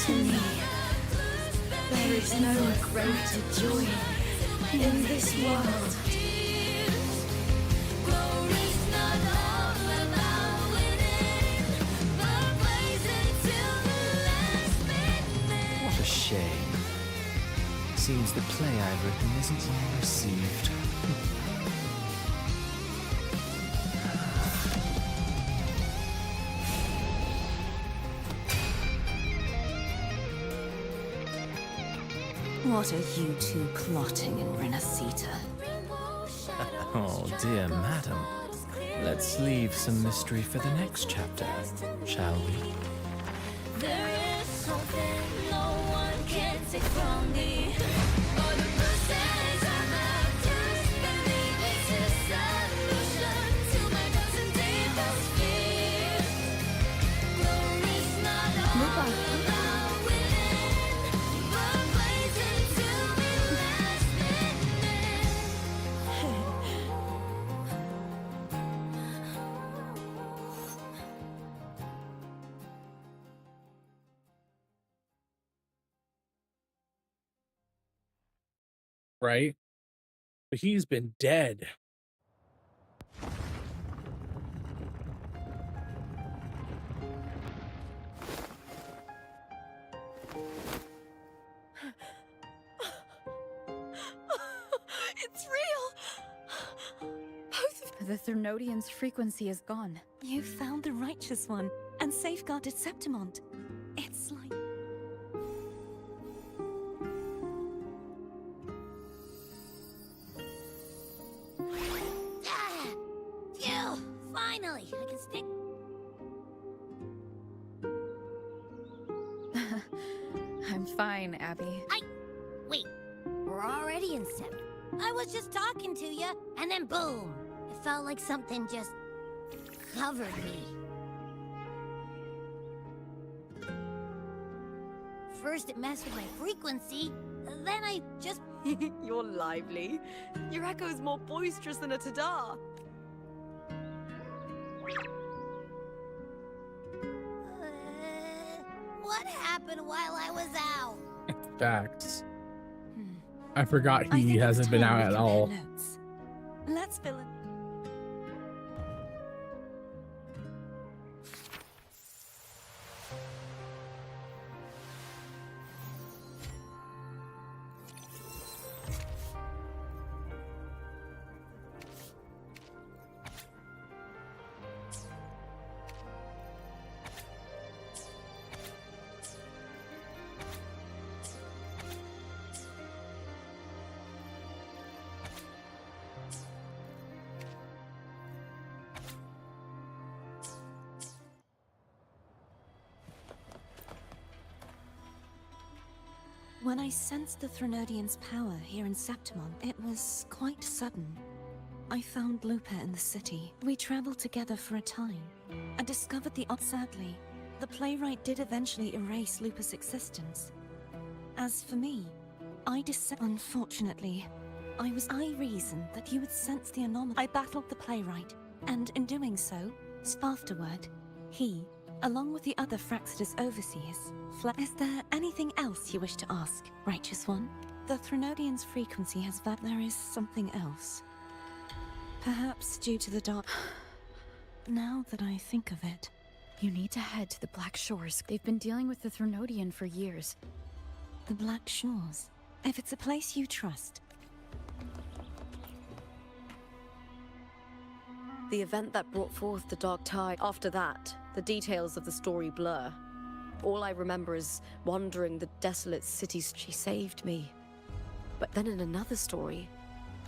To me, there is no greater joy in this world. What a shame. Seems the play I've written isn't well received. What are you two plotting in Renacita? Oh, dear madam. Let's leave some mystery for the next chapter, shall we? There is something no one can take from me. All the bruises I have just beneath this is solution to my doubts and deepest fears. Glory's not all about winning, but blazing to be last Right? But he's been dead. It's real! Both of The Threnodian's frequency is gone. You found the righteous one and safeguarded Septimont. It's like... Phew! Finally, I can stick. I'm fine, Abby. Wait, we're already in 7. I was just talking to you, and then boom! It felt like something just covered me. First it messed with my frequency, then I just... You're lively. Your echo's more boisterous than a Tadar. What happened while I was out? Facts. I forgot he hasn't been out at all. Let's fill in. When I sensed the Threnodian's power here in Septimont, it was quite sudden. I found Lupa in the city. We traveled together for a time, and discovered the... Sadly, the playwright did eventually erase Lupa's existence. As for me, unfortunately, I reasoned that you would sense the anomaly. I battled the playwright, and in doing so, afterward, he, along with the other Fraxidus overseers, Is there anything else you wish to ask, Righteous One? The Threnodian's frequency has There is something else. Perhaps due to the dark... Now that I think of it... You need to head to the Black Shores. They've been dealing with the Threnodian for years. The Black Shores? If it's a place you trust... The event that brought forth the Dark Tide. After that, the details of the story blur. All I remember is wandering the desolate cities. She saved me. But then in another story,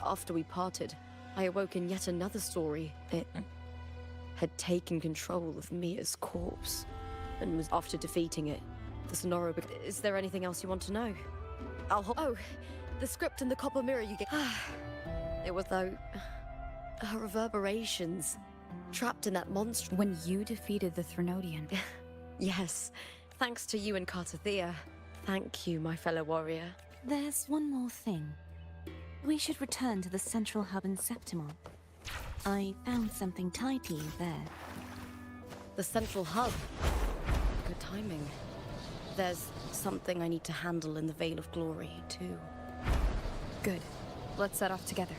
after we parted, I awoke in yet another story. It had taken control of Mia's corpse, and was after defeating it. The Sonoro... Is there anything else you want to know? Oh, the script and the copper mirror you gave. It was though... her reverberations, trapped in that monster... When you defeated the Threnodian. Yes, thanks to you and Cartathea. Thank you, my fellow warrior. There's one more thing. We should return to the central hub in Septimon. I found something tied to you there. The central hub? Good timing. There's something I need to handle in the Veil of Glory, too. Good. Let's set off together.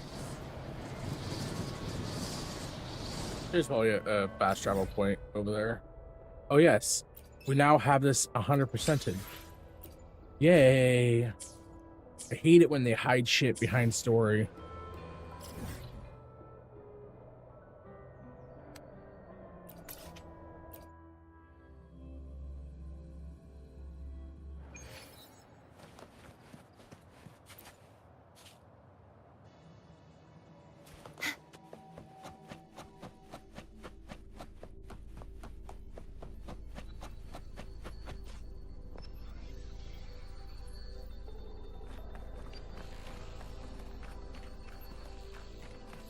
There's probably a fast travel point over there. Oh yes, we now have this 100%ed. Yay! I hate it when they hide shit behind story.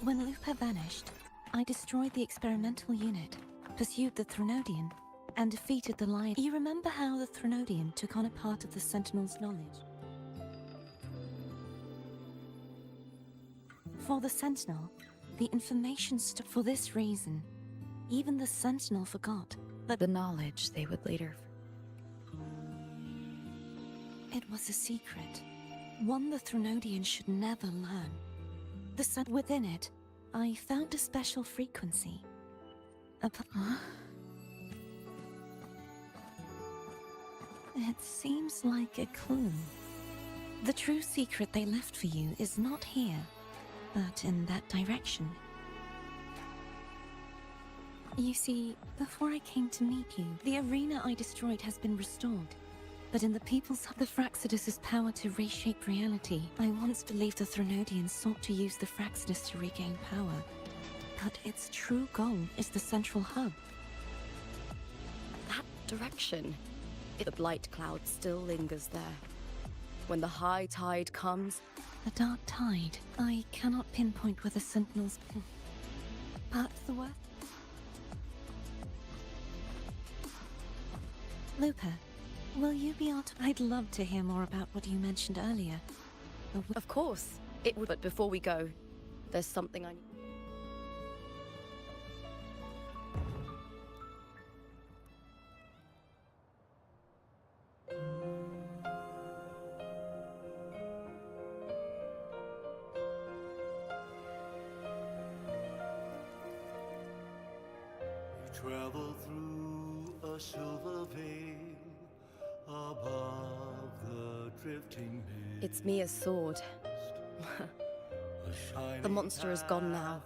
When Lupa vanished, I destroyed the experimental unit, pursued the Threnodian, and defeated the Lion. You remember how the Threnodian took on a part of the Sentinel's knowledge? For the Sentinel, the information for this reason, even the Sentinel forgot that the knowledge they would later... It was a secret, one the Threnodian should never learn. The sun within it, I found a special frequency. It seems like a clue. The true secret they left for you is not here, but in that direction. You see, before I came to meet you, the arena I destroyed has been restored. But in the people's the Fraxidus' power to reshape reality. I once believed the Threnodians sought to use the Fraxidus to regain power. But its true goal is the central hub. That direction. The blight cloud still lingers there. When the high tide comes... The dark tide. I cannot pinpoint where the Sentinels... But the word... Lupa. Will you be able to... I'd love to hear more about what you mentioned earlier. Of course, it would. But before we go, there's something I need. We travel through a silver veil above the drifting mist. It's Mia's sword. The monster is gone now.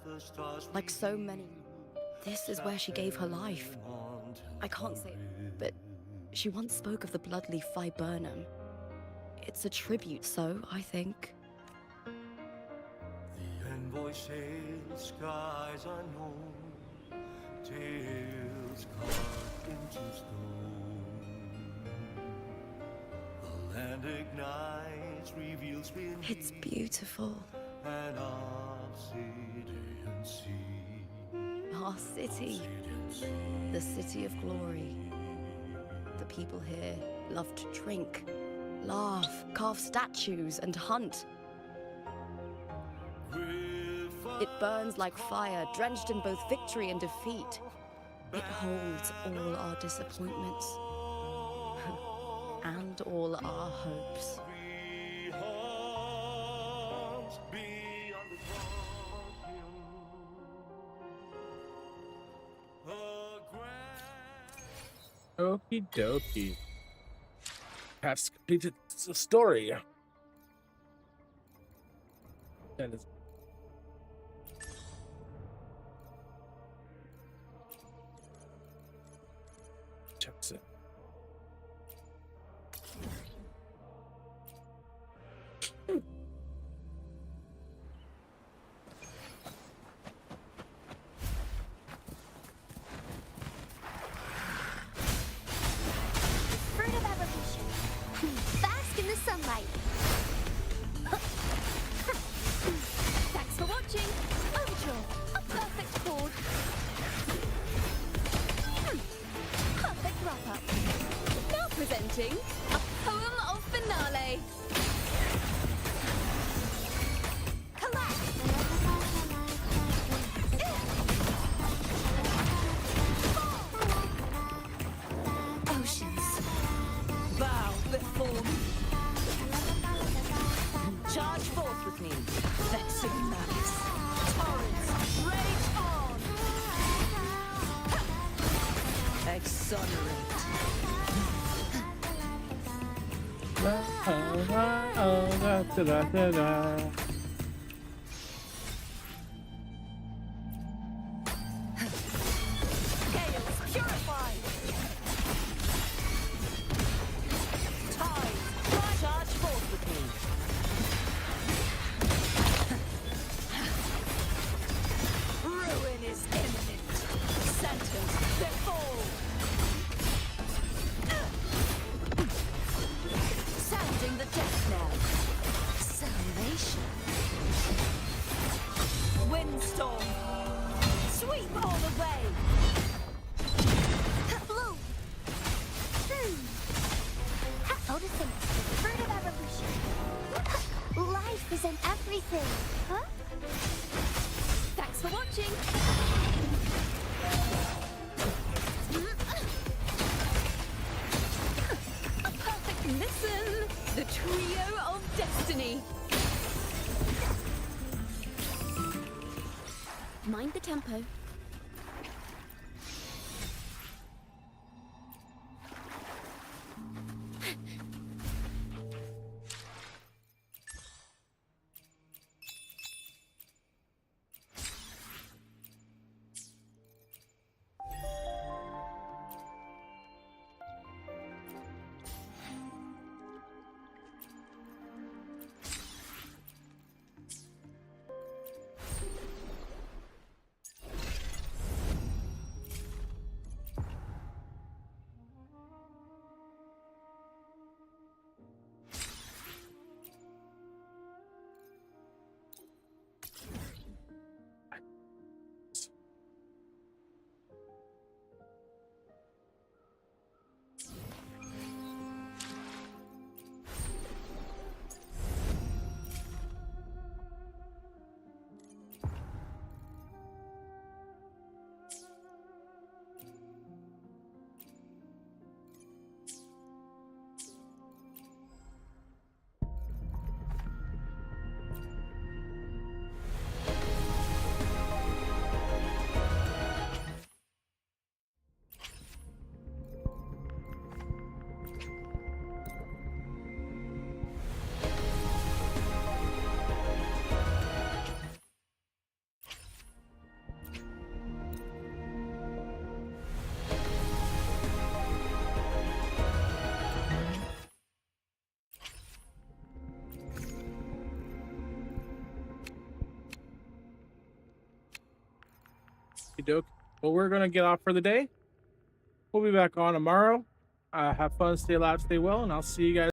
Like so many. This is where she gave her life. I can't say it, but she once spoke of the bloodleaf viburnum. It's a tribute, so I think. The envoy sails skies unknown, tales carved into stone. The land ignites, reveals beneath. It's beautiful. An obsidian sea. Our city. The city of glory. The people here love to drink, laugh, carve statues, and hunt. It burns like fire, drenched in both victory and defeat. It holds all our disappointments and all our hopes. Okie dokie. Has completed the story. That is. Checks it. Fruit of evolution. Bask in the sunlight. Thanks for watching. Overture. A perfect chord. Perfect wrap-up. Now presenting a poem of finale. Oceans, bow before me. Charge forth with me, vexing malice. Torrents, rage on. Exonerate. Chaos purified. Tide, charge forth with me. Ruin is imminent. Sentence before. Sounding the death knell. Salvation. Windstorm. Sweep all away. Blue. Photosynthesis. Fruit of evolution. Life is in everything. Huh? Thanks for watching. A perfect listen! The trio of destiny. Mind the tempo. Doke. Well, we're gonna get off for the day. We'll be back on tomorrow. Have fun, stay alive, stay well, and I'll see you guys.